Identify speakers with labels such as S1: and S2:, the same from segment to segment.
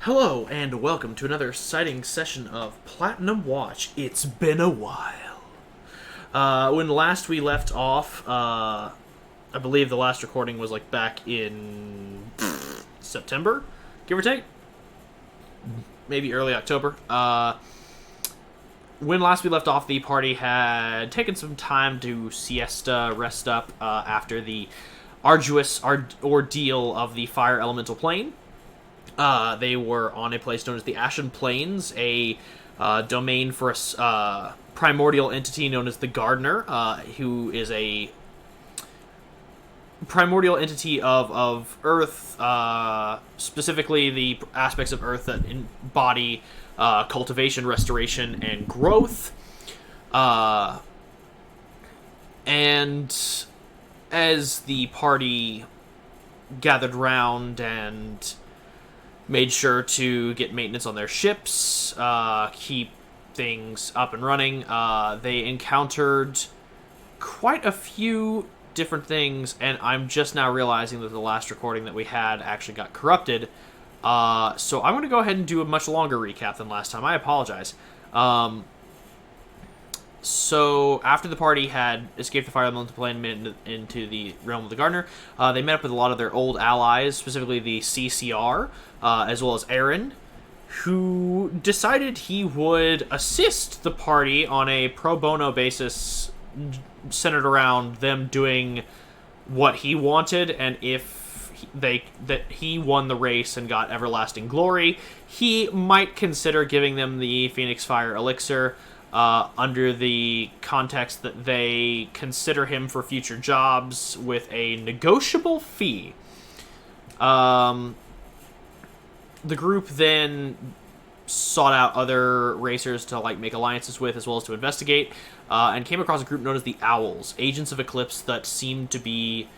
S1: Hello, and welcome to another exciting session of Platinum Watch. It's been a while. When last we left off, I believe the last recording was like back in September, give or take? Maybe early October. When last we left off, the party had taken some time to siesta, rest up after the arduous ordeal of the fire elemental plane. They were on a place known as the Ashen Plains, a domain for a primordial entity known as the Gardener, who is a primordial entity of Earth, specifically the aspects of Earth that embody cultivation, restoration, and growth. And as the party gathered round and made sure to get maintenance on their ships, keep things up and running, they encountered quite a few different things, and I'm just now realizing that the last recording that we had actually got corrupted. So I'm going to go ahead and do a much longer recap than last time. I apologize. So after the party had escaped the fire elemental plane and into the realm of the Gardener, they met up with a lot of their old allies, specifically the CCR, as well as Aaron, who decided he would assist the party on a pro bono basis centered around them doing what he wanted, and if he won the race and got everlasting glory, he might consider giving them the Phoenix Fire Elixir, under the context that they consider him for future jobs with a negotiable fee. The group then sought out other racers to make alliances with, as well as to investigate, and came across a group known as the Owls, agents of Eclipse that seemed to be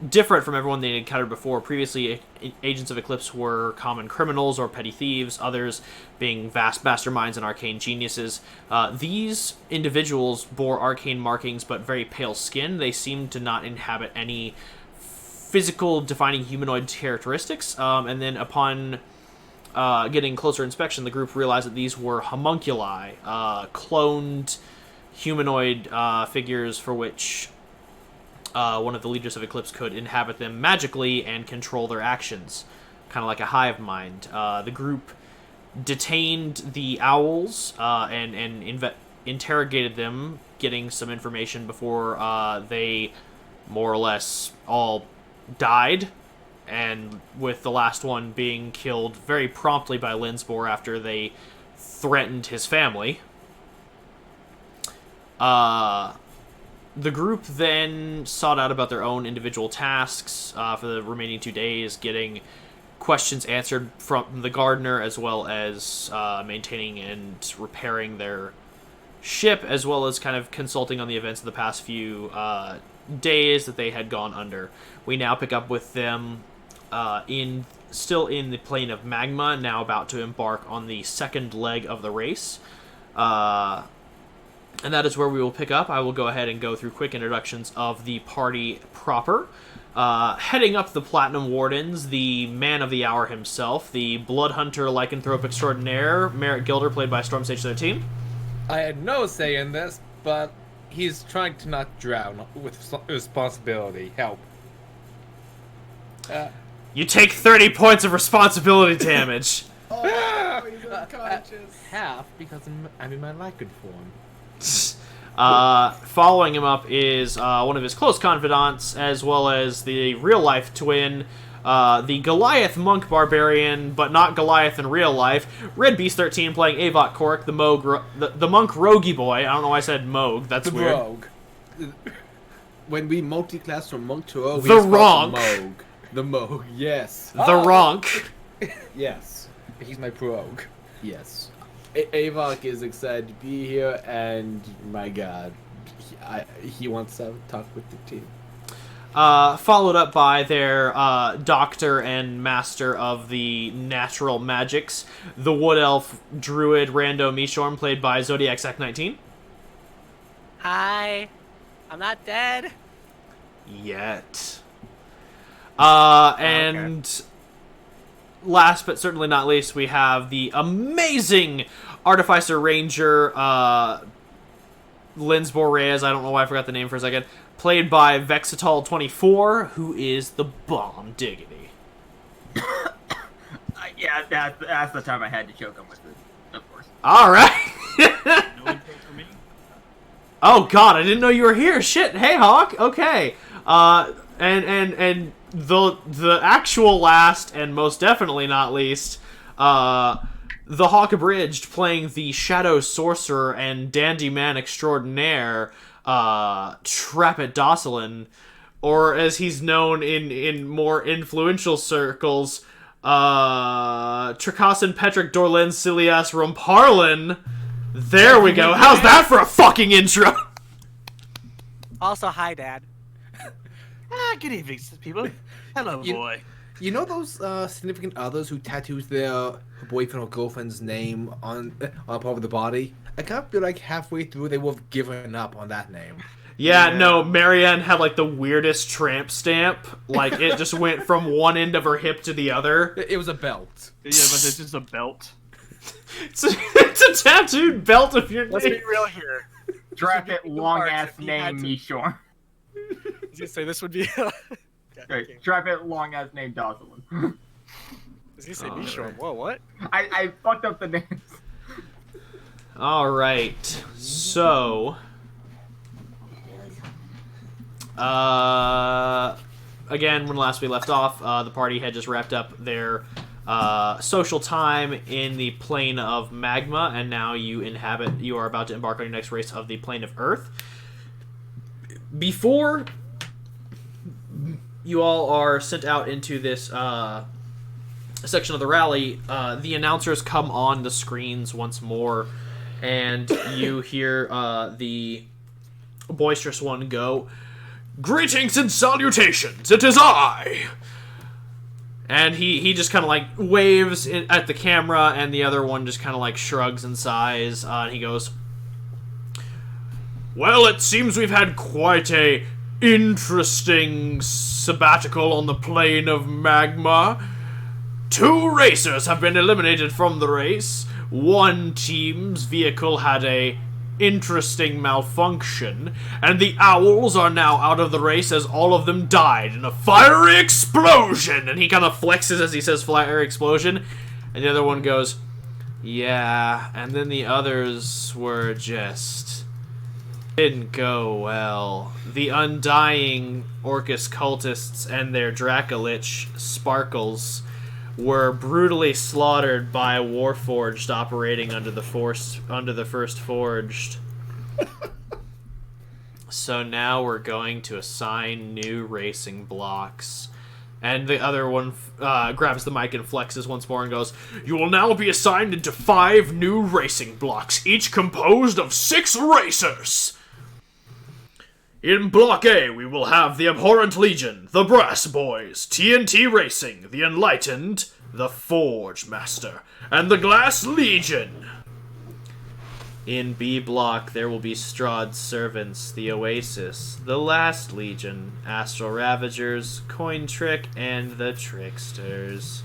S1: different from everyone they encountered before. Previously, agents of Eclipse were common criminals or petty thieves, others being vast masterminds and arcane geniuses. These individuals bore arcane markings but very pale skin. They seemed to not inhabit any physical defining humanoid characteristics, and then upon getting closer inspection, the group realized that these were homunculi, cloned humanoid figures for which one of the leaders of Eclipse could inhabit them magically and control their actions, kind of like a hive mind. The group detained the Owls and interrogated them, getting some information before they more or less all died, and with the last one being killed very promptly by Linsbor after they threatened his family. The group then sought out about their own individual tasks for the remaining 2 days, getting questions answered from the Gardener, as well as maintaining and repairing their ship, as well as kind of consulting on the events of the past few days that they had gone under. We now pick up with them still in the Plane of Magma, now about to embark on the second leg of the race. And that is where we will pick up. I will go ahead and go through quick introductions of the party proper. Heading up the Platinum Wardens, the man of the hour himself, the Blood Hunter Lycanthrope Extraordinaire, Merritt Gilder, played by Stormsage 13.
S2: I had no say in this, but he's trying to not drown with responsibility. Help.
S1: You take 30 points of responsibility damage.
S3: Oh, he's unconscious.
S2: Half because I'm in my Lycan form.
S1: Following him up is one of his close confidants, as well as the real-life twin, the Goliath Monk Barbarian, but not Goliath in real life, Red Beast 13 playing Avok Kork, the Monk Rogie Boy. I don't know why I said Moog, that's
S3: The
S1: weird.
S3: rogue. When we multi-class from monk to rogue, we
S1: The
S3: just call it
S1: Ronk.
S3: The Moog, yes.
S1: The Ronk.
S3: Yes.
S2: He's my rogue.
S3: Yes. Avok is excited to be here, and my god, he wants to talk with the team.
S1: Followed up by their doctor and master of the natural magics, the Wood Elf Druid Rando Mishorm, played by Zodiac Sack 19.
S4: Hi, I'm not dead.
S1: Yet. And last but certainly not least, we have the amazing Artificer Ranger, Linsbor Reyes. I don't know why I forgot the name for a second. Played by Vexitol24, who is the bomb diggity.
S5: Yeah, that's the time I had to choke him with it, of course.
S1: All right.
S6: No input for me.
S1: Oh God, I didn't know you were here. Shit. Hey, Hawk. Okay. And the actual last and most definitely not least, the Hawk Abridged playing the Shadow Sorcerer and Dandy Man Extraordinaire, Trapit Dosselin, or as he's known in more influential circles, Tricassin Petric Dorlen Cilias Rumparlin. There we go. How's that for a fucking intro?
S4: Also, hi, Dad.
S6: Good evening, people. Hello, boy.
S3: You know those significant others who tattoos their boyfriend or girlfriend's name on part of the body? I kind of feel like halfway through they would have given up on that name.
S1: Yeah, no, Marianne had, like, the weirdest tramp stamp. Like, it just went from one end of her hip to the other.
S3: It was a belt.
S6: Yeah, but it's just a belt.
S1: It's a tattooed belt of your
S6: Let's
S1: name.
S6: be real here.
S5: Drop it, long ass
S6: If he had
S5: name,
S6: to-
S5: Mishorn.
S6: I was gonna say this would be.
S5: Right, drop it, long ass name, Dosselin.
S6: I was gonna say Mishorn. Whoa, what?
S5: I fucked up the names.
S1: All right, so, again, when last we left off, the party had just wrapped up their social time in the Plane of Magma, and now you are about to embark on your next race of the Plane of Earth. Before you all are sent out into this section of the rally, the announcers come on the screens once more, and you hear the boisterous one go, "Greetings and salutations, it is I!" And he just kind of like waves at the camera, and the other one just kind of like shrugs and sighs, and he goes, "Well, it seems we've had quite a interesting sabbatical on the Plane of Magma. 2 racers have been eliminated from the race. One team's vehicle had a interesting malfunction, and the Owls are now out of the race as all of them died in a fiery explosion." And he kind of flexes as he says fiery explosion, and the other one goes, "Yeah, and then the others were just... didn't go well. The undying Orcus cultists and their Dracolich Sparkles were brutally slaughtered by Warforged operating under the First Forged. So now we're going to assign new racing blocks." And the other one grabs the mic and flexes once more and goes, "You will now be assigned into 5 new racing blocks, each composed of 6 racers. In Block A, we will have the Abhorrent Legion, the Brass Boys, TNT Racing, the Enlightened, the Forge Master, and the Glass Legion. In B Block, there will be Strahd's Servants, the Oasis, the Last Legion, Astral Ravagers, Coin Trick, and the Tricksters.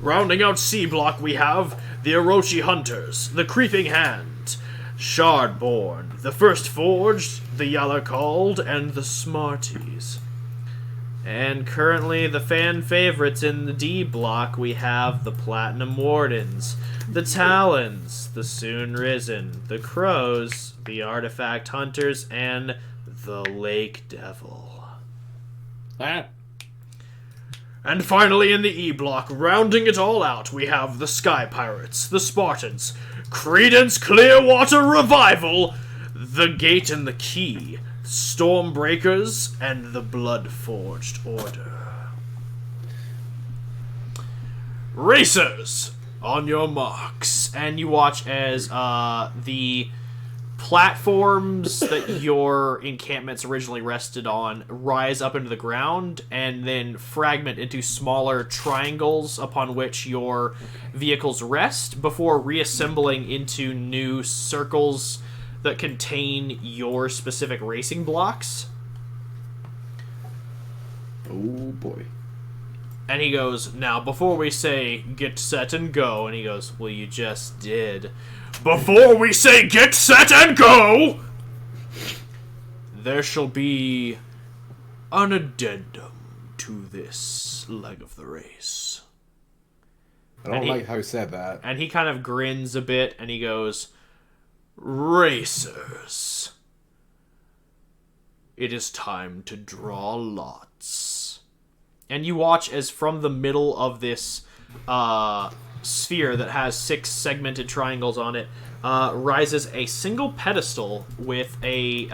S1: Rounding out C Block, we have the Orochi Hunters, the Creeping Hand, Shardborn, the First Forged, the Yalakald, and the Smarties. And currently, the fan favorites in the D Block, we have the Platinum Wardens, the Talons, the Soon Risen, the Crows, the Artifact Hunters, and the Lake Devil. And finally, in the E Block, rounding it all out, we have the Sky Pirates, the Spartans, Credence Clearwater Revival, the Gate and the Key, Stormbreakers, and the Bloodforged Order. Racers, on your marks. And you watch as the platforms that your encampments originally rested on rise up into the ground and then fragment into smaller triangles upon which your vehicles rest before reassembling into new circles that contain your specific racing blocks.
S3: Oh boy.
S1: And he goes, now, before we say, get set and go, and he goes, well, you just did. Before we say, get set and go, there shall be an addendum to this leg of the race.
S3: I don't like how he said that.
S1: And he kind of grins a bit, and he goes, racers, it is time to draw lots. And you watch as from the middle of this sphere that has 6 segmented triangles on it rises a single pedestal with a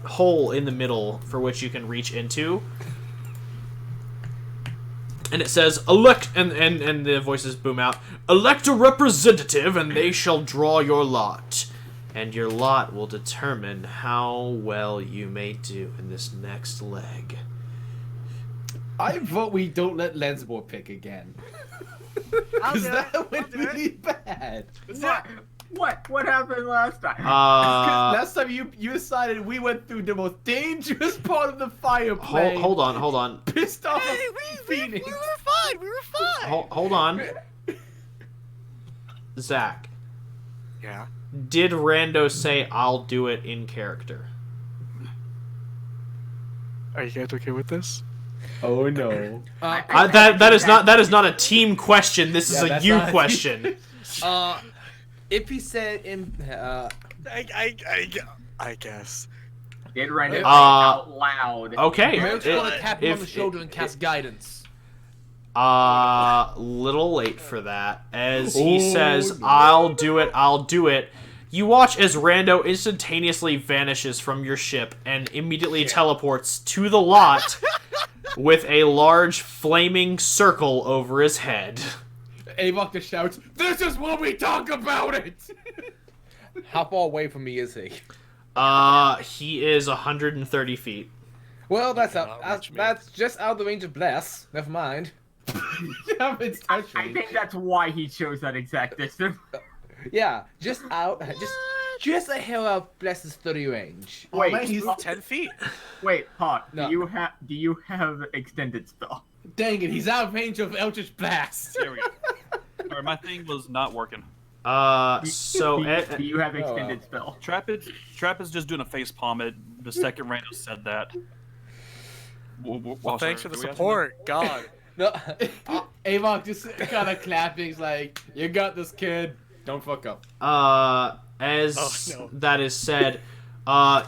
S1: hole in the middle for which you can reach into. And it says, elect, and the voices boom out, elect a representative and they shall draw your lot. And your lot will determine how well you may do in this next leg.
S3: I vote we don't let Lensmore pick again.
S4: I'll
S3: Because
S4: do
S3: that
S4: it.
S3: went really bad.
S5: What happened last time?
S3: Last time you decided we went through the most dangerous part of the fire plane.
S1: Hold on.
S3: Pissed off
S4: Hey,
S3: of
S4: we
S3: Phoenix.
S4: were fine. We were fine.
S1: Hold on. Zach,
S6: Yeah.
S1: did Rando say, I'll do it in character?
S6: Are you guys okay with this?
S3: Oh no.
S1: That is not a team question. This is a
S3: that's
S1: you
S3: not a team-
S1: question.
S3: If he said in
S6: I guess.
S5: Did Randall say out loud?
S1: Okay.
S3: Merrick's gonna tap him on the
S1: if-
S3: shoulder and cast guidance.
S1: Little late for that. As he says, I'll do it. You watch as Rando instantaneously vanishes from your ship and immediately teleports to the lot with a large flaming circle over his head.
S3: Avok just shouts, "This is when we talk about it!" How far away from me is he?
S1: He is 130 feet.
S3: Well, that's
S6: Not
S3: out.
S6: much, man.
S3: That's just out of the range of Bless. Never mind. Yeah, it's
S5: I
S3: touching.
S5: think that's why he chose that exact distance.
S3: Yeah, just out. Just a hair out Bless's 30 range.
S5: Wait,
S3: man, he's
S6: 10 feet.
S5: Wait, Hawk.
S3: No.
S5: Do you have extended spell?
S3: Dang it, he's out of range of Eldritch Blast.
S7: There we go. Alright, my thing was not working.
S1: So
S5: Do you have extended spell?
S7: Trap is just doing a face palm. The second Rando said that.
S6: Well, thanks for the support. God.
S3: No, Avok just kind of clapping. He's like, "You got this, kid. Don't fuck up."
S1: As
S6: Oh, no.
S1: that is said,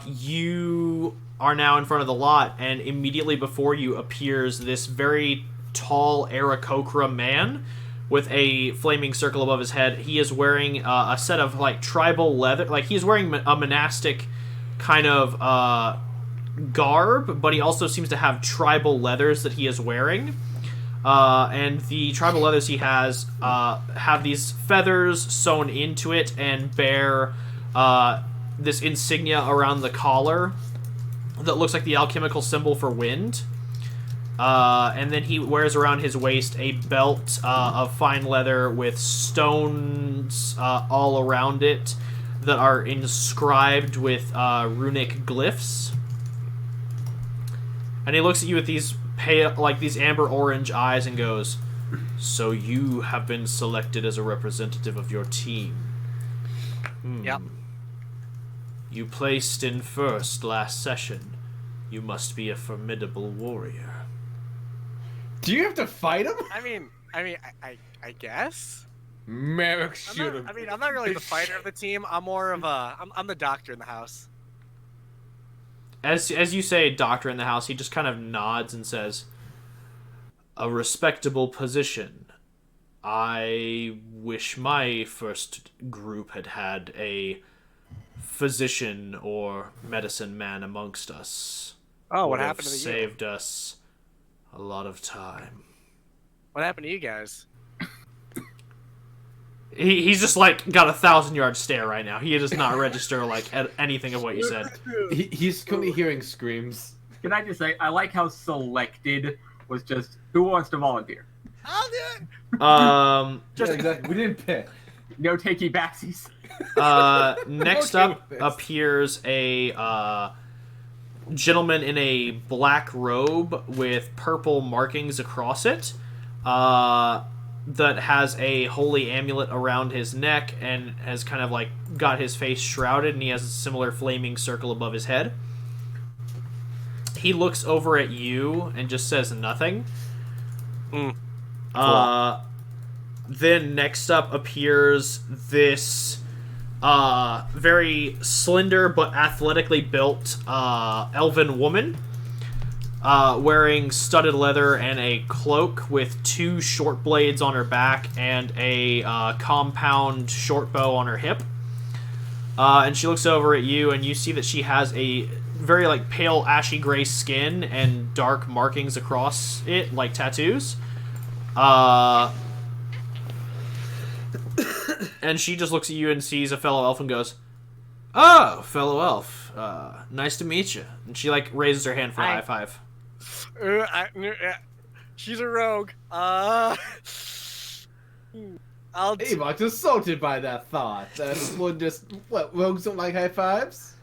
S1: you are now in front of the lot, and immediately before you appears this very tall Aarakocra man with a flaming circle above his head. He is wearing a set of like tribal leather, like he's wearing a monastic kind of garb, but he also seems to have tribal leathers that he is wearing. And the tribal leathers he has have these feathers sewn into it and bear this insignia around the collar that looks like the alchemical symbol for wind. And then he wears around his waist a belt of fine leather with stones all around it that are inscribed with runic glyphs. And he looks at you with these pale, like these amber orange eyes, and goes, "So you have been selected as a representative of your team.
S6: Yep.
S1: You placed in first last session. You must be a formidable warrior."
S3: Do you have to fight him?
S6: I mean, I guess.
S3: Merrick shoot him.
S6: I'm not really the fighter of the team. I'm more of I'm the doctor in the house.
S1: As you say, doctor in the house, he just kind of nods and says, "A respectable position. I wish my first group had a physician or medicine man amongst us.
S6: Oh, what
S1: Would have
S6: happened to you?
S1: saved us a lot of time."
S6: What happened to you guys?
S1: He's just like got a 1,000-yard stare right now. He does not register like anything of what you said.
S3: He's currently hearing screams.
S5: Can I just say, I like how selected was just who wants to volunteer.
S4: I'll do it.
S3: Yeah, exactly. We didn't pick.
S5: No takey backsies.
S1: Next
S3: Okay
S1: up
S3: with this.
S1: appears gentleman in a black robe with purple markings across it, that has a holy amulet around his neck and has kind of like got his face shrouded, and he has a similar flaming circle above his head. He looks over at you and just says nothing. Then next up appears this very slender but athletically built elven woman, wearing studded leather and a cloak with 2 short blades on her back and a compound short bow on her hip. And she looks over at you, and you see that she has a very like pale ashy gray skin and dark markings across it like tattoos. And she just looks at you and sees a fellow elf and goes, "Oh, fellow elf, nice to meet you." And she like raises her hand for a high five.
S6: She's a rogue. I'll.
S3: Avok's assaulted by that thought. One just what? Rogues don't like high fives.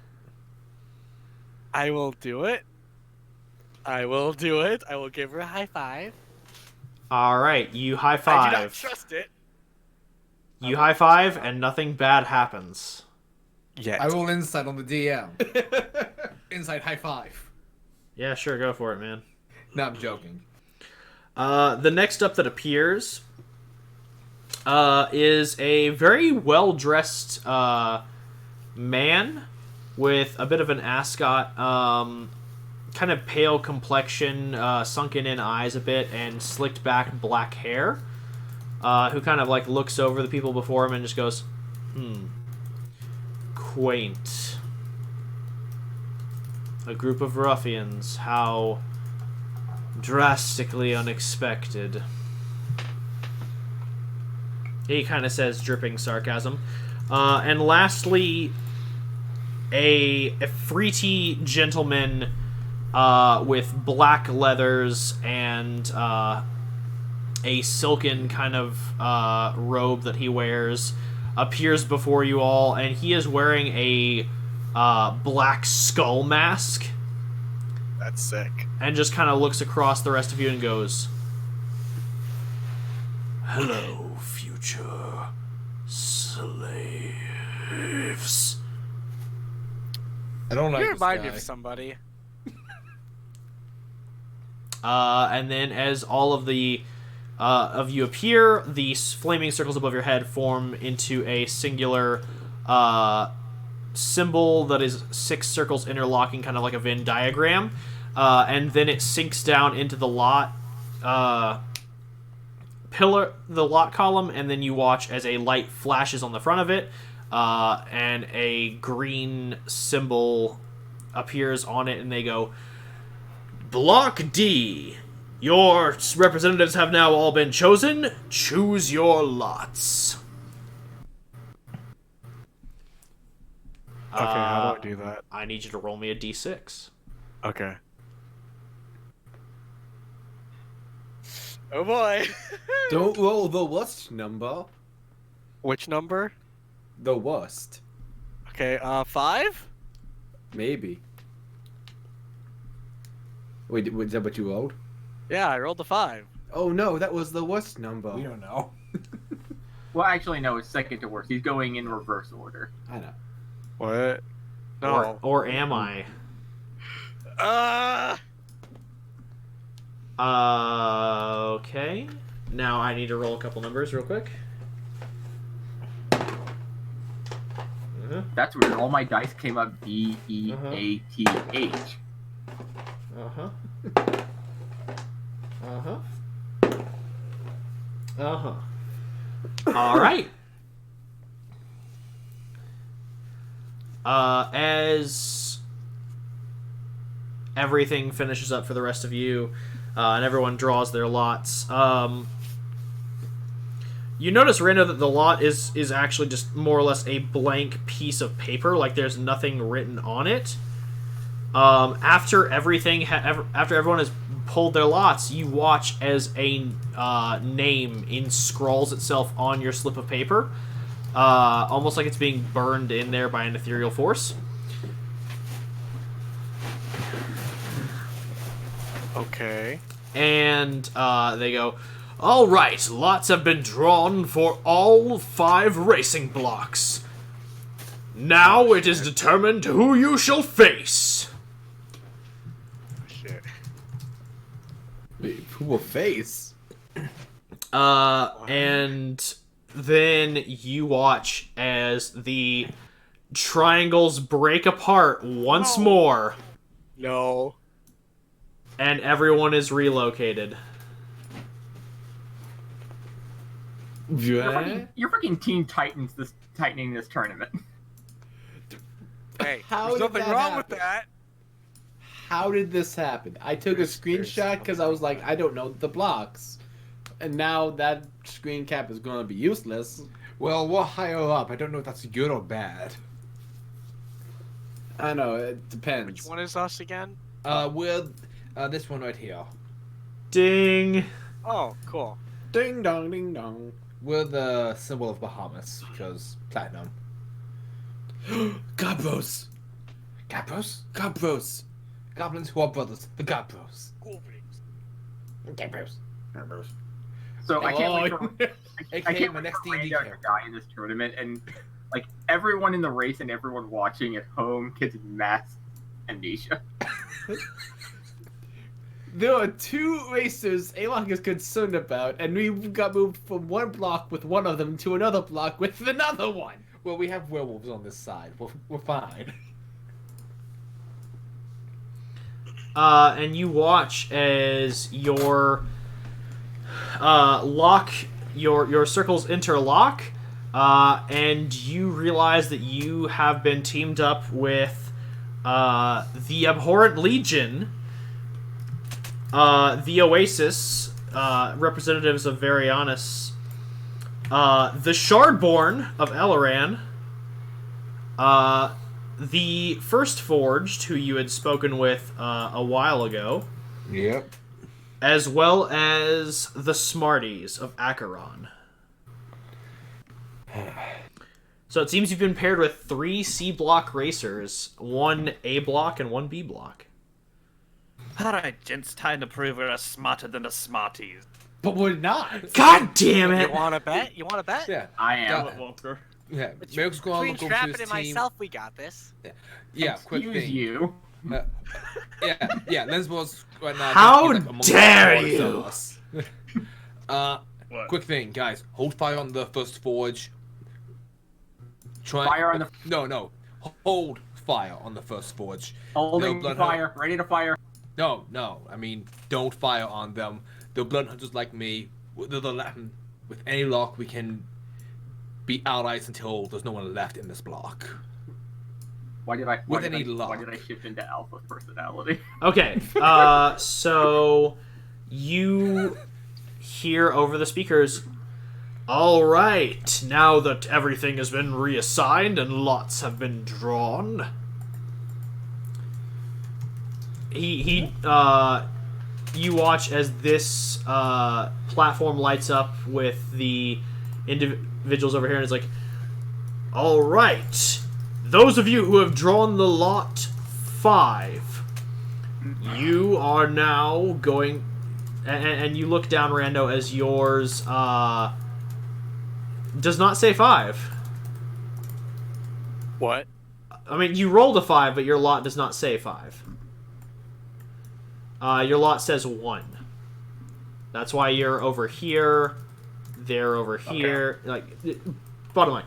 S6: I will do it. I will do it. I will give her a high five.
S1: All right, you high five.
S6: I do not trust it.
S1: You high five, and nothing bad happens.
S6: Yet.
S3: I roll insight on the DM. Insight high five.
S1: Yeah, sure, go for it, man.
S3: No, I'm joking.
S1: The next up that appears is a very well-dressed man with a bit of an ascot, kind of pale complexion, sunken-in eyes a bit, and slicked-back black hair, who kind of like looks over the people before him and just goes, quaint. A group of ruffians, how drastically unexpected. He kind of says, dripping sarcasm. And lastly, a fruity gentleman with black leathers and a silken kind of robe that he wears appears before you all, and he is wearing a black skull mask.
S6: That's sick.
S1: And just kind of looks across the rest of you and goes, "Hello, future slaves."
S3: I don't like
S6: You
S3: this
S6: remind me
S3: guy.
S6: of somebody.
S1: And then as all of the of you appear, the flaming circles above your head form into a singular symbol that is 6 circles interlocking, kind of like a Venn diagram. And then it sinks down into the lot the lot column, and then you watch as a light flashes on the front of it, and a green symbol appears on it, and they go, "Block D. Your representatives have now all been chosen. Choose your lots."
S6: Okay, how do I do that?
S1: I need you to roll me a d6.
S6: Okay. Oh boy.
S3: Don't roll the worst number.
S6: Which number?
S3: The worst.
S6: Okay, 5?
S3: Maybe. Wait, is that what you rolled?
S6: Yeah, I rolled a 5.
S3: Oh no, that was the worst number.
S8: We don't know.
S5: Well, actually, no, it's second to worst. He's going in reverse order.
S3: I know.
S6: What? No.
S1: Or am I? Okay. Now I need to roll a couple numbers real quick.
S5: That's weird. All my dice came up B-E-A-T-H.
S1: Uh-huh. Uh-huh. Uh-huh. All right. As everything finishes up for the rest of you, and everyone draws their lots, you notice, Rando, that the lot is actually just more or less a blank piece of paper. Like, there's nothing written on it. After everyone has pulled their lots, you watch as a name inscrawls itself on your slip of paper, almost like it's being burned in there by an ethereal force.
S6: Okay.
S1: And they go, all right, lots have been drawn for all 5 racing blocks. Now it is determined who you shall face.
S6: Shit.
S3: Wait, who will face?
S1: And then you watch as the triangles break apart once more,
S6: No.
S1: and everyone is relocated.
S5: You're freaking Teen Titans tightening this tournament.
S6: Hey,
S3: How
S6: there's
S3: did
S6: nothing
S3: that
S6: wrong with
S3: happen?
S6: that.
S3: How did this happen? I took a screenshot because I was like, I don't know the blocks. And now that screen cap is going to be useless. Well, we're higher up. I don't know if that's good or bad. I know, it depends.
S6: Which one is us again?
S3: We're this one right here.
S1: Ding.
S6: Oh, cool.
S3: Ding dong, ding dong. We're the symbol of Bahamas because platinum. Gabros! Gabros? Gabros! Goblins who are brothers. The Gabros. Gabros. Gabros.
S5: So I can't wait for I
S3: AKA
S5: can't
S3: my
S5: wait
S3: next
S5: for
S3: D&D
S5: Rando to
S3: character.
S5: die in this tournament, and like everyone in the race and everyone watching at home gets mass amnesia.
S3: There are 2 racers Alok is concerned about, and we got moved from one block with one of them to another block with another one. Well, we have werewolves on this side. We're fine.
S1: And you watch as your your circles interlock, and you realize that you have been teamed up with the Abhorrent Legion, the Oasis, representatives of Varianus, the Shardborn of Eleran, the First Forged, who you had spoken with a while ago,
S3: Yep.
S1: as well as the Smarties of Acheron. So it seems you've been paired with 3 C block racers, 1 A block and 1 B block.
S7: Alright, gents, time to prove we're smarter than the Smarties.
S3: But we're not.
S1: God damn
S6: You
S1: it!
S6: want to bet? You want to bet?
S3: Yeah.
S5: I am.
S3: Yeah.
S7: Walker.
S3: Yeah. Merrick's going to
S6: Between
S3: look over to
S6: Trappin
S3: his
S6: and
S3: team.
S6: myself, we got this.
S3: Yeah, quick
S5: Excuse
S3: thing.
S5: you.
S3: Yeah, Lensbo's right now.
S1: How
S3: he's, like, amongst
S1: dare
S3: the
S1: you!
S3: waters of us.
S7: What?
S3: Quick thing, guys. Hold fire on the first forge. Try.
S5: Fire on the
S3: No. Hold fire on the first forge.
S5: holding
S3: blood
S5: fire, ready to fire.
S3: No. I mean, don't fire on them. They're blood hunters like me. With any luck, we can be allies until there's no one left in this block.
S5: Why did I
S3: luck.
S5: shift into alpha personality?
S1: Okay, so you hear over the speakers, all right, now that everything has been reassigned and lots have been drawn. You watch as this platform lights up with the individuals over here, and it's like, all right, those of you who have drawn the lot 5, you are now going, and you look down, Rando, as yours does not say 5.
S6: What?
S1: I mean, you rolled a 5, but your lot does not say 5. Your lot says 1. That's why you're over here. They're over here. Like, bottom line.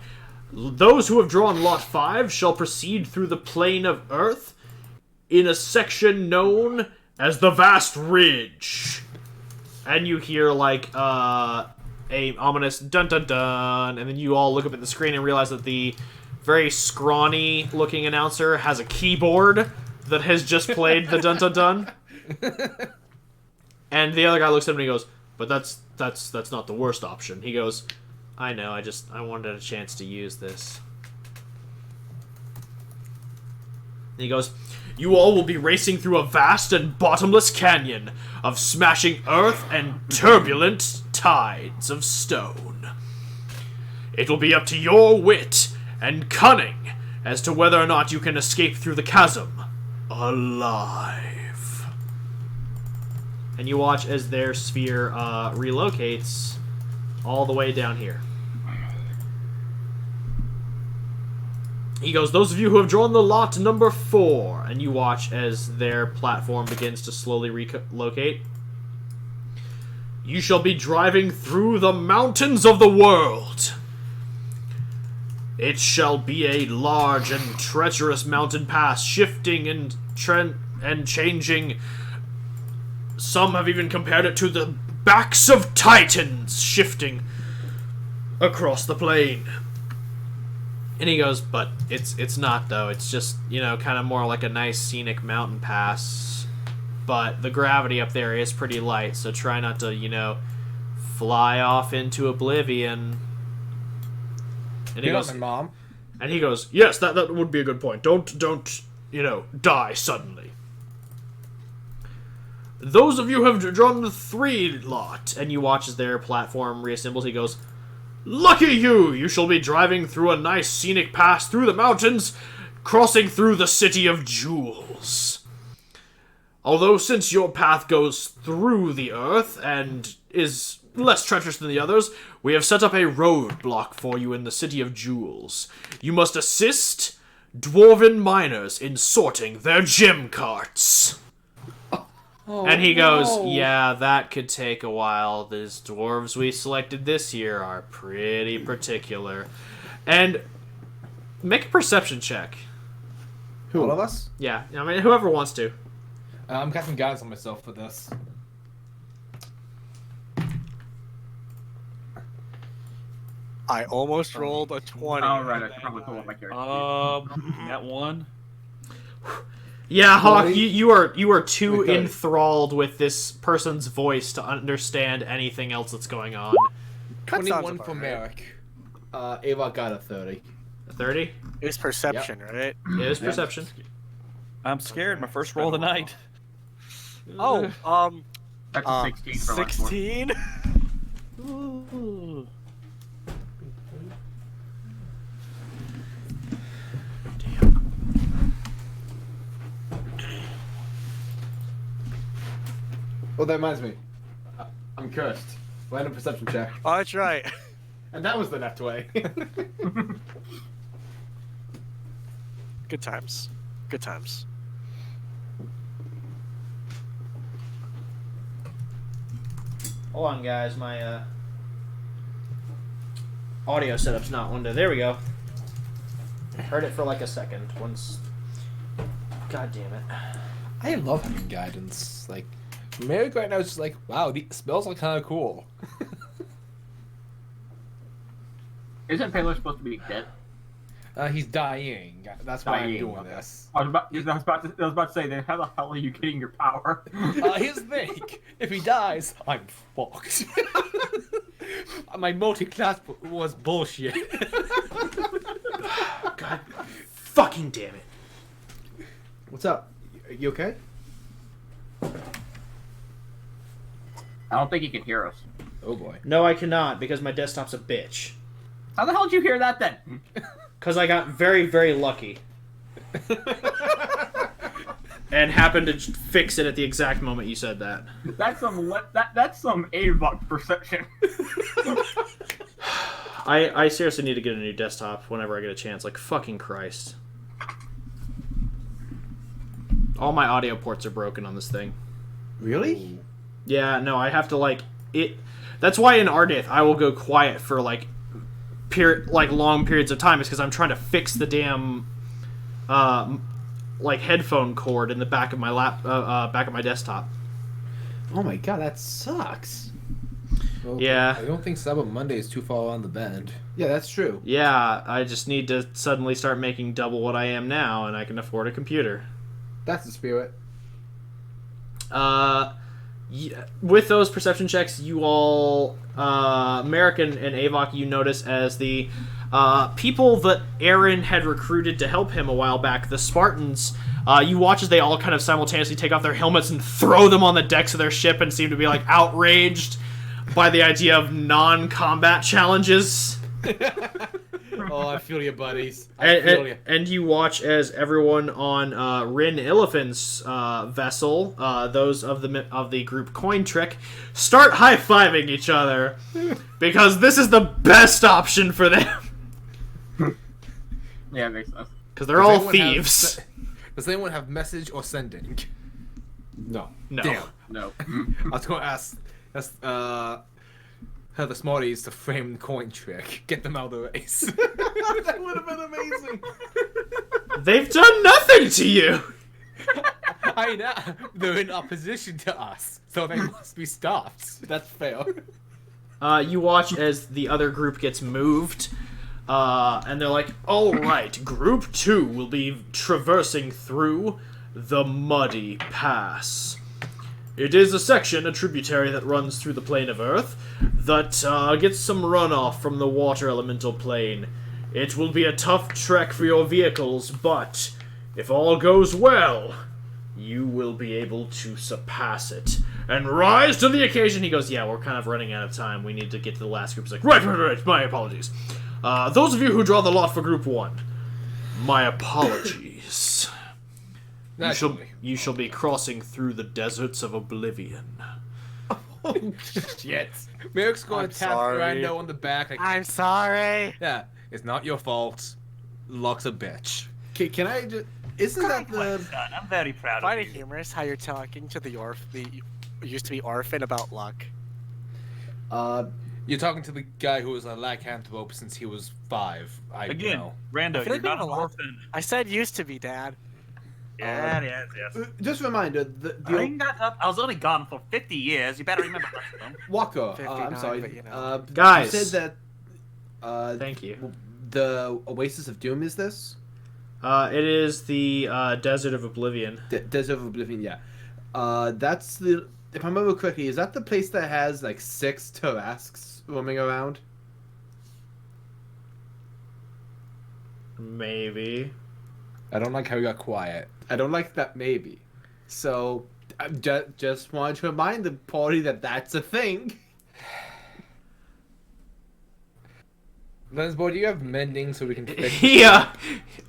S1: Those who have drawn lot 5 shall proceed through the plane of Earth in a section known as the Vast Ridge. And you hear, like, a ominous dun-dun-dun, and then you all look up at the screen and realize that the very scrawny-looking announcer has a keyboard that has just played the dun-dun-dun. And the other guy looks at him and he goes, but that's not the worst option. He goes, I know, I wanted a chance to use this. And he goes, you all will be racing through a vast and bottomless canyon of smashing earth and turbulent tides of stone. It will be up to your wit and cunning as to whether or not you can escape through the chasm alive. and you watch as their sphere relocates all the way down here. He goes, those of you who have drawn the lot number 4, and you watch as their platform begins to slowly relocate. You shall be driving through the mountains of the world. It shall be a large and treacherous mountain pass, shifting and changing. Some have even compared it to the backs of titans shifting across the plain. And he goes, but it's not, though. It's just, kind of more like a nice scenic mountain pass. But the gravity up there is pretty light, so try not to, fly off into oblivion. And he goes,
S2: Mom.
S1: And he goes, yes, that would be a good point. Don't, die suddenly. Those of you who have drawn the 3 lot, and you watch as their platform reassembles, he goes, lucky you! You shall be driving through a nice scenic pass through the mountains, crossing through the city of jewels. Although since your path goes through the earth and is less treacherous than the others, we have set up a roadblock for you in the city of jewels. You must assist dwarven miners in sorting their gem carts. And he goes, yeah, that could take a while. These dwarves we selected this year are pretty particular. And make a perception check.
S3: Who? All of us?
S1: Yeah, whoever wants to.
S2: I'm casting guidance on myself for this.
S6: I almost rolled a 20.
S5: All right, I should probably pull up my character.
S7: That one.
S1: Yeah, Hawk, you are too enthralled with this person's voice to understand anything else that's going on.
S2: 21 for Merrick.
S3: Ava got a 30.
S1: A 30?
S6: It's perception, right?
S1: It is perception.
S7: I'm scared. My first roll of the night.
S6: Oh,
S5: That's a 16 for like
S6: 16?
S7: Ooh.
S3: Oh, that reminds me. I'm cursed. Random perception check.
S6: Oh, that's right.
S3: And that was the left way.
S6: Good times. Good times.
S1: Hold on, guys. My audio setup's not one to... There we go. Heard it for like a second. Once... God damn it.
S2: I love having guidance. Like, Merrick right now is just like, wow, the spells are kind of cool.
S5: Isn't Taylor supposed to be dead?
S2: He's dying. That's why I'm doing
S5: okay.
S2: this.
S5: I was about to say, then how the hell are you getting your power?
S2: Here's the thing. If he dies, I'm fucked. My multi-class was bullshit.
S1: God fucking damn it.
S3: What's up? You okay?
S5: I don't think he can hear us.
S3: Oh boy.
S1: No, I cannot, because my desktop's a bitch.
S5: How the hell did you hear that then?
S1: Because I got very, very lucky. And happened to fix it at the exact moment you said that.
S5: That's some AVOC perception.
S1: I seriously need to get a new desktop whenever I get a chance. Like, fucking Christ. All my audio ports are broken on this thing.
S3: Really?
S1: Yeah, no, I have to, like, it... That's why in Ardith I will go quiet for, like, long periods of time, is because I'm trying to fix the damn, headphone cord in the back of my back of my desktop.
S3: Oh my god, that sucks.
S2: Well,
S1: Yeah.
S2: I don't think Cyber Monday is too far on the bend.
S3: Yeah, that's true.
S1: Yeah, I just need to suddenly start making double what I am now, and I can afford a computer.
S3: That's the spirit.
S1: With those perception checks, you all, Merrick and Avok, you notice as the people that Aaron had recruited to help him a while back, the Spartans, you watch as they all kind of simultaneously take off their helmets and throw them on the decks of their ship and seem to be, like, outraged by the idea of non-combat challenges.
S3: Oh, I feel you, buddies. I feel you.
S1: And you watch as everyone on Rin Elephant's vessel, those of the group Coin Trick, start high-fiving each other because this is the best option for them.
S5: Yeah, it makes sense.
S1: Because they're all thieves.
S2: Does anyone have message or sending?
S3: No.
S1: No.
S2: Damn.
S5: No.
S2: I was going to ask. That's how the smarties to frame the Coin Trick. Get them out of the race.
S3: That would have been amazing.
S1: They've done nothing to you.
S2: I know. They're in opposition to us, so they must be stopped.
S3: That's fair.
S1: You watch as the other group gets moved, and they're like, all right, Group 2 will be traversing through the Muddy Pass. It is a tributary that runs through the plane of Earth that gets some runoff from the water elemental plane. It will be a tough trek for your vehicles, but if all goes well, you will be able to surpass it and rise to the occasion. He goes, yeah, we're kind of running out of time. We need to get to the last group. He's like, right, my apologies. Those of you who draw the lot for Group 1, my apologies. You shall be crossing through the deserts of oblivion.
S3: Oh, shit.
S2: Merrick's going to tap
S6: sorry.
S2: Brando on the back. Like,
S6: I'm sorry.
S2: yeah, it's not your fault. Luck's a bitch.
S3: Can I just... Isn't that the...
S7: Son, I'm very proud
S6: Find
S7: of
S6: it
S7: you.
S6: humorous how you're talking to the used to be orphan about luck.
S2: You're talking to the guy who was a lycanthrope since he was 5.
S7: Again,
S2: know.
S7: Rando,
S6: I feel
S7: you're
S6: like we
S7: not
S6: have
S7: an
S6: a lot.
S7: orphan.
S6: I said used to be, Dad.
S7: Yes.
S3: Just a reminder,
S7: Bring that up. I was only gone for 50 years. You better remember that.
S3: Walker,
S6: 59,
S3: I'm sorry.
S6: but, you know.
S1: Guys.
S3: You said that...
S1: Thank you.
S3: The Oasis of Doom is this?
S1: It is the Desert of Oblivion.
S3: Desert of Oblivion, yeah. That's the... If I remember correctly, is that the place that has, like, 6 Tarrasques roaming around?
S1: Maybe.
S2: I don't like how you got quiet.
S3: I don't like that maybe. So, I just wanted to remind the party that that's a thing.
S2: Lensboy, do you have mending so we can fix
S1: Yeah.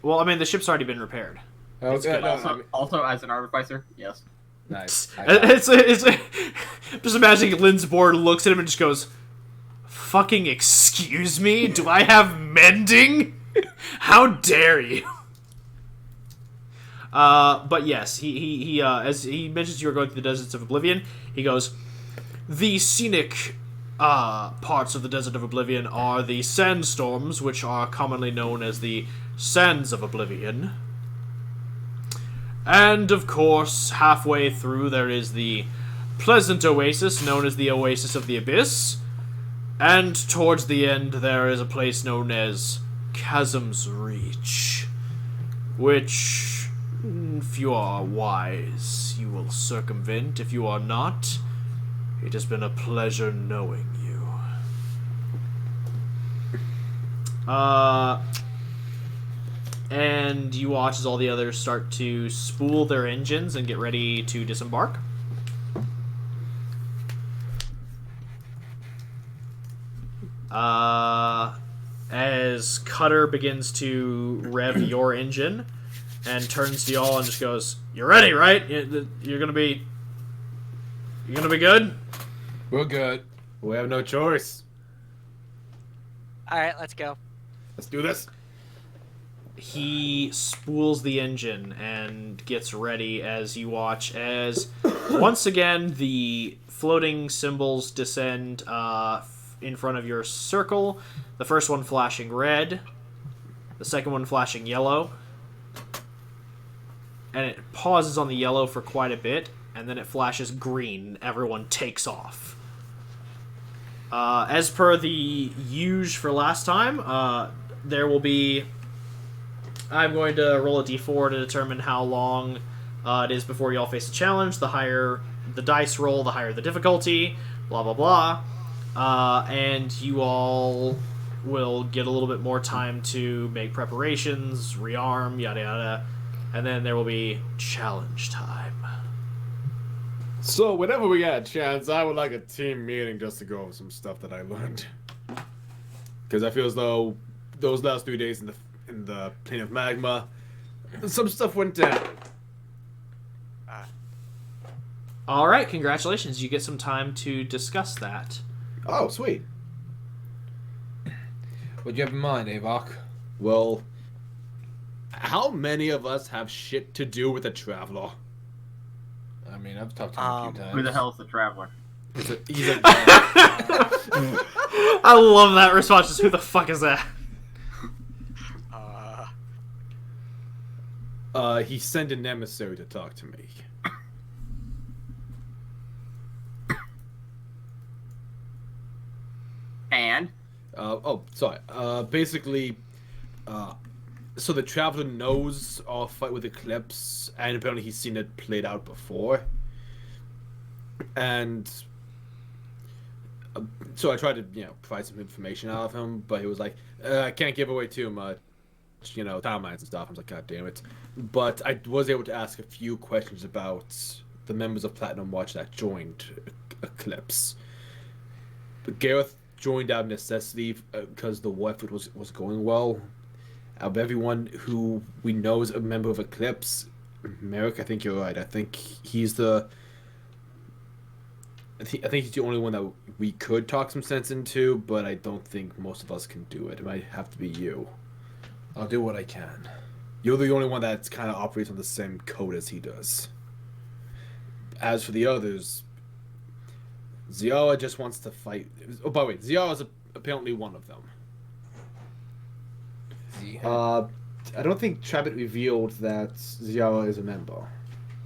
S1: Well, I mean, the ship's already been repaired.
S2: Oh,
S1: It's
S2: yeah,
S1: good.
S2: no,
S5: Also,
S2: I mean,
S5: also as an artificer, yes.
S2: nice.
S1: It's just imagining Lynn's board looks at him and just goes, "Fucking excuse me? Do I have mending? How dare you?" But yes, he as he mentions you are going through the deserts of Oblivion, he goes, the scenic parts of the Desert of Oblivion are the sandstorms, which are commonly known as the Sands of Oblivion. And, of course, halfway through there is the pleasant oasis, known as the Oasis of the Abyss. And towards the end there is a place known as Chasm's Reach, which, if you are wise, you will circumvent. If you are not, it has been a pleasure knowing you. And you watch as all the others start to spool their engines and get ready to disembark. As Cutter begins to rev your engine and turns to y'all and just goes, "You're ready, right? You're gonna be good?"
S2: We're good.
S3: We have no choice.
S6: All right, let's go.
S3: Let's do this.
S1: He spools the engine and gets ready as you watch as once again the floating symbols descend in front of your circle. The first one flashing red, the second one flashing yellow, and it pauses on the yellow for quite a bit, and then it flashes green. Everyone takes off. As per the usual for last time, there will be... I'm going to roll a d4 to determine how long it is before you all face a challenge. The higher the dice roll, the higher the difficulty, blah, blah, blah. And you all will get a little bit more time to make preparations, rearm, yada, yada. And then there will be challenge time.
S3: So, whenever we get a chance, I would like a team meeting just to go over some stuff that I learned. Because I feel as though those last 3 days in the Plane of Magma, some stuff went down.
S1: All right, congratulations. You get some time to discuss that.
S3: Oh, sweet.
S2: What do you have in mind, Avok?
S3: Well, how many of us have shit to do with a traveler?
S2: I mean, I've talked to him a few times.
S5: Who the hell's the traveler?
S3: He's a
S1: I love that response. Just who the fuck is that?
S3: He sent an emissary to talk to me.
S5: And
S3: Sorry. Basically, so the traveler knows our fight with Eclipse, and apparently he's seen it played out before. And so I tried to, provide some information out of him, but he was like, I can't give away too much, timelines and stuff. I was like, God damn it. But I was able to ask a few questions about the members of Platinum Watch that joined Eclipse. But Gareth joined out of necessity because the war effort was going well. Out of everyone who we know is a member of Eclipse, Merrick, I think you're right. I think he's the only one that we could talk some sense into, but I don't think most of us can do it. It might have to be you.
S2: I'll do what I can.
S3: You're the only one that kind of operates on the same code as he does. As for the others, Ziara just wants to fight. Oh, by the way, Ziara is apparently one of them. I don't think Trabbit revealed that Ziara is a member.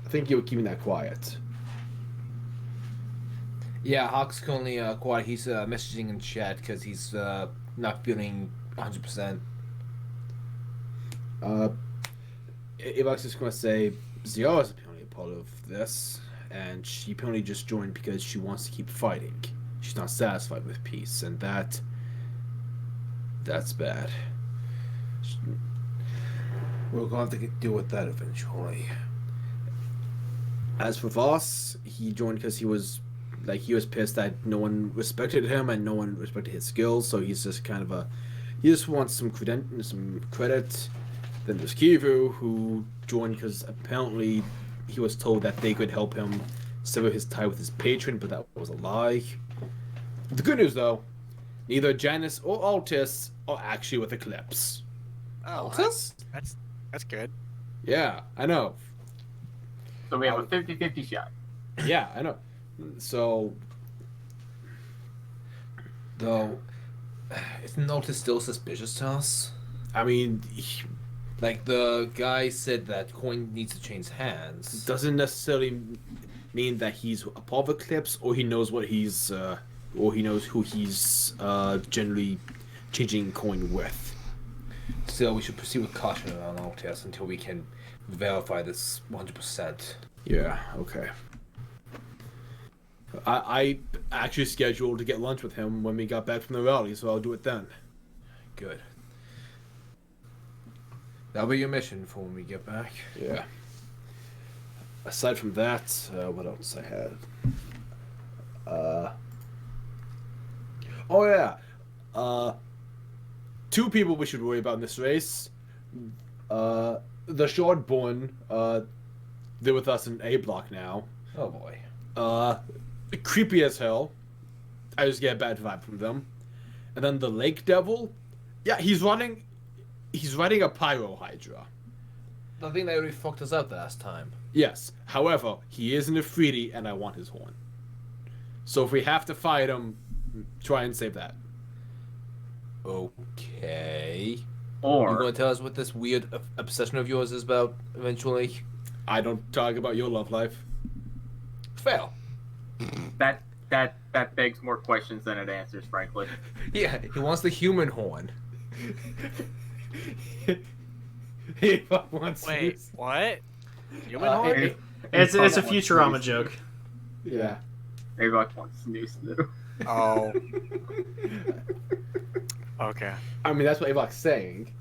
S3: I think you were keeping that quiet.
S2: Yeah, Hawk's currently quiet. He's messaging in chat because he's not feeling 100%.
S3: Avok's just going to say Ziara's apparently a part of this, and she apparently just joined because she wants to keep fighting. She's not satisfied with peace, and that's bad.
S2: We're going to have to deal with that eventually.
S3: As for Voss, he joined because he was pissed that no one respected him and no one respected his skills, so he's just kind of he just wants some credit. Then there's Kivu, who joined because apparently he was told that they could help him sever his tie with his patron, but that was a lie. The good news, though, neither Janice or Altis are actually with Eclipse.
S6: Oh,
S2: Altis?
S6: that's good.
S3: Yeah, I know.
S5: so we have a 50-50 shot.
S3: Yeah, I know. So,
S2: Though, isn't Altis still suspicious to us?
S3: I mean,
S2: Like, the guy said that coin needs to change hands.
S3: doesn't necessarily mean that he's a part of Eclipse, or he knows what he's, or he knows who he's generally changing coin with.
S2: Still, we should proceed with caution around Altis until we can verify this 100%.
S3: Yeah, okay. I actually scheduled to get lunch with him when we got back from the rally, so I'll do it then.
S2: Good. That'll be your mission for when we get back.
S3: Yeah. Aside from that, what else I had? Oh yeah. Two people we should worry about in this race. The Shortborn, they're with us in A block now.
S2: Oh boy.
S3: Creepy as hell. I just get a bad vibe from them. And then the Lake Devil, yeah, he's riding a Pyro Hydra.
S2: The thing that really fucked us up last time.
S3: Yes. However, he is an Afridi, and I want his horn. So if we have to fight him, try and save that.
S2: Okay.
S5: Or
S2: You going to tell us what this weird obsession of yours is about eventually?
S3: I don't talk about your love life.
S2: Fail.
S5: that begs more questions than it answers, frankly.
S2: Yeah, he wants the human horn.
S3: He wants
S6: Wait,
S3: to-
S6: what? Human horn?
S1: It's a Futurama joke.
S3: Yeah.
S5: Avok wants snooze though.
S6: Oh. Okay.
S3: I mean, that's what Avok's saying.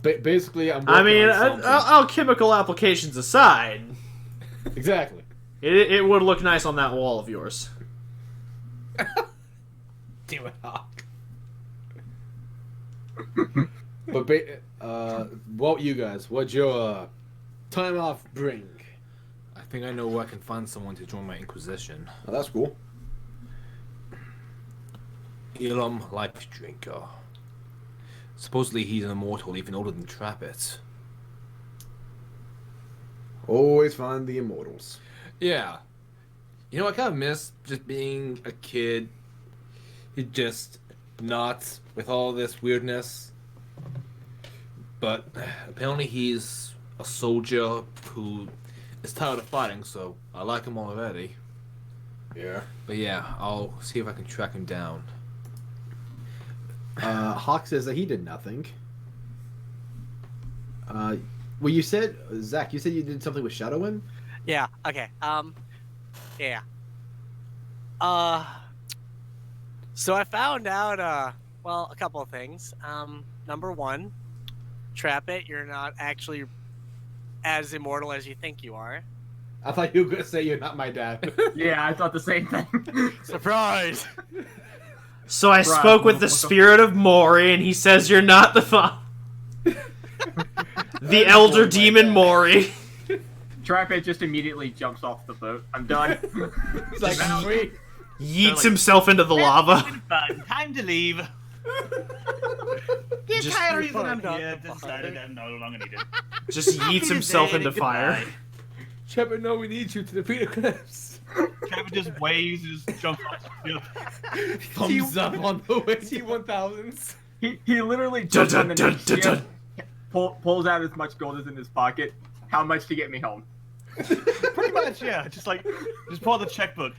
S3: Basically, I'm.
S1: I
S3: working
S1: mean,
S3: on something.
S1: alchemical applications aside,
S3: Exactly.
S1: it would look nice on that wall of yours.
S2: Damn it, Hawk.
S3: But what you guys? What'd your time off bring?
S2: I think I know where I can find someone to join my Inquisition.
S3: Oh, that's cool.
S2: Elam Life Drinker. Supposedly he's an immortal, even older than Trappet.
S3: Always find the immortals.
S2: Yeah. You know, I kind of miss just being a kid. He just not with all this weirdness. But apparently he's a soldier who is tired of fighting, so I like him already.
S3: Yeah.
S2: But yeah, I'll see if I can track him down.
S3: Hawk says that he did nothing. Well, you said, Zach, you said you did something with Shadowin?
S6: Yeah. Okay. Yeah. So I found out, well, a couple of things. Number one, Trap It, you're not actually as immortal as you think you are.
S3: I thought you were going to say you're not my dad.
S5: Yeah, I thought the same thing.
S6: Surprise!
S1: So I spoke with the spirit of Mori, and he says you're not the the elder demon Mori.
S5: Trapit just immediately jumps off the boat. I'm done.
S3: It's like, sweet.
S1: Yeets himself into the lava.
S7: Fun. Time to leave. The
S1: Just-
S7: entire reason I'm
S6: Not
S7: here
S6: the
S7: decided I'm no longer needed.
S1: Just yeets himself into fire.
S3: Trevor, no, we need you to defeat Eclipse.
S7: Trevor just waves and just jumps off the ship.
S3: Thumbs up on the way. T-1000s.
S5: He literally
S1: Dun,
S5: jumps on the
S1: dun,
S5: next
S1: dun,
S5: ship, pulls out as much gold as in his pocket. How much to get me home?
S7: Pretty much, yeah. Just pull out the checkbook.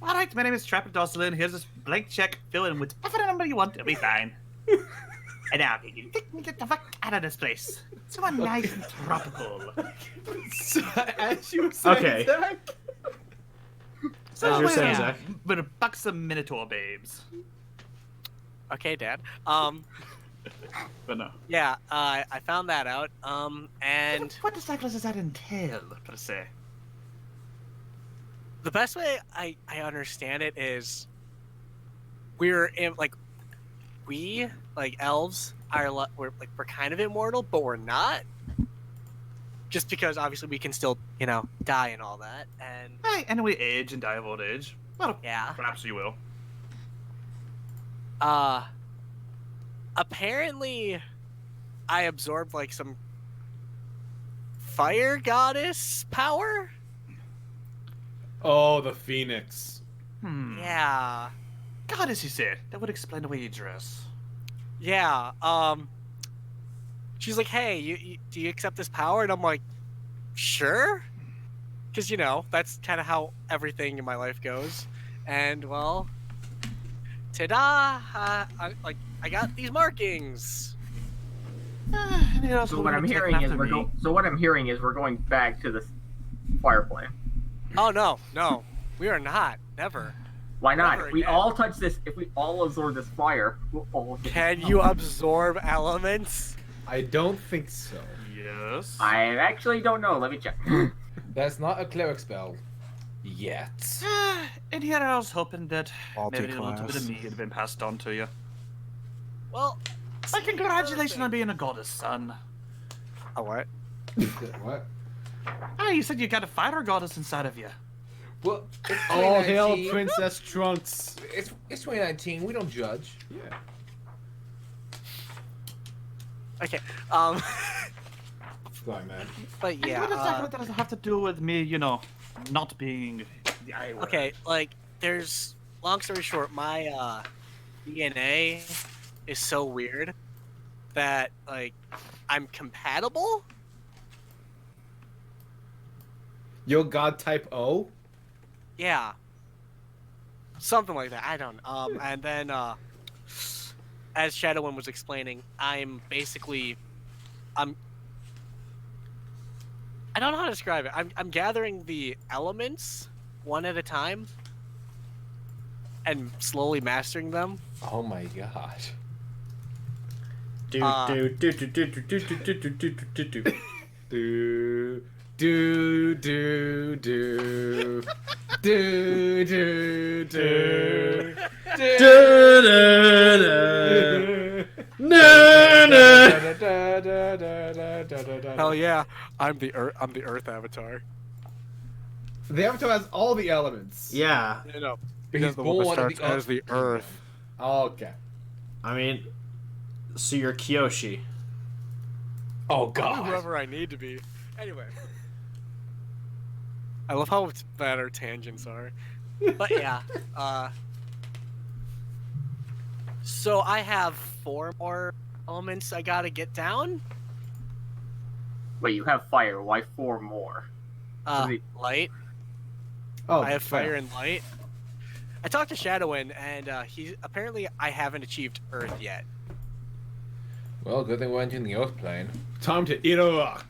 S7: All right, my name is Trapper Dosselin. Here's this blank check. Fill in whatever number you want. It'll be fine. And now, you get the fuck out of this place. It's so nice and tropical.
S3: So, as you were saying,
S1: Okay.
S3: Zach,
S1: As you're saying,
S6: yeah.
S1: Zach.
S7: But a buxom Minotaur babes.
S6: Okay, Dad.
S7: But no.
S6: Yeah, I found that out. And
S7: What exactly does that entail, per se?
S6: the best way I understand it is we're in, we, elves, we're kind of immortal, but we're not. Just because, obviously, we can still, die and all that. And,
S7: Hey, and we age and die of old age. Well,
S6: yeah.
S7: perhaps you will.
S6: Apparently, I absorbed, some fire goddess power?
S3: oh, the Phoenix.
S6: Yeah.
S7: Goddess, you said. That would explain the way you dress.
S6: Yeah, she's like, hey, you do you accept this power? And I'm like, sure. Because, that's kind of how everything in my life goes. And, well, ta-da! I got these markings.
S5: So what I'm hearing is we're going back to the fire plane.
S6: Oh, no. We are not. Never.
S5: Why not?
S6: Never
S5: If we
S6: again.
S5: all touch this, if we all absorb this fire, we'll all get
S6: Can you absorb elements?
S3: I don't think so.
S7: Yes.
S5: I actually don't know. Let me check.
S3: That's not a cleric spell. Yet.
S7: And here I was hoping that maybe a little
S2: Multi-class.
S7: bit of me had been passed on to you.
S6: Well,
S7: Well, congratulations on being a goddess, son.
S6: a what?
S3: What?
S7: Ah, you said you got a fire goddess inside of you.
S2: Well, it's
S3: All hail
S2: 2019.
S3: Princess Trunks.
S2: It's 2019. We don't judge.
S3: Yeah.
S6: Okay,
S3: Sorry, man.
S6: but yeah,
S7: What exactly does it have to do with me, not being the I word?
S6: okay, there's, long story short, my, DNA is so weird that, I'm compatible?
S3: Your god type O?
S6: Yeah. Something like that, I don't know. And then, as Shadowin was explaining, I'm basically, I don't know how to describe it. I'm gathering the elements one at a time and slowly mastering them.
S3: Oh my god.
S1: Do
S6: Uh,
S1: do do do do do do do do do do do.
S3: Do do do do do do do
S1: Da, da, da. No.
S3: Trevor.
S6: yeah, I'm the Earth Avatar.
S3: The Avatar has all the elements.
S1: Yeah,
S6: You know,
S2: He's
S6: the one that
S2: born
S6: starts
S2: of
S6: as the Earth.
S3: Okay.
S1: I mean, so you're Kyoshi.
S2: Oh
S6: I'm
S2: God.
S6: whoever I need to be. Anyway. I love how bad our tangents are. But yeah, so I have 4 more elements I gotta get down.
S5: Wait, you have fire. Why 4 more?
S6: Light.
S3: Oh,
S6: I have fire and light. I talked to Shadowin, and I haven't achieved Earth yet.
S2: Well, good thing we're entering the Earth plane.
S3: Time to eat a rock.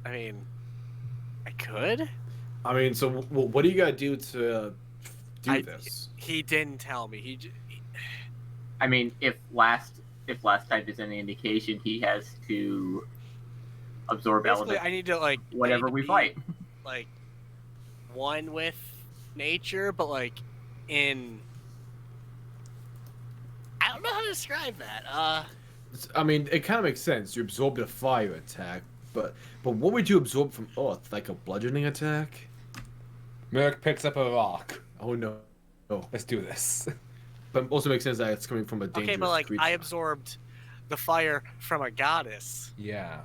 S6: I mean, I could.
S3: I mean, so what do you gotta do to do this?
S6: He didn't tell me.
S5: I mean, if last type is any indication, he has to absorb
S6: Basically,
S5: elements.
S6: I need to
S5: Whatever we fight.
S6: Like one with nature, but I don't know how to describe that.
S3: I mean, it kind of makes sense. You absorb the fire attack, but what would you absorb from Earth? Like a bludgeoning attack?
S2: Merrick picks up a rock.
S3: Oh no.
S2: Let's do this.
S3: But it also makes sense that it's coming from a dangerous
S6: Okay, but
S3: creature.
S6: I absorbed the fire from a goddess,
S2: Yeah.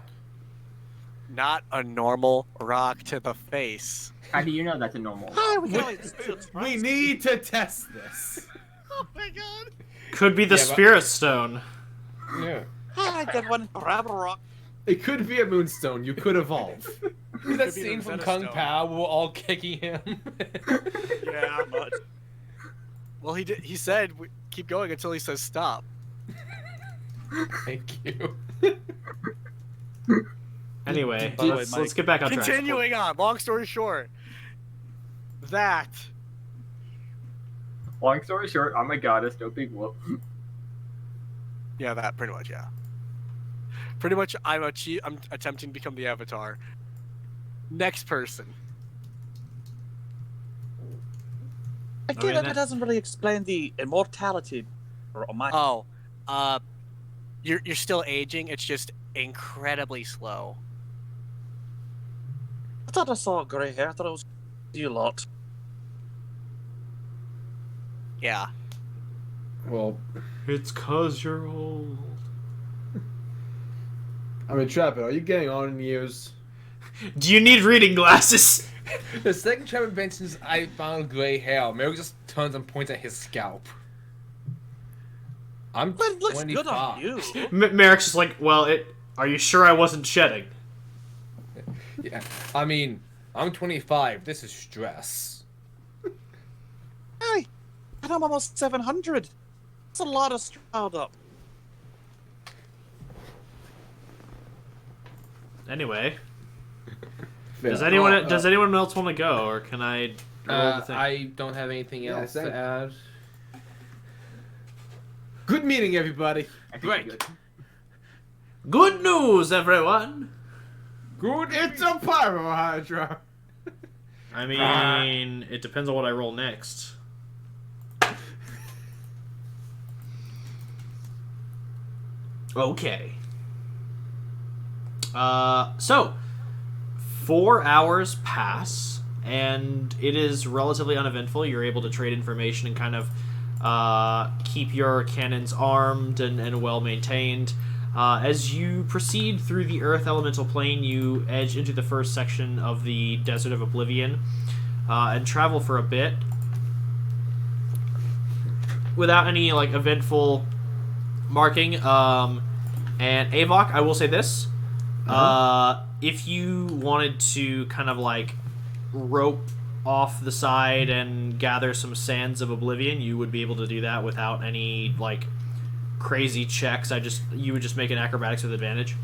S6: not a normal rock to the face.
S5: How do you know that's a normal?
S7: Hi, we
S3: We need to test this.
S6: Oh my god!
S1: Could be the
S2: Yeah, but-
S1: Spirit Stone.
S2: Yeah.
S7: Hi, get one. Grab a rock.
S3: It could be a moonstone. You could evolve.
S2: That
S6: Could be
S2: scene
S6: the
S2: from
S6: Rosetta
S2: Kung
S6: Stone.
S2: Pao, we're all kicking him.
S6: Yeah, but well, he said keep going until he says stop.
S2: Thank you.
S1: Anyway,
S7: By the way,
S1: let's
S7: Mike-
S1: get back on track.
S6: Continuing on. Long story short, that
S5: Long story short, I'm a goddess. No big whoop.
S6: yeah, that pretty much Pretty much, I'm attempting to become the Avatar. Next person.
S7: Again,
S1: that-
S7: that doesn't really explain the immortality or my.
S6: Oh, you're still aging. It's just incredibly slow.
S7: I thought I saw grey hair. I thought it was you lot.
S6: Yeah.
S3: Well,
S1: It's 'cause you're old.
S3: I mean, Trapper, are you getting on in years?
S1: Do you need reading glasses?
S2: The second Trevor mentions I found gray hair, Merrick just turns and points at his scalp. I'm
S7: But it looks
S2: 25.
S7: good on you.
S1: Merrick's just like, well, are you sure I wasn't shedding?
S2: Yeah, I mean, I'm 25. This is stress.
S7: Hey, and I'm almost 700. That's a lot of stressed up.
S1: Anyway, does anyone else want to go, or can I roll the thing?
S2: I don't have anything
S3: Yeah,
S2: else
S3: same.
S2: to add.
S3: Good meeting, everybody.
S5: I think
S2: Right.
S5: you're good.
S1: Good news, everyone.
S3: Good. It's a pyro hydra.
S1: I mean, it depends on what I roll next. Okay. So 4 hours pass, and it is relatively uneventful. You're able to trade information and kind of keep your cannons armed and well maintained. As you proceed through the Earth elemental plane, you edge into the first section of the Desert of Oblivion and travel for a bit without any eventful marking. And Avok, I will say this: if you wanted to kind of rope off the side and gather some sands of oblivion, you would be able to do that without any crazy checks. You would just make an acrobatics with advantage.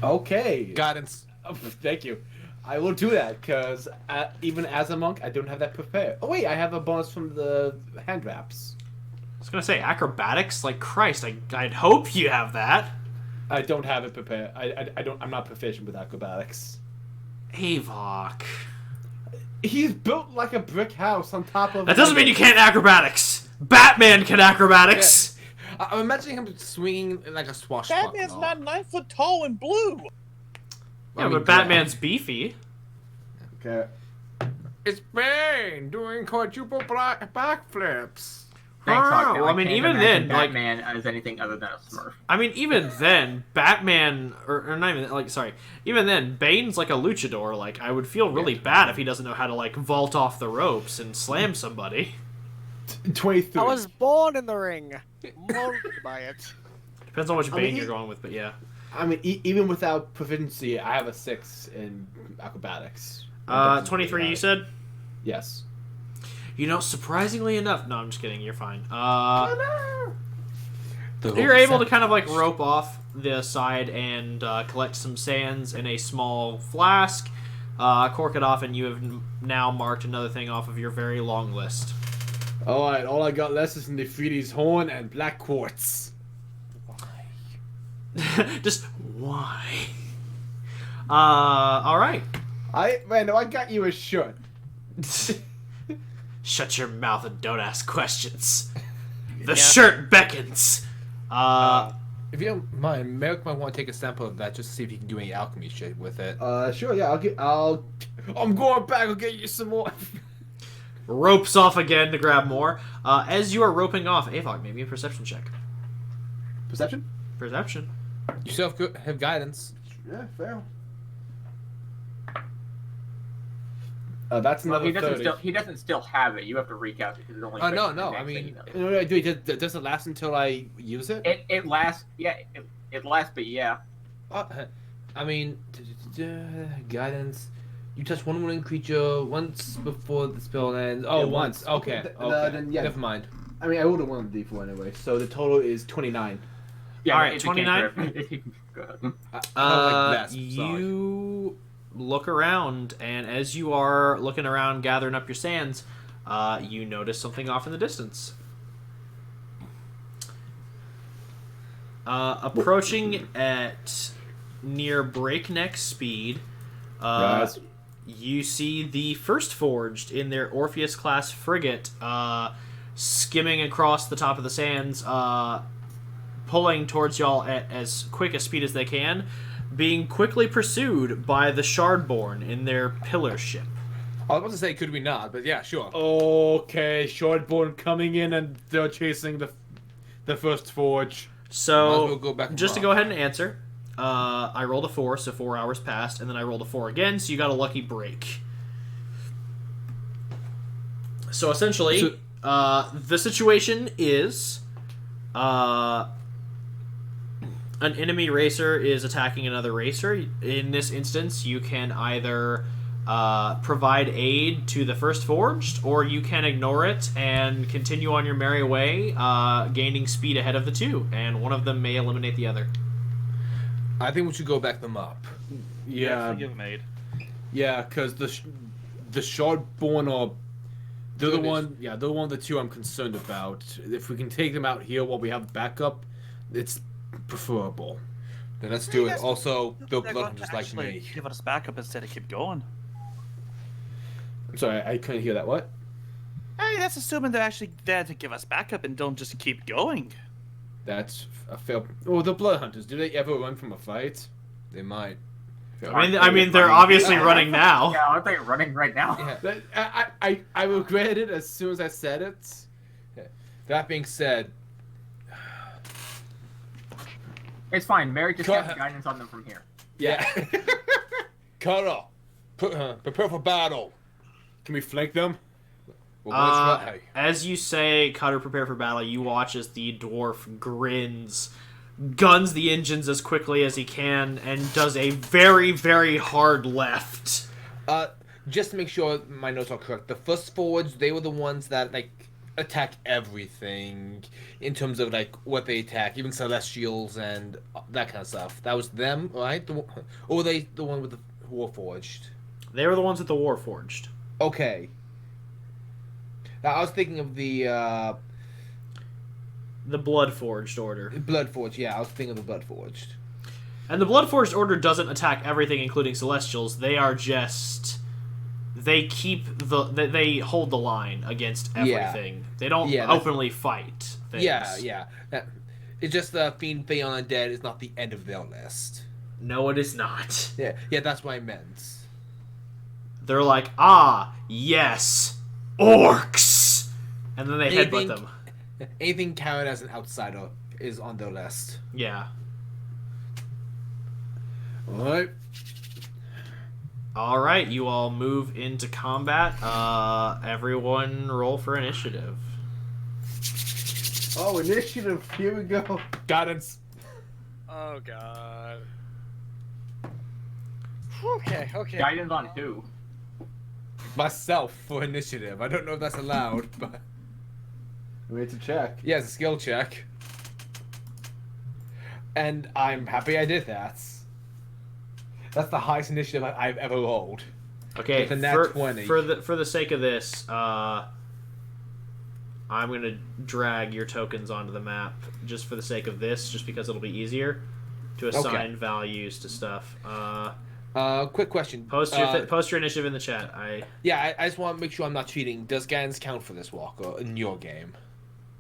S3: Okay.
S2: Guidance.
S3: Oh, thank you. I will do that because even as a monk, I don't have that prepared. Oh wait, I have a bonus from the hand wraps.
S1: I was gonna say acrobatics. Christ, I'd hope you have that.
S3: I don't have it prepared. I don't. I'm not proficient with acrobatics.
S1: Avok.
S3: He's built like a brick house on top of.
S1: That doesn't mean you can't acrobatics. Batman can acrobatics.
S2: I'm imagining him swinging like a swashbuckler.
S7: Batman's not 9 foot tall and blue.
S1: Yeah, but Batman's beefy.
S3: Okay.
S2: It's Bane doing quadruple backflips.
S5: Thanks, Hawk.
S1: Well, I mean,
S5: can't
S1: even
S5: imagine
S1: then, like,
S5: Batman as anything other than a Smurf.
S1: I mean, even then, Batman, or not even, like, sorry, even then, Bane's like a luchador. Like, I would feel really bad if he doesn't know how to, like, vault off the ropes and slam somebody.
S3: 23.
S6: I was born in the ring, molded by it.
S1: Depends on which
S3: I
S1: Bane
S3: mean,
S1: you're going with, but yeah.
S3: I mean, even without proficiency, I have a 6 in acrobatics.
S1: 23, you said?
S3: Yes.
S1: You know, surprisingly enough, no, I'm just kidding, you're fine.
S2: The
S1: You're able to kind of, like, rope off the side and collect some sands in a small flask, cork it off, and you have now marked another thing off of your very long list.
S3: Alright, all I got left is Nephridi's horn and black quartz.
S1: Just, why? Alright.
S3: Randall, I got you a shirt.
S1: Shut your mouth and don't ask questions. The shirt beckons.
S2: If you don't mind, Merrick might want to take a sample of that just to see if he can do any alchemy shit with it.
S3: Sure, yeah, I'm going back, I'll get you some more.
S1: Ropes off again to grab more. As you are roping off, Avok, maybe a perception check.
S3: Perception?
S1: Perception.
S2: You still have guidance.
S3: Yeah, fair. That's
S5: Well,
S3: another 30.
S5: he doesn't still have it. You have to recap because it only.
S2: No,
S5: fixes the
S2: no.
S5: next
S2: I mean,
S5: thing you know.
S3: No, does it last until I use it?
S5: It lasts. Yeah, it lasts, but yeah.
S2: I mean, guidance. You touch one wounded creature once before the spell ends. Oh,
S3: Yeah,
S2: once. Okay. Okay.
S3: Then, yeah.
S2: Never mind.
S3: I mean, I rolled a 1 on the D4 anyway, so the total is 29.
S5: Yeah.
S1: All right,
S5: it became
S1: 29?
S5: forever. Go ahead.
S1: You look around, and as you are looking around, gathering up your sands, you notice something off in the distance. Approaching at near breakneck speed,
S3: Guys.
S1: you see the First Forged in their Orpheus-class frigate skimming across the top of the sands, pulling towards y'all at as quick a speed as they can, being quickly pursued by the Shardborn in their pillar ship.
S2: I was about to say, could we not? But yeah, sure.
S3: Okay, Shortborn coming in and they're chasing the First Forge.
S2: Might as
S1: So,
S2: well go back and
S1: just to
S2: rob.
S1: go ahead and answer, I rolled a 4, so 4 hours passed, and then I rolled a 4 again, so you got a lucky break. So essentially, the situation is, an enemy racer is attacking another racer. In this instance, you can either provide aid to the First Forged, or you can ignore it and continue on your merry way, gaining speed ahead of the two, and one of them may eliminate the other.
S2: I think we should go back them up.
S3: Yeah,
S7: Forgive maid.
S3: yeah, because the Shardborn are they're the one. Yeah, they're one of the two I'm concerned about. If we can take them out here while we have backup, it's preferable.
S2: Then let's do it.
S7: Yes.
S2: Also, they're
S7: They're
S2: blood
S7: going to
S2: just like
S7: actually
S2: me.
S7: give us backup instead of keep going.
S3: I'm sorry, I couldn't hear that. What?
S7: Hey, that's assuming they're actually there to give us backup and don't just keep going.
S3: That's a fair. Oh, the Blood Hunters. Do they ever run from a fight?
S2: They might.
S1: I mean, they're obviously running now.
S5: Yeah, aren't they running right now?
S2: Yeah.
S3: I regretted it as soon as I said it.
S2: That being said,
S5: It's fine. Mary just
S2: Cut-
S5: has guidance on them from here.
S3: Yeah.
S2: Cutter, prepare for battle.
S3: Can we flank them?
S2: Well, let's try.
S1: As you say, Cutter, prepare for battle, you watch as the dwarf grins, guns the engines as quickly as he can, and does a very, very hard left.
S2: Just to make sure my notes are correct, the First Forwards, they were the ones that, like, attack everything in terms of, like, what they attack, even Celestials and that kind of stuff. That was them, right? Or were they the one with the Warforged?
S1: They were the ones with the Warforged.
S2: Okay. Now, I was thinking of the
S1: The Bloodforged Order.
S2: Bloodforged, yeah, I was thinking of the Bloodforged.
S1: And the Bloodforged Order doesn't attack everything, including Celestials. They are just... They they hold the line against everything. They don't
S2: Yeah, that's-
S1: openly fight things.
S2: Yeah. It's just the Fiend Beyond Undead is not the end of their list.
S1: No, it is not.
S2: Yeah, that's what I meant.
S1: They're like, ah, yes, orcs! And then they headbutt them.
S2: Anything counted as an outsider is on their list.
S1: Yeah.
S3: Alright.
S1: Alright, you all move into combat. Everyone roll for initiative.
S3: Oh, initiative. Here we go.
S2: Guidance.
S6: Oh god. Okay.
S5: Guidance on who?
S2: Myself for initiative. I don't know if that's allowed, but
S3: We need to check.
S2: yeah, it's a skill check. And I'm happy I did that. That's the highest initiative I've ever rolled.
S1: Okay,
S2: With a nat
S1: for
S2: 20.
S1: for the sake of this, I'm gonna drag your tokens onto the map just for the sake of this, just because it'll be easier to assign values to stuff.
S2: Quick question.
S1: Post your initiative in the chat.
S2: I just want to make sure I'm not cheating. Does guidance count for this, Walker, in your game?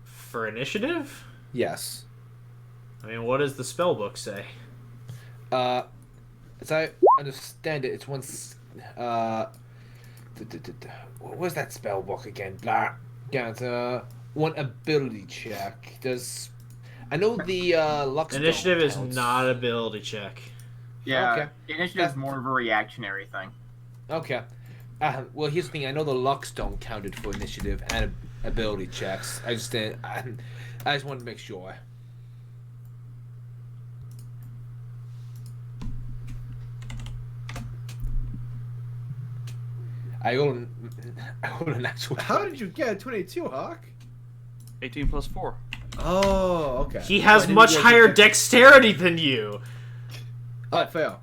S1: For initiative?
S2: Yes.
S1: I mean, what does the spell book say?
S2: As I understand it, it's one. What was that spell book again? Blah. Yeah, it's one ability check. I know the Lux.
S1: Initiative is not ability check.
S5: Yeah,
S2: Okay.
S5: initiative is more of a reactionary thing.
S2: Okay. Well, here's the thing. I know the Luckstone counted for initiative and ability checks. I just wanted to make sure. I rolled an actual.
S3: How did you get 22, Hawk?
S7: 18 plus 4.
S3: Oh, okay.
S1: He has
S3: I didn't
S1: much
S3: get
S1: higher
S3: you.
S1: dexterity than you.
S3: Oh, fail.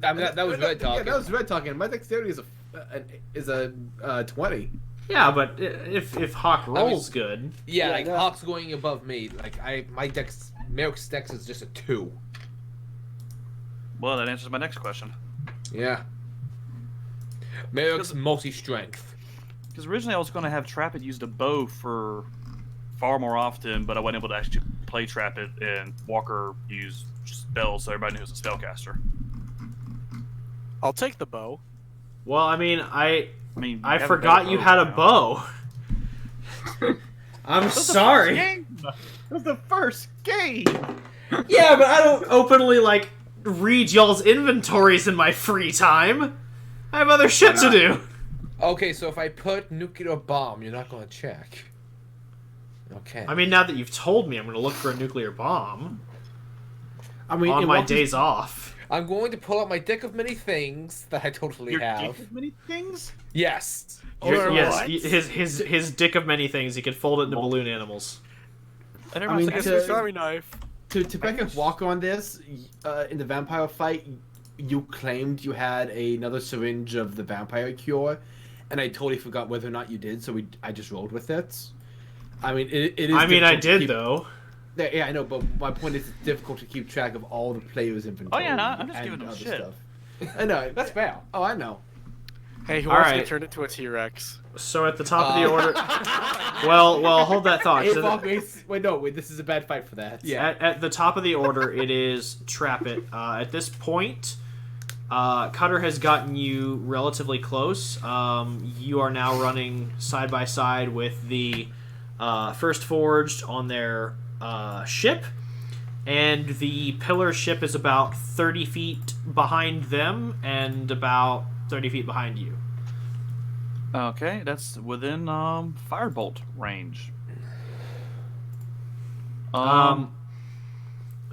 S2: I mean, that was red
S3: Yeah,
S2: talking.
S3: that was red talking. My dexterity is a 20.
S1: Yeah, but if Hawk rolls good,
S2: Yeah,
S3: Yeah,
S2: like
S3: no.
S2: Hawk's going above me. Like my Merrick's dex is just a 2.
S7: Well, that answers my next question.
S2: Yeah. Merrick's multi-strength.
S7: Because originally I was going to have Trap It used a bow for far more often, but I wasn't able to actually play Trap It, and Walker used spells, so everybody knew he was a spellcaster.
S6: I'll take the bow.
S1: well, I mean, I
S7: you
S1: I
S7: have a
S1: forgot
S7: better
S1: you
S7: bow
S1: had a
S7: now.
S1: bow. I'm sorry.
S7: It was the first game!
S1: Yeah, but I don't openly like read y'all's inventories in my free time. I have other shit to do.
S2: Okay, so if I put nuclear bomb, you're not going to check. Okay.
S1: I mean, now that you've told me, I'm going to look for a nuclear bomb
S3: I mean,
S1: on
S3: in
S1: my
S3: Walker's-
S1: days off.
S2: I'm going to pull out my deck of many things that I totally
S7: Your
S2: have.
S7: dick of many things?
S2: Yes.
S6: Or
S1: Yes,
S6: what?
S1: his dick of many things. He could fold it into balloon animals.
S7: And
S3: I
S7: everyone's
S3: mean,
S7: like,
S3: to-
S6: It's a Army knife.
S3: To back up Walker on this, in the vampire fight, you claimed you had another syringe of the vampire cure, and I totally forgot whether or not you did, so I just rolled with it. I mean, it is.
S1: I mean, I
S3: difficult to
S1: did
S3: keep-
S1: though.
S3: Yeah, I know, but my point is, it's difficult to keep track of all the players' inventory.
S7: Oh, yeah, no, I'm just
S3: and
S7: giving them
S3: other
S7: shit.
S3: Stuff. I know that's fair. Oh, I know.
S6: Hey, who
S1: All
S6: wants
S1: right.
S6: to turn it to a T-Rex?
S1: So at the top of the order. Well, hold that thought.
S3: Hey,
S1: So
S3: Walker, wait, this is a bad fight for that.
S1: at the top of the order, it is Trap It. At this point, Cutter has gotten you relatively close. You are now running side by side with the First Forged on their ship, and the Pillar ship is about 30 feet behind them and about 30 feet behind you.
S7: okay, that's within firebolt range.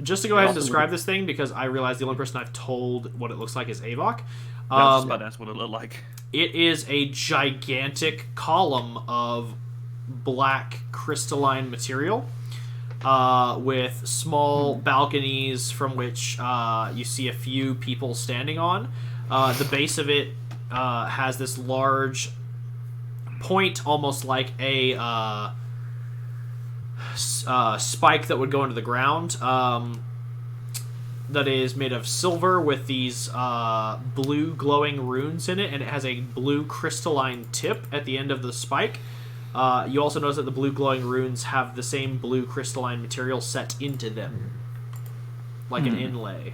S1: Just to go ahead and describe this thing, because I realize the only person I've told what it looks like is Avok.
S7: I was just about to ask what it looked like.
S1: It is a gigantic column of black crystalline material with small balconies from which you see a few people standing on. The base of it has this large point, almost like a spike that would go into the ground, that is made of silver with these blue glowing runes in it, and it has a blue crystalline tip at the end of the spike. You also notice that the blue glowing runes have the same blue crystalline material set into them, like an inlay.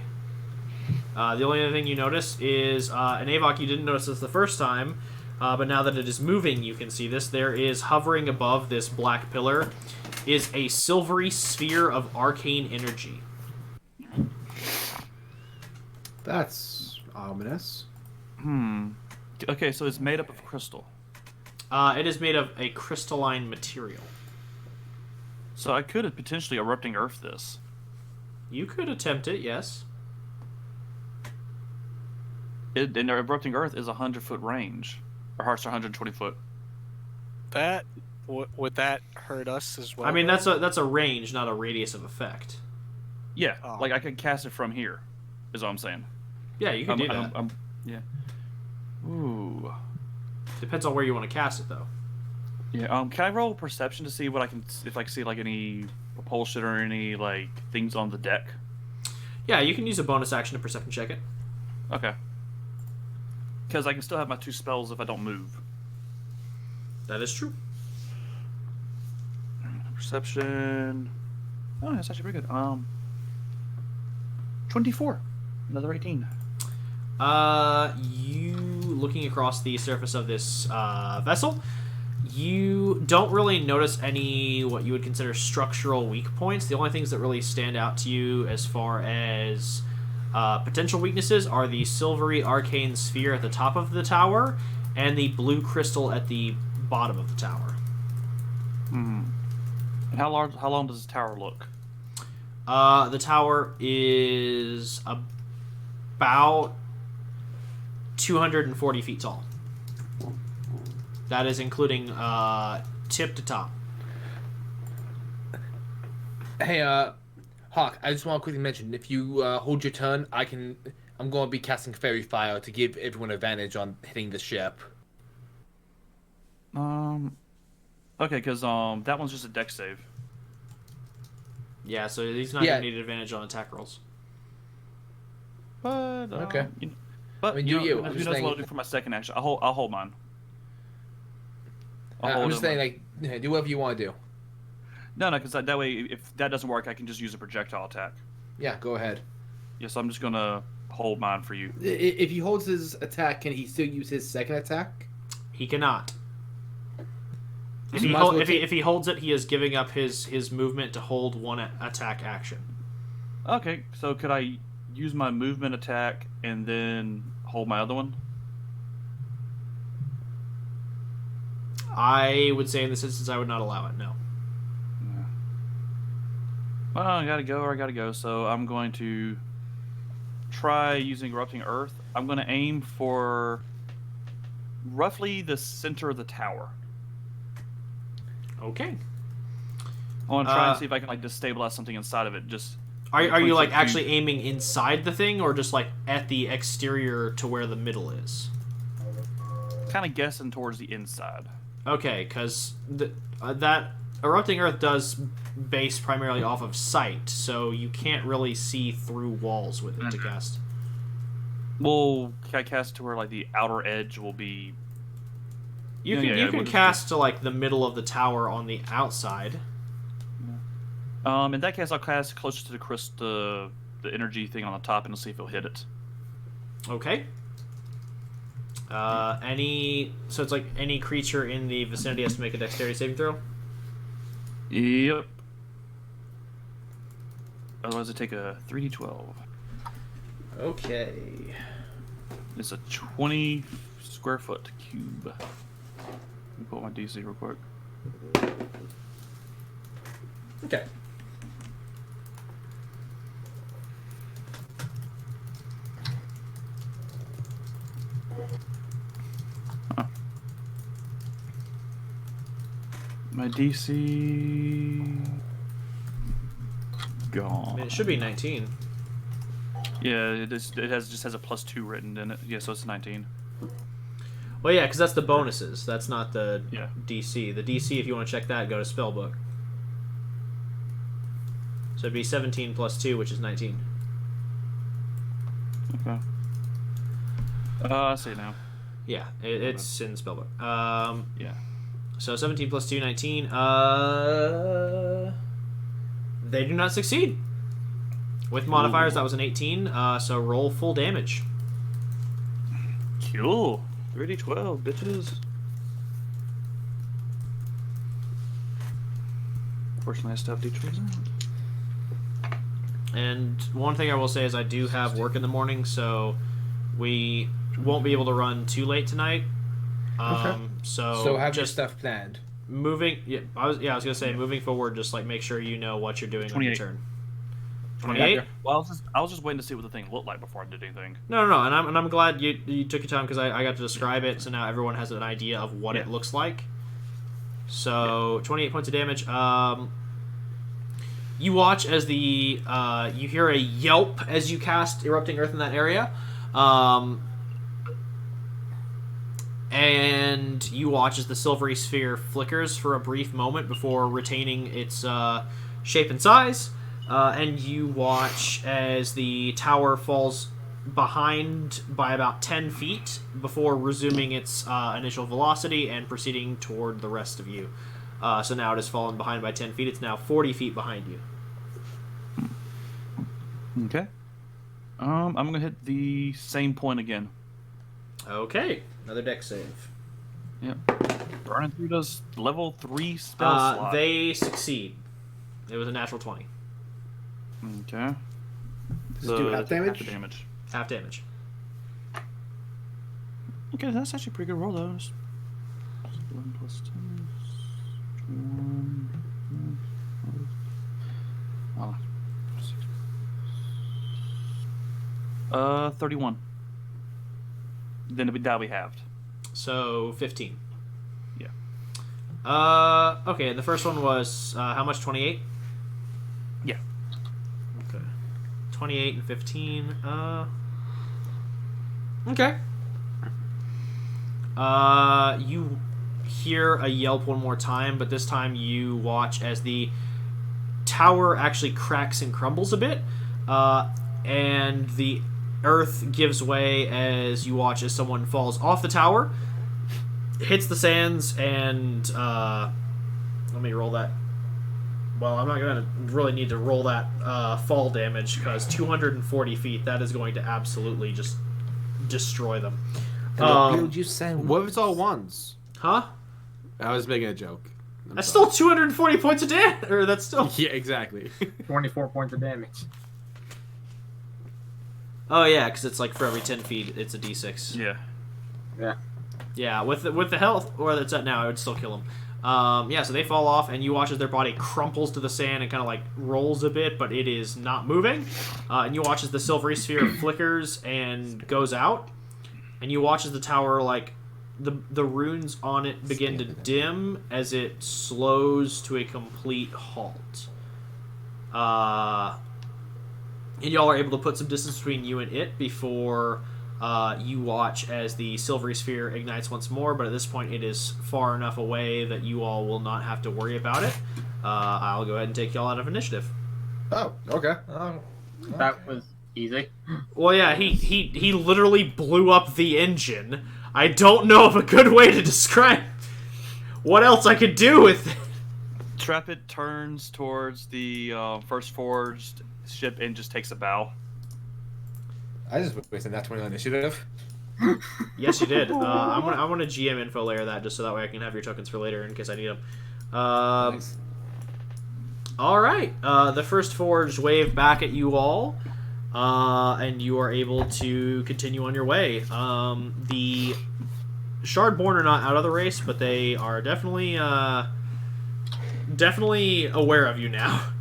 S1: The only other thing you notice is an Avok. You didn't notice this the first time, but now that it is moving, you can see this. There is hovering above this black pillar is a silvery sphere of arcane energy.
S3: That's ominous.
S7: Okay, so it's made up of crystal.
S1: It is made of a crystalline material.
S7: So I could have potentially erupting earth this.
S1: You could attempt it, yes.
S7: And the erupting earth is 100-foot range. Our hearts are 120 foot.
S6: Would that hurt us as well?
S1: I mean, that's a range, not a radius of effect.
S7: Yeah,
S6: Oh.
S7: like I could cast it from here, is all I'm saying.
S1: Yeah, you can do that.
S7: Yeah. Ooh.
S1: Depends on where you want to cast it, though.
S7: Yeah. Can I roll perception to see what I can, if I can see like any propulsion or any like things on the deck?
S1: Yeah, you can use a bonus action to perception check it.
S7: Okay. Because I can still have my 2 spells if I don't move.
S1: That is true.
S7: Perception. Oh, that's actually pretty good. 24. Another 18.
S1: You looking across the surface of this vessel, you don't really notice any what you would consider structural weak points. The only things that really stand out to you as far as potential weaknesses are the silvery arcane sphere at the top of the tower and the blue crystal at the bottom of the tower.
S7: And how long does this tower look?
S1: The tower is about 240 feet tall. That is including tip to top.
S2: Hey, Hawk, I just want to quickly mention, if you hold your turn, I'm going to be casting Fairy Fire to give everyone advantage on hitting the ship.
S7: Okay, because that one's just a dex save.
S1: Yeah, so he's not going to need advantage on attack rolls.
S7: But
S2: Okay.
S7: But
S2: I mean,
S7: you
S2: do you?
S7: know,
S2: I'm
S7: who
S2: just
S7: knows what
S2: saying-
S7: I'll do for my second action? I'll hold mine.
S2: I'm just saying, like, do whatever you want to do.
S7: No, because that way, if that doesn't work, I can just use a projectile attack.
S2: Yeah, go ahead.
S7: Yeah, so I'm just gonna hold mine for you.
S3: If he holds his attack, can he still use his second attack?
S1: He cannot. If
S3: So
S1: he,
S3: might as well
S1: if he holds it, he is giving up his movement to hold one attack action.
S7: Okay, so could I use my movement attack and then hold my other one?
S1: I would say in this instance I would not allow it, no.
S7: Well, I gotta go. So I'm going to try using Erupting Earth. I'm going to aim for roughly the center of the tower.
S1: Okay.
S7: I want to try and see if I can like destabilize something inside of it. Just
S1: Are you like
S7: 20
S1: actually aiming inside the thing or just like at the exterior to where the middle is?
S7: kind of guessing towards the inside.
S1: Okay, because that Erupting Earth does base primarily off of sight, so you can't really see through walls with it to cast.
S7: Well, can I cast to where like the outer edge will be?
S1: You
S7: Yeah,
S1: can
S7: we'll
S1: cast to like the middle of the tower on the outside.
S7: In that case, I'll cast closer to the energy thing on the top, and we'll see if it'll hit it.
S1: Okay. So it's like any creature in the vicinity has to make a dexterity saving throw.
S7: Yep. Otherwise, I take a 3d12.
S1: Okay.
S7: It's a 20 square foot cube. Let me pull my DC real quick.
S1: Okay.
S7: My DC
S1: I
S7: gone.
S1: mean, it should be 19.
S7: Yeah, it just has a +2 written in it. Yeah, so it's 19.
S1: Well, yeah, because that's the bonuses. That's not the
S7: Yeah.
S1: DC. The DC, if you want to check that, go to Spellbook. So it'd be 17 plus 2, which is 19.
S7: Okay. I see it now.
S1: Yeah, it's in Spellbook.
S7: Yeah.
S1: So 17 plus 2, 19. They do not succeed. With modifiers, that was an 18. So roll full damage.
S7: Cool. 3d12, bitches. Fortunately, I still have d12s out.
S1: And one thing I will say is I do have work in the morning, so we won't be able to run too late tonight.
S2: So have your
S1: just
S2: stuff planned.
S1: moving. Yeah, I was gonna say moving forward. Just like make sure you know what you're doing on your
S7: 28.
S1: turn. 28.
S7: Well, I was just waiting to see what the thing looked like before I did anything.
S1: No, and I'm glad you took your time because I got to describe it, so now everyone has an idea of what it looks like. So 28 points of damage. You watch as you hear a yelp as you cast Erupting Earth in that area. And you watch as the silvery sphere flickers for a brief moment before retaining its shape and size. And you watch as the tower falls behind by about 10 feet before resuming its initial velocity and proceeding toward the rest of you. So now it has fallen behind by 10 feet. It's now 40 feet behind you.
S7: Okay. I'm gonna hit the same point again.
S1: Okay, another dex save.
S7: Yep. Burning through those level 3 spell slots.
S1: They succeed. It was a natural 20.
S7: Okay.
S3: Does it do half damage?
S7: Half damage.
S1: Half damage.
S7: Okay, that's actually a pretty good roll, though. 11 plus 10. 21. Oh, 31. Then that'll be halved.
S1: So 15.
S7: Yeah.
S1: Okay, and the first one was how much? 28?
S7: Yeah.
S1: Okay. 28 and 15. Okay. You hear a yelp one more time, but this time you watch as the tower actually cracks and crumbles a bit, and the earth gives way as you watch as someone falls off the tower, hits the sands, and let me roll that. Well, I'm not going to really need to roll that fall damage because 240 feet, that is going to absolutely just destroy them.
S2: What if
S3: it's all ones?
S1: Huh?
S3: I was making a joke.
S1: That's still 240 points of damage. Or that's still.
S3: Yeah, exactly.
S5: 24 points of damage.
S1: Oh yeah, because it's like for every 10 feet, it's a d6.
S7: Yeah.
S5: Yeah.
S1: Yeah, with the health where it's at now, I would still kill them. Yeah, so they fall off, and you watch as their body crumples to the sand and kind of like rolls a bit, but it is not moving. And you watch as the silvery sphere flickers and goes out, and you watch as the tower like the runes on it begin to dim as it slows to a complete halt. And y'all are able to put some distance between you and it before you watch as the silvery sphere ignites once more, but at this point it is far enough away that you all will not have to worry about it. I'll go ahead and take y'all out of initiative.
S3: Oh, okay.
S5: That was easy.
S1: Well, yeah, he literally blew up the engine. I don't know of a good way to describe what else I could do with it.
S7: Trapid turns towards the first forged ship and just takes a bow.
S2: I just wasted that 20 on initiative.
S1: Yes, you did. I'm gonna GM info layer that just so that way I can have your tokens for later in case I need them.
S2: Nice.
S1: All right. The first forged wave back at you all, and you are able to continue on your way. The Shardborn are not out of the race, but they are definitely aware of you now.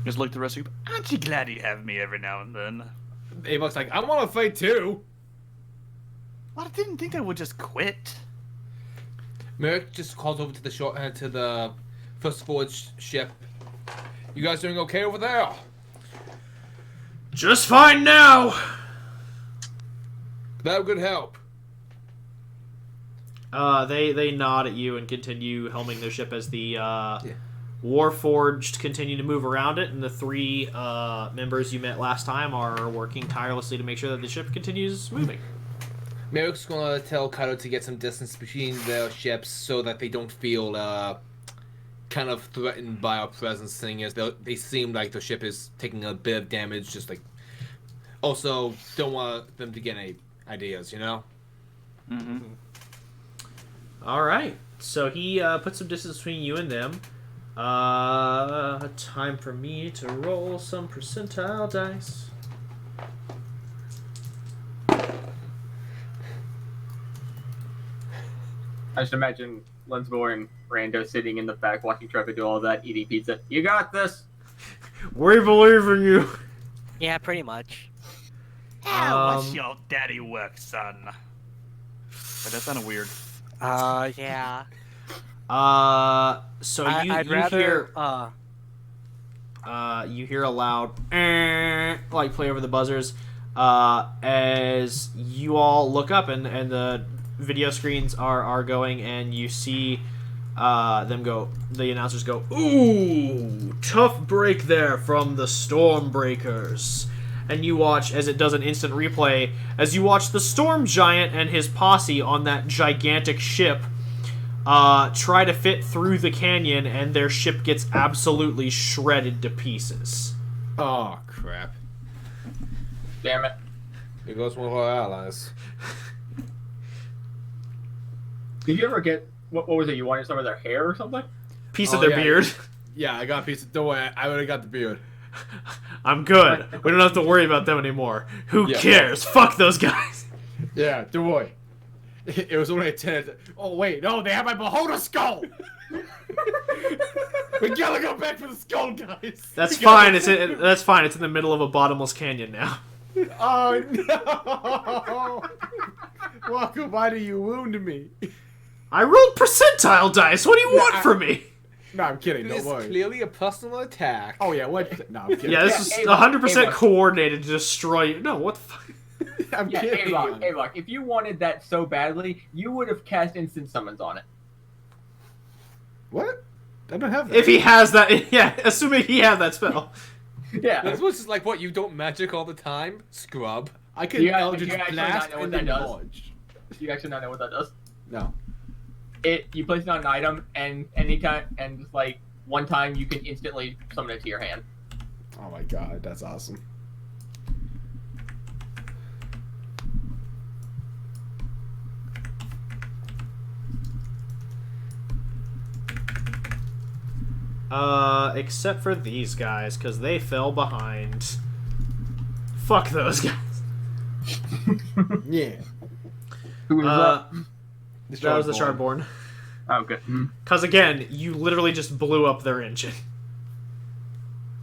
S7: Just look at the rest of you. Aren't you glad you have me every now and then?
S2: Avok's like, I want to fight too.
S7: Well, I didn't think they would just quit.
S2: Merrick just calls over to the to the first forged ship. You guys doing okay over there?
S1: Just fine now.
S2: That would help.
S1: They nod at you and continue helming their ship as the Warforged continue to move around it, and the three members you met last time are working tirelessly to make sure that the ship continues moving.
S2: Merrick's gonna tell Kaido to get some distance between their ships so that they don't feel kind of threatened by our presence. Thing is, they seem like the ship is taking a bit of damage. Just like, also don't want them to get any ideas, you know.
S7: Mm-hmm.
S1: All right. So he puts some distance between you and them. Time for me to roll some percentile dice.
S5: I just imagine Lensmore and Rando sitting in the back watching Trevor do all that, eating pizza. You got this!
S1: We believe in you.
S6: Yeah, pretty much.
S7: What's your daddy work, son? But that sounded weird.
S6: Yeah.
S1: So
S6: I'd
S1: you
S6: rather,
S1: hear you hear a loud like play over the buzzers as you all look up and the video screens are going and you see the announcers go, "Ooh, tough break there from the Stormbreakers." And you watch as it does an instant replay as you watch the Storm Giant and his posse on that gigantic ship try to fit through the canyon, and their ship gets absolutely shredded to pieces.
S2: Oh crap!
S5: Damn it.
S2: Here goes one of our allies.
S5: Did you ever get, what was it, you wanted some of their hair or something?
S1: Piece of their beard.
S3: Yeah, I got a piece of... Don't worry, I would have got the beard.
S1: I'm good. We don't have to worry about them anymore. Who
S3: Yeah.
S1: cares? Fuck those guys.
S3: Yeah, don't worry. It was only a 10. Oh, wait, no, they have my beholder skull! We gotta go back for the skull, guys!
S1: That's fine. That's fine. It's in the middle of a bottomless canyon now.
S3: Oh, no! Walker, why do you wound me?
S1: I rolled percentile dice. What do you want
S3: I-
S1: from me?
S3: No, I'm kidding,
S2: It
S3: don't
S2: is
S3: worry.
S2: clearly a personal attack.
S3: Oh, yeah, what? No, I'm kidding.
S1: Yeah, this is
S5: Ava,
S1: 100%
S5: Ava.
S1: coordinated to destroy you. No, what the fuck?
S3: I'm
S5: Yeah,
S3: kidding.
S5: Avok, if you wanted that so badly, you would have cast instant summons on it.
S3: What? I don't have that.
S1: If he has that, yeah, assuming he had that spell.
S5: Yeah.
S2: This was just like, what, you don't magic all the time? Scrub.
S3: I can
S5: You
S3: Eldritch
S5: actually
S3: Blast
S5: not know what
S3: and
S5: that
S3: then
S5: does?
S3: dodge.
S5: You actually not know what that does?
S3: No.
S5: You place it on an item, and anytime, and just like one time, you can instantly summon it to your hand.
S3: Oh my god, that's awesome.
S1: Except for these guys, because they fell behind. Fuck those guys.
S3: Yeah.
S5: Who was
S1: That was the Shardborn.
S5: that? Oh, good.
S1: Because again, you literally just blew up their engine.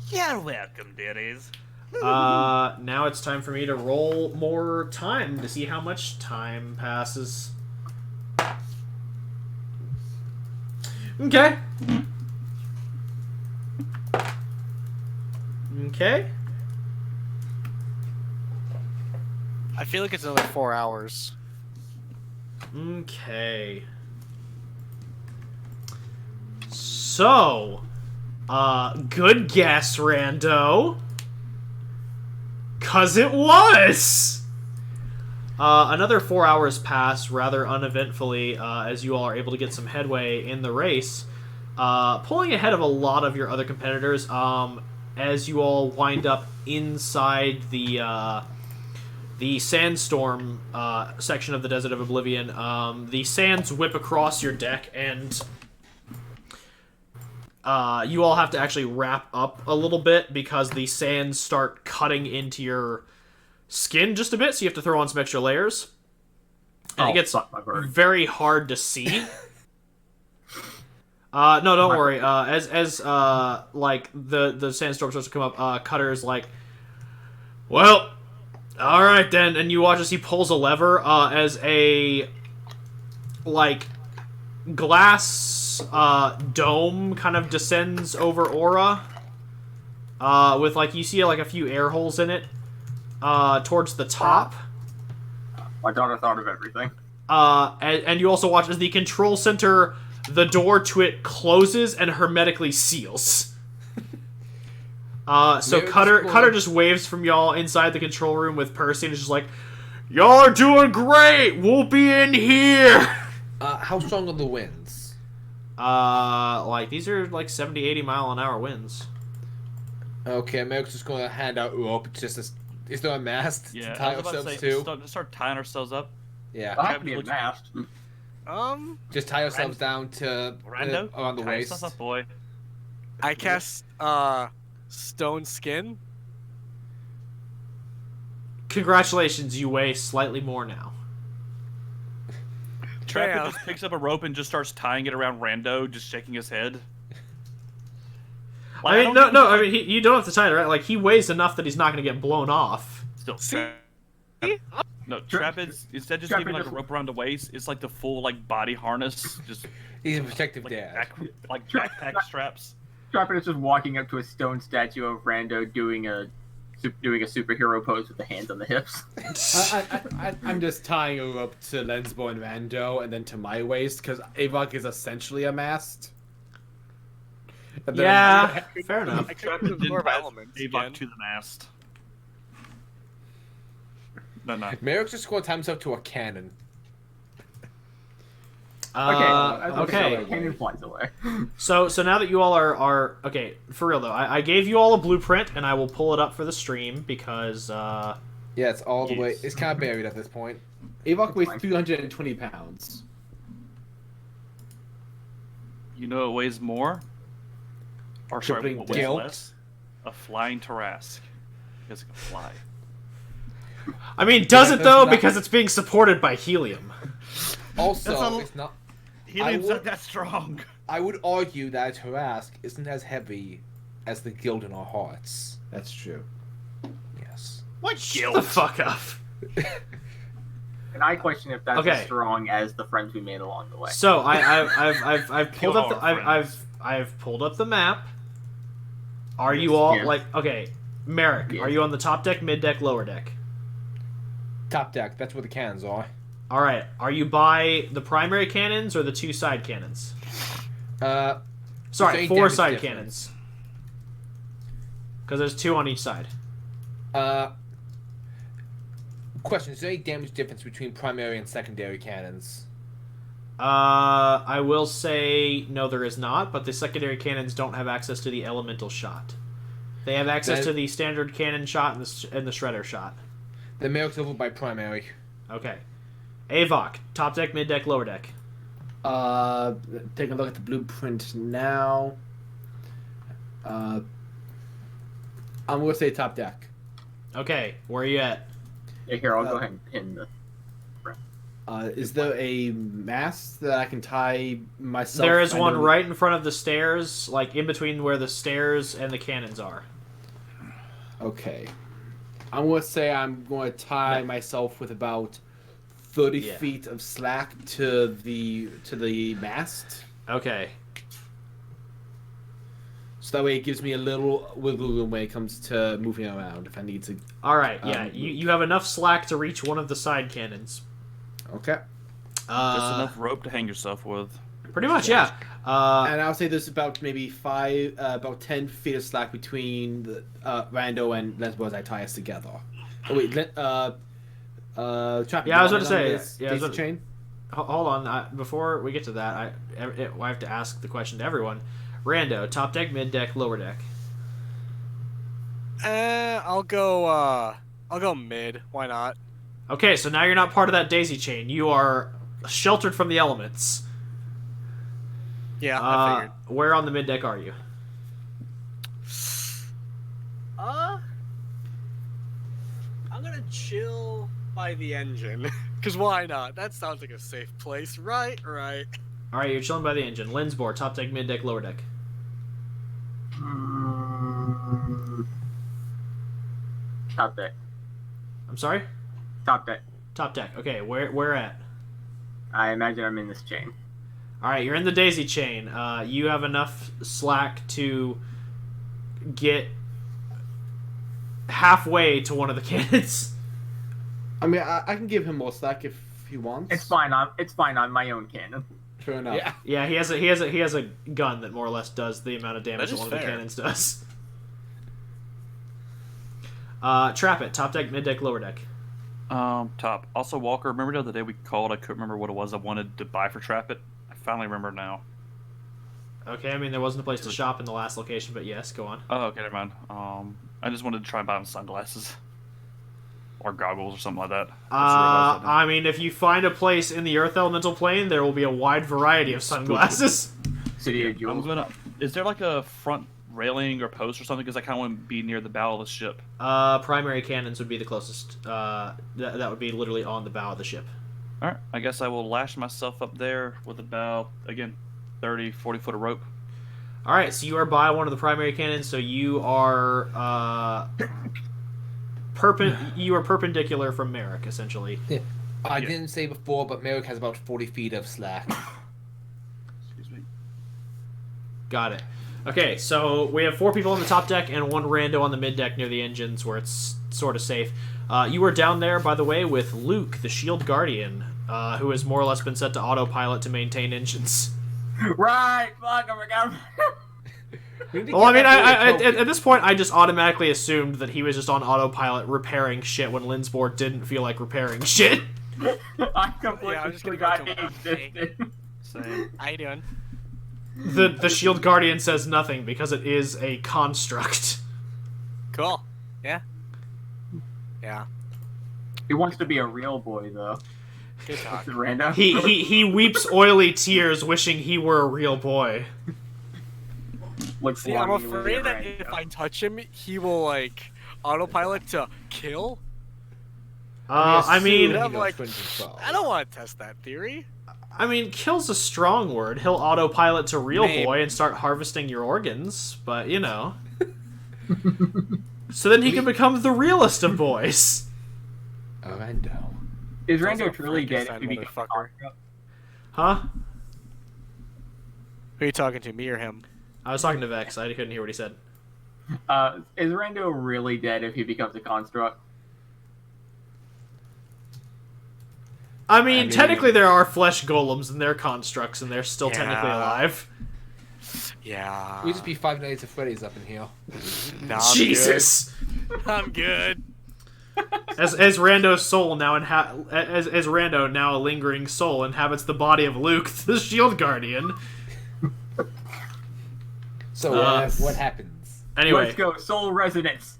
S7: You're welcome, dearies.
S1: Now it's time for me to roll more time to see how much time passes. Okay. Okay.
S6: I feel like it's another 4 hours.
S1: Okay. So, good guess, Rando. 'Cause it was! Another 4 hours pass rather uneventfully as you all are able to get some headway in the race, pulling ahead of a lot of your other competitors as you all wind up inside the sandstorm section of the Desert of Oblivion. The sands whip across your deck, and you all have to actually wrap up a little bit because the sands start cutting into your skin just a bit, so you have to throw on some extra layers. And it gets very hard to see. No, don't worry. As like the sandstorm starts to come up, Cutter's like, well, all right then, and you watch as he pulls a lever as a like glass dome kind of descends over Aura, with like you see like a few air holes in it towards the top.
S5: My daughter thought of everything.
S1: And you also watch as the control center, the door to it closes and hermetically seals. So
S2: Maybe
S1: Cutter
S2: just
S1: Cutter just waves from y'all inside the control room with Percy and is just like, Y'all are doing great! We'll be in here!
S2: How strong are the winds?
S1: Like, these are like 70, 80 mile an hour winds.
S2: Okay, Merrick's just going to hand out rope. Is there a mast
S7: Yeah,
S2: to tie
S7: I was about
S2: ourselves
S7: to say,
S2: to?
S7: just start tying ourselves up.
S2: Yeah.
S5: I'll have to be a mast.
S2: Just tie ourselves down to
S7: Rando,
S2: around the
S7: tie
S2: waist.
S7: yourself up, boy.
S6: I cast stone skin.
S1: Congratulations, you weigh slightly more now.
S7: Trapper
S6: Damn.
S7: just picks up a rope and just starts tying it around Rando, just shaking his head. Like,
S1: I mean, I mean, you don't have to tie it, right? Like, he weighs enough that he's not going to get blown off.
S7: Still,
S6: See?
S7: no, Trapid's instead just giving like a rope around the waist. It's like the full like body harness, just
S2: He's a protective
S7: like,
S2: dad.
S7: like backpack straps.
S5: Trapper is just walking up to a stone statue of Rando doing a superhero pose with the hands on the hips.
S3: I'm just tying a rope to Lensbo and Rando, and then to my waist because Avok is essentially a mast. And then
S1: Yeah, fair enough.
S6: I could absorb elements.
S7: Avok
S6: again.
S7: to the mast. No.
S2: Merrick's just going to tie himself to a cannon.
S1: Okay.
S5: Cannon flies away.
S1: So now that you all are okay, for real though, I gave you all a blueprint, and I will pull it up for the stream because
S2: Yeah, it's all the way.
S1: Yes.
S2: It's kind of buried at this point.
S3: Avok weighs 320 pounds.
S7: You know it weighs more? Or sorry,
S2: Jumping
S7: what weighs
S2: guilt.
S7: less? A flying Tarrasque. Because it can fly.
S1: I mean, does it
S2: that's
S1: though?
S2: not-
S1: Because it's being supported by helium.
S2: Also,
S7: That's a-
S2: it's not.
S7: Helium's
S2: would-
S7: not that strong.
S2: I would argue that Tarrasque isn't as heavy as the guild in our hearts.
S3: That's true.
S2: Yes.
S7: What
S1: Shut the fuck up.
S5: And I question if that's
S1: Okay.
S5: as strong as the friends we made along the way.
S1: So I've pulled
S7: Kill
S1: up the,
S7: our
S1: I've pulled up the map. Are you all
S5: Yeah.
S1: like okay? Merrick,
S5: Yeah.
S1: are you on the top deck, mid deck, lower deck?
S2: Top deck. That's where the cannons are.
S1: All right. Are you by the primary cannons or the two side cannons? Sorry,
S2: any
S1: 4
S2: damage
S1: side
S2: difference?
S1: cannons. Because there's 2 on each side.
S2: Question: is there any damage difference between primary and secondary cannons?
S1: I will say no, there is not. But the secondary cannons don't have access to the elemental shot. They have access
S2: That-
S1: to the standard cannon shot and the shredder shot.
S2: The Merrick's over by primary.
S1: Okay. Avok, top deck, mid deck, lower deck.
S3: Take a look at the blueprint now. I'm gonna say top deck.
S1: Okay, where are you at?
S5: Yeah, here, I'll go ahead and pin the.
S3: Is there a mast that I can tie myself?
S1: There is
S3: I
S1: one
S3: know-
S1: right in front of the stairs, like in between where the stairs and the cannons are.
S3: Okay. I'm gonna say I'm going to tie myself with about 30
S1: Yeah.
S3: feet of slack to the mast,
S1: Okay.
S3: so that way it gives me a little wiggle room when it comes to moving around if I need to.
S1: All right. Yeah,
S3: Um,
S1: you have enough slack to reach one of the side cannons.
S3: Okay.
S7: Just enough rope to hang yourself with.
S1: Pretty much, yeah.
S3: And I'll say there's about maybe about 10 feet of slack between the Rando and Lesbo as I tie us together. Oh wait, Trappy,
S1: Yeah, I was
S3: you
S1: about to
S3: want
S1: say,
S3: this
S1: yeah, I was
S3: daisy
S1: about-
S3: chain.
S1: Hold on. Before we get to that, I have to ask the question to everyone. Rando, top deck, mid deck, lower deck.
S6: I'll go mid. Why not?
S1: Okay, so now you're not part of that daisy chain. You are sheltered from the elements.
S6: Yeah, I figured.
S1: Where on the mid deck are you?
S6: I'm gonna chill by the engine. Cause why not? That sounds like a safe place, right? Right.
S1: All right, you're chilling by the engine. Linsbor, top deck, mid deck, lower deck.
S5: Top deck.
S1: I'm sorry.
S5: Top deck.
S1: Top deck. Okay, where at?
S5: I imagine I'm in this chain.
S1: All right, you're in the daisy chain. You have enough slack to get halfway to one of the cannons.
S3: I mean, I can give him more slack if he wants.
S5: It's fine. It's fine on my own cannon.
S3: Fair enough.
S2: Yeah.
S1: Yeah, he has a gun that more or less does the amount of damage
S6: That
S1: that
S6: is
S1: one of the
S6: fair.
S1: cannons does. Trap it. Top deck, mid deck, lower deck.
S7: Top. Also, Walker, remember the other day we called? I couldn't remember what it was I wanted to buy for Trap It. I finally remember now.
S1: Okay, I mean, there wasn't a place to shop in the last location, but yes, go on.
S7: Oh, okay, never mind. I just wanted to try and buy him sunglasses. Or goggles or something like that.
S1: I mean, if you find a place in the Earth Elemental Plane, there will be a wide variety of sunglasses.
S5: City of Jewels.
S7: Is there like a front railing or post or something? Because I kind of want to be near the bow of the ship.
S1: Primary cannons would be the closest. That would be literally on the bow of the ship.
S7: Alright, I guess I will lash myself up there with about, again, 30, 40 foot of rope.
S1: Alright, so you are by one of the primary cannons, so you are you are perpendicular from Merrick, essentially.
S2: Yeah. I didn't say before, but Merrick has about 40 feet of slack.
S7: Excuse me.
S1: Got it. Okay, so we have 4 people on the top deck and 1 rando on the mid deck near the engines where it's sort of safe. You are down there, by the way, with Luke, the Shield Guardian, who has more or less been set to autopilot to maintain engines.
S5: Right! Fuck, I forgot.
S1: Well, I mean, at this point, I just automatically assumed that he was just on autopilot repairing shit when Linsborg didn't feel like repairing shit.
S5: I completely
S6: I'm just gonna
S5: forgot
S6: go
S5: he
S6: to
S5: existed.
S7: Same.
S6: How you doing?
S1: The Shield Guardian says nothing because it is a construct.
S6: Cool. Yeah. Yeah.
S5: He wants to be a real boy, though.
S6: Good talk.
S5: It's random.
S1: He weeps oily tears wishing he were a real boy.
S5: Looks
S6: See, I'm
S5: warm, he was
S6: afraid that
S5: random.
S6: if I touch him, he will, like, autopilot to kill.
S1: I mean,
S6: I'm like, I don't want to test that theory.
S1: I mean, kill's a strong word. He'll autopilot to real
S6: Maybe.
S1: boy and start harvesting your organs, but you know. So then he can become the realest of boys.
S2: Orlando.
S5: Is
S6: Also
S5: Rando truly dead?
S6: Frankenstein,
S5: If he becomes a
S6: motherfucker.
S5: construct?
S1: Huh?
S6: Who are you talking to, me or him?
S1: I was talking to Vex. I couldn't hear what he said.
S5: Is Rando really dead if he becomes a construct?
S1: I mean, technically there are flesh golems and they're constructs and they're still technically
S6: Yeah.
S1: alive.
S6: Yeah.
S2: We just be 5 Nights at Freddy's up in here.
S6: No, I'm
S1: Jesus!
S6: good. I'm good.
S1: As Rando's soul now as Rando, now a lingering soul, inhabits the body of Luke, the Shield Guardian.
S2: So, what happens?
S1: Anyway.
S5: Let's go, Soul Resonance.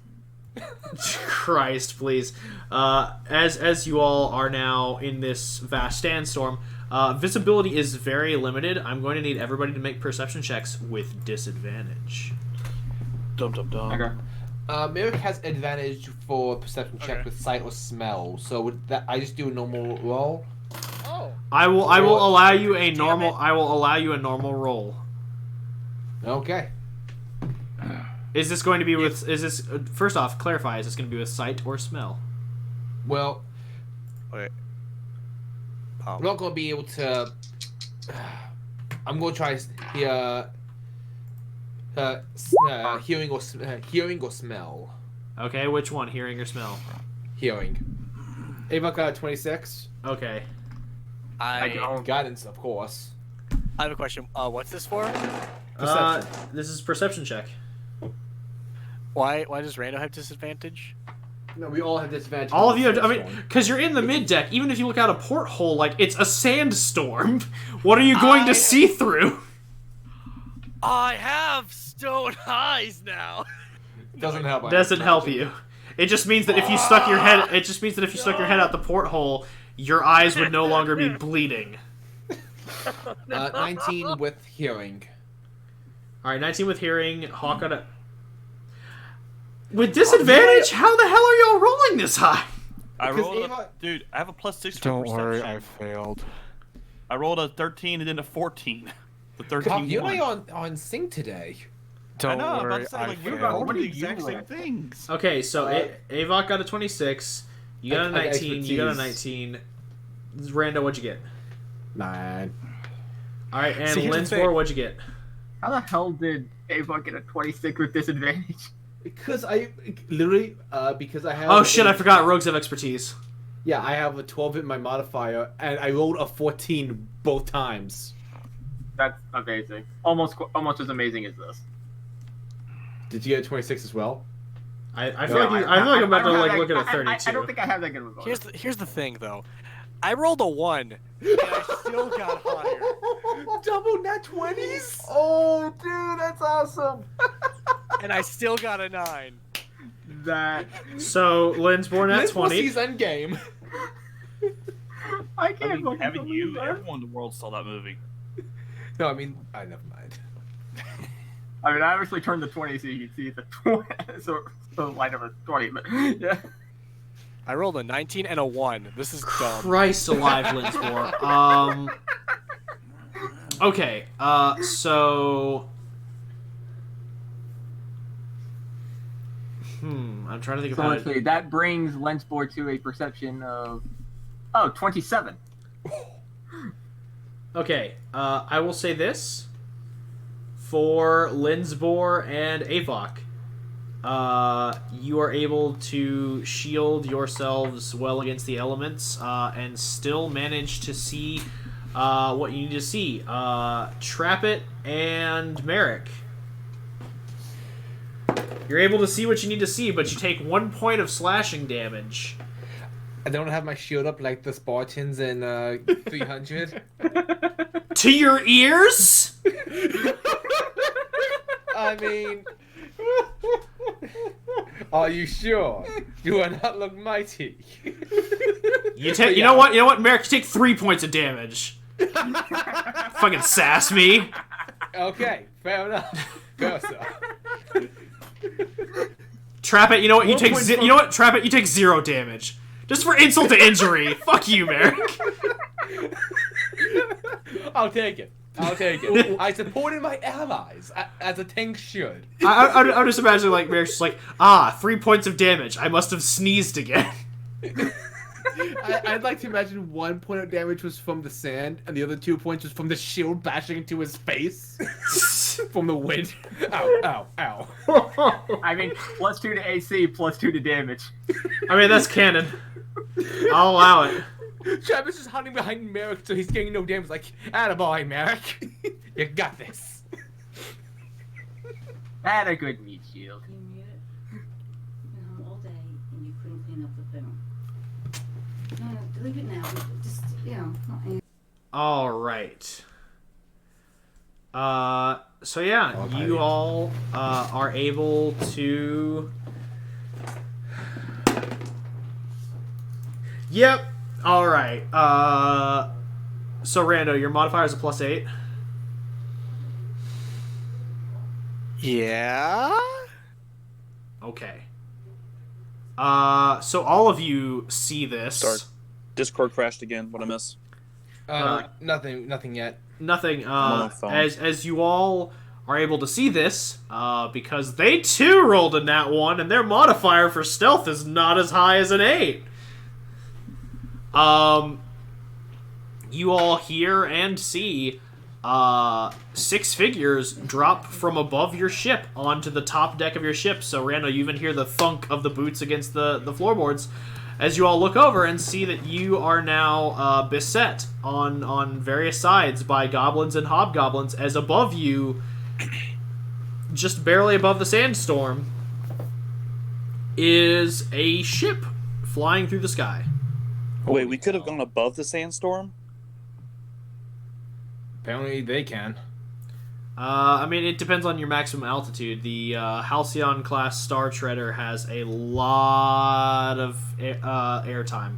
S1: Christ, please. As you all are now in this vast sandstorm, visibility is very limited. I'm going to need everybody to make perception checks with disadvantage.
S7: Dum dum dum.
S5: Okay.
S2: Merrick has advantage for perception check
S6: Okay.
S2: with sight or smell. So would that I just do a normal roll?
S6: Oh.
S1: I will allow you a
S6: Damn
S1: normal.
S6: it.
S1: I will allow you a normal roll.
S2: Okay.
S1: Is this going to be with? Is this first off? Clarify. Is this going to be with sight or smell?
S2: Well,
S6: Wait.
S2: I'm not going to be able to. I'm going to try hearing or smell.
S1: Okay, which one? Hearing or smell?
S2: Hearing.
S3: Ava got 26.
S1: Okay.
S5: I
S6: I
S5: don't.
S2: Guidance, of course.
S6: have a question. What's this for?
S1: This is perception check.
S6: Why does Rando have disadvantage?
S3: No, we all have disadvantage.
S1: All of you, I mean, because you're in the mid deck. Even if you look out a porthole, like it's a sandstorm. What are you going to see through?
S6: I have stone eyes now.
S2: Doesn't help. I
S1: Doesn't help
S2: imagine.
S1: you. It just means that if you stuck your head, it just means that if you stuck your head out the porthole, your eyes would no longer be bleeding.
S2: 19 with hearing.
S1: All right, 19 with hearing. Hawk got a. With disadvantage? How the hell are y'all rolling this high?
S7: I
S2: Because
S7: rolled
S2: Ava-
S7: dude, I have a +6 for
S6: Don't worry,
S7: perception.
S6: I failed.
S7: I rolled a 13 and then a 14. The 13
S2: Cop, you and I
S7: won.
S2: on sync today.
S7: I
S6: Don't
S7: know, I'm about
S6: worry,
S7: to say,
S6: I
S7: like, we
S6: failed.
S7: got the
S5: You
S7: exact same
S5: rolled.
S7: things.
S1: Okay, so Avok got a 26. You got a
S3: I got
S1: 19. You got a
S3: expertise.
S1: 19. Rando, what'd you get?
S3: 9.
S1: All right, and
S6: See, here's the
S1: Linsbor,
S6: thing.
S1: what'd you get?
S5: How the hell did Ava get a 26 with disadvantage?
S3: Because I literally because I have.
S1: Oh shit, I forgot. Rogues have expertise.
S3: Yeah, I have a 12 in my modifier, and I rolled a 14 both times.
S5: That's amazing. Almost as amazing as this.
S3: Did you get a 26 as well?
S1: I feel like I'm about to like look at a 32.
S5: I don't think I have that good of a bonus.
S6: Here's the thing though, I rolled a 1, and I still got higher,
S3: Double net 20s? Oh, dude, that's awesome.
S6: and I still got a 9.
S5: That
S1: So Linsborn at 20.
S3: This endgame.
S5: I can't.
S7: Haven't you? Everyone in the world saw that movie.
S3: No, I mean, never mind.
S5: I mean, I actually turned the 20 so you can see the 20, so light of a 20, but yeah.
S6: I rolled a 19 and a 1. This is dumb.
S1: Christ alive, Linsborn. Okay. So. I'm trying to think of
S5: So
S1: how
S5: let's
S1: to...
S5: see. That brings Lensboard to a perception of 27.
S1: Okay, I will say this. For Linsbor and Avok, you are able to shield yourselves well against the elements and still manage to see what you need to see. Trappit and Merrick. You're able to see what you need to see, but you take 1 point of slashing damage.
S3: I don't have my shield up like the Spartans in 300.
S1: To your ears?
S3: I mean, are you sure? Do I not look mighty?
S1: You know what, Merrick? You take 3 points of damage. Fucking sass me.
S3: Okay, fair enough. Go, sir.
S1: Trappit, you know what? Trappit, you take 0 damage. Just for insult to injury. Fuck you, Merrick.
S3: I'll take it. I supported my allies, as a tank should.
S1: I'm just imagining, like, Merrick's just like, 3 points of damage. I must have sneezed again.
S3: I'd like to imagine 1 point of damage was from the sand, and the other 2 points was from the shield bashing into his face. From the wind. Ow, ow, ow.
S5: I mean, +2 to AC, +2 to damage.
S1: I mean, that's canon. I'll allow it.
S3: Travis is hiding behind Merrick, so he's getting no damage. Like, attaboy, Merrick. You got this.
S5: Had a good meat shield.
S8: You knew it. You've been home all day and you couldn't clean up the film. No, leave it now. Just, not angry.
S1: All right. So yeah, you all are able to... Yep. All right. So Rando, your modifier is a +8.
S6: Yeah.
S1: Okay. So all of you see this.
S9: Start. Discord crashed again. What I miss?
S3: Nothing yet.
S1: Nothing.
S9: on my phone.
S1: As you all are able to see this, because they too rolled a nat 1, and their modifier for stealth is not as high as an 8. You all hear and see 6 figures drop from above your ship onto the top deck of your ship. So, Rando, you even hear the thunk of the boots against the floorboards as you all look over and see that you are now beset on various sides by goblins and hobgoblins, as above you, just barely above the sandstorm, is a ship flying through the sky.
S9: Wait, we could have gone above the sandstorm?
S3: Apparently they can.
S1: I mean, it depends on your maximum altitude. The Halcyon class Star Treader has a lot of airtime.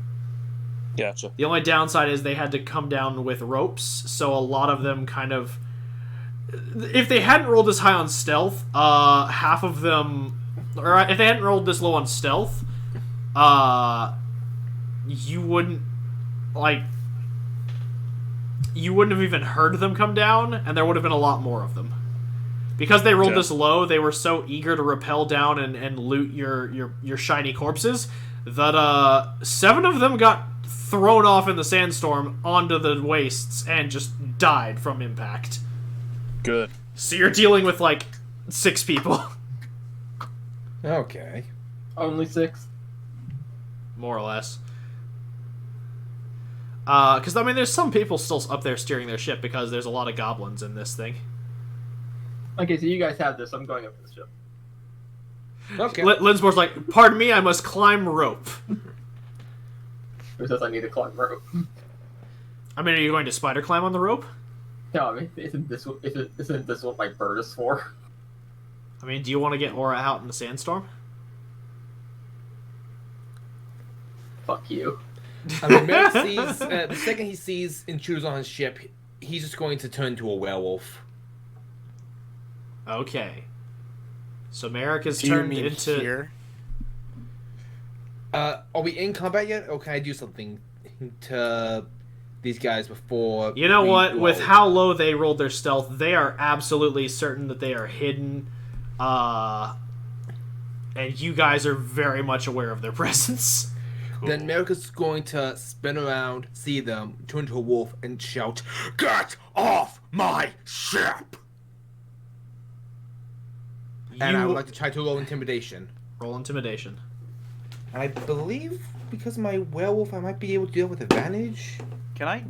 S9: Gotcha.
S1: The only downside is they had to come down with ropes, so a lot of them kind of... If they hadn't rolled this high on stealth, half of them... Or if they hadn't rolled this low on stealth, you wouldn't have even heard them come down, and there would have been a lot more of them. Because they rolled this low, they were so eager to rappel down and loot your shiny corpses that 7 of them got thrown off in the sandstorm onto the wastes and just died from impact.
S9: Good.
S1: So you're dealing with, 6 people.
S3: Okay.
S5: Only 6.
S1: More or less. Because, I mean, there's some people still up there steering their ship because there's a lot of goblins in this thing.
S5: Okay, so you guys have this. I'm going up to the ship.
S2: Okay.
S1: Linsmore's like, pardon me, I must climb rope.
S5: Who says I need to climb rope?
S1: I mean, are you going to spider climb on the rope?
S5: No, I mean, isn't this what my bird is for?
S1: I mean, do you want to get Aura out in the sandstorm?
S5: Fuck you.
S2: I mean, Merrick sees the second he sees intruders on his ship, he's just going to turn into a werewolf.
S1: Okay. So Merrick is
S6: Do you
S1: turned
S6: mean
S1: into.
S6: here?
S2: Are we in combat yet, or can I do something to these guys before?
S1: You know
S2: we
S1: what?
S2: do
S1: With
S2: all-
S1: how low they rolled their stealth, they are absolutely certain that they are hidden. And you guys are very much aware of their presence.
S2: Then Merrick is going to spin around, see them, turn into a wolf, and shout, "Get off my ship!" And I would like to try to roll intimidation.
S1: Roll intimidation.
S2: And I believe because of my werewolf, I might be able to do it with advantage.
S9: Can I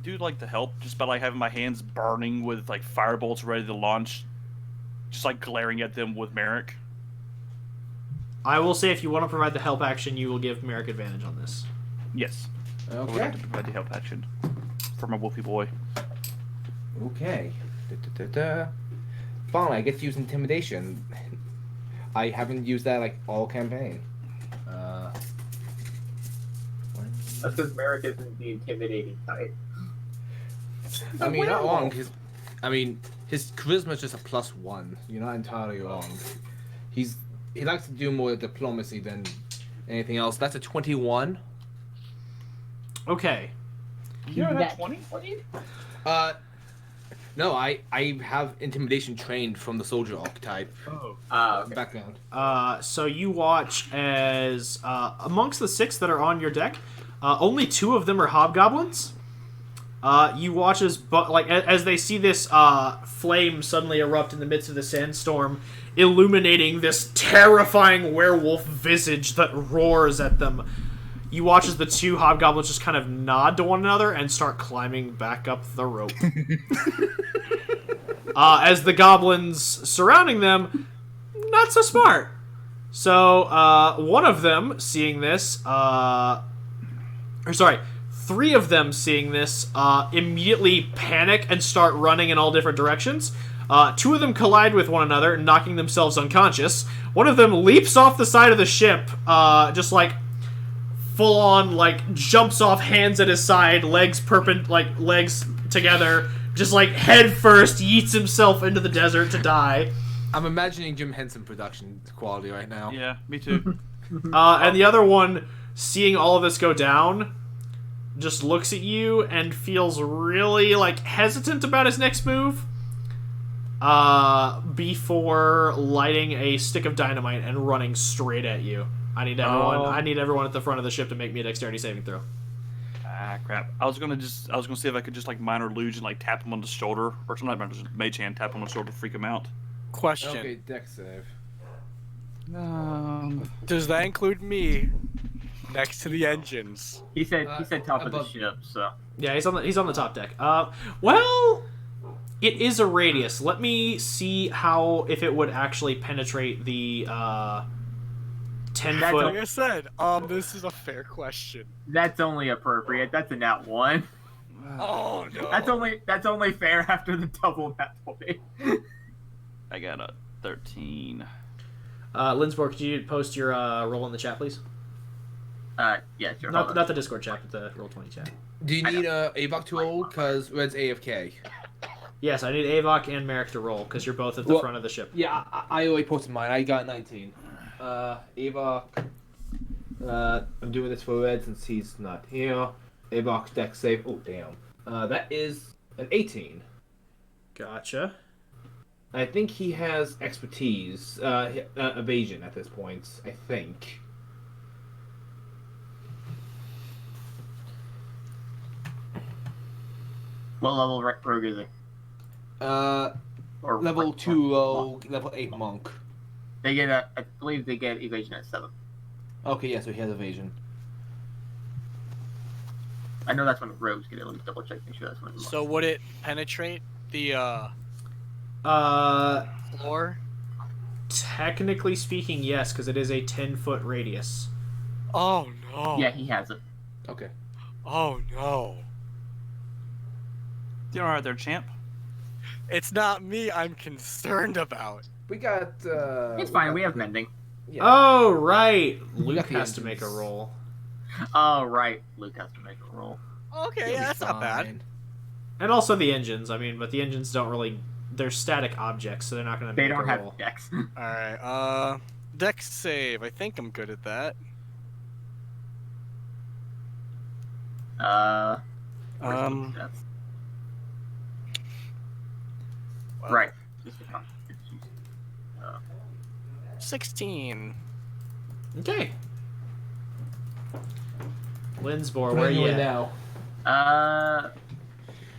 S9: do like the help just by like having my hands burning with like firebolts ready to launch, just like glaring at them with Merrick?
S1: I will say if you want to provide the help action, you will give Merrick advantage on this.
S9: Yes. I would
S2: Okay.
S9: like to provide the help action for my wolfy boy.
S2: Okay. Finally, I get to use intimidation. I haven't used that like all campaign.
S5: That's because Merrick isn't the intimidating type.
S2: I mean, not wrong. His charisma is just a +1. You're not entirely wrong. He likes to do more diplomacy than anything else. That's a 21.
S1: Okay.
S9: You know that 20?
S2: No, I have intimidation trained from the soldier archetype
S9: Oh.
S5: Okay.
S2: background.
S1: So you watch as amongst the 6 that are on your deck, only 2 of them are hobgoblins. You watch as they see this flame suddenly erupt in the midst of the sandstorm, illuminating this terrifying werewolf visage that roars at them. You watch as the 2 hobgoblins just kind of nod to one another and start climbing back up the rope. As the goblins surrounding them, not so smart. So one of them seeing this, 3 of them seeing this immediately panic and start running in all different directions. 2 of them collide with one another, knocking themselves unconscious. One of them leaps off the side of the ship, just like full on, like jumps off, hands at his side, legs together, just like head first, yeets himself into the desert to die.
S2: I'm imagining Jim Henson production quality right now.
S9: Yeah, me too.
S1: And the other one, seeing all of this go down, just looks at you and feels really like hesitant about his next move. Before lighting a stick of dynamite and running straight at you. I need everyone at the front of the ship to make me a dexterity saving throw.
S9: Ah, crap. I was gonna see if I could just like minor illusion, like tap him on the shoulder, or something like just mage hand, tap him on the shoulder, freak him out.
S6: Question.
S2: Okay, dex save.
S6: Does that include me next to the engines?
S5: He said top of the
S2: above-
S5: ship, so
S1: Yeah, he's on the top deck. Well, it is a radius. Let me see if it would actually penetrate the 10
S5: That's
S1: foot.
S6: Like I said, this is a fair question.
S5: that's only appropriate. That's a nat 1.
S6: Oh no.
S5: That's only fair after the double nat 20.
S9: I got a 13.
S1: Linsborg, could you post your roll in the chat, please?
S5: Yeah, sure. hold on.
S1: Not the Discord chat, but the Roll20 chat.
S2: Do you need Avok to roll? Because Red's AFK.
S1: Yes, I need Avok and Merrick to roll, because you're both at the front of the ship.
S2: Yeah, I already posted mine. I got 19. Avok. I'm doing this for Red since he's not here. Avok's dex save. Oh, damn. That is an 18.
S1: Gotcha.
S2: I think he has expertise, evasion at this point. I think.
S5: What level rogue is he? Or
S2: Level
S5: what-
S2: 2
S5: what-
S2: rogue, level 8 monk.
S5: They get I believe they get evasion at 7.
S2: Okay, yeah, so he has evasion.
S5: I know that's when rogues get it. Let me double check, make sure that's when.
S6: So would it penetrate the
S1: Uh,
S6: floor?
S1: Technically speaking, yes, because it is a 10-foot radius.
S6: Oh no.
S5: Yeah, he has it.
S2: Okay.
S6: Oh no.
S9: You're alright there, champ.
S6: It's not me I'm concerned about.
S2: We got.
S5: It's fine. We have mending.
S2: Yeah.
S1: Oh, right.
S2: We
S1: Luke
S2: got the
S1: has to make a
S2: engines.
S1: roll.
S5: Oh, right. Luke has to make a roll.
S6: Okay,
S2: It'll
S6: yeah,
S2: be
S6: that's not bad.
S2: fine.
S1: And also the engines. I mean, but the engines don't really... They're static objects, so they're not going to
S5: They
S1: make
S5: don't
S1: a
S5: have
S1: roll.
S5: decks.
S6: Alright, dex save. I think I'm good at that.
S5: Where's
S6: Um,
S5: Luke's stats?
S6: well,
S5: Right. Just a con-
S6: 16.
S1: Okay. Linsbor,
S2: What
S1: where
S2: are
S1: are you
S2: you
S1: at?
S2: now?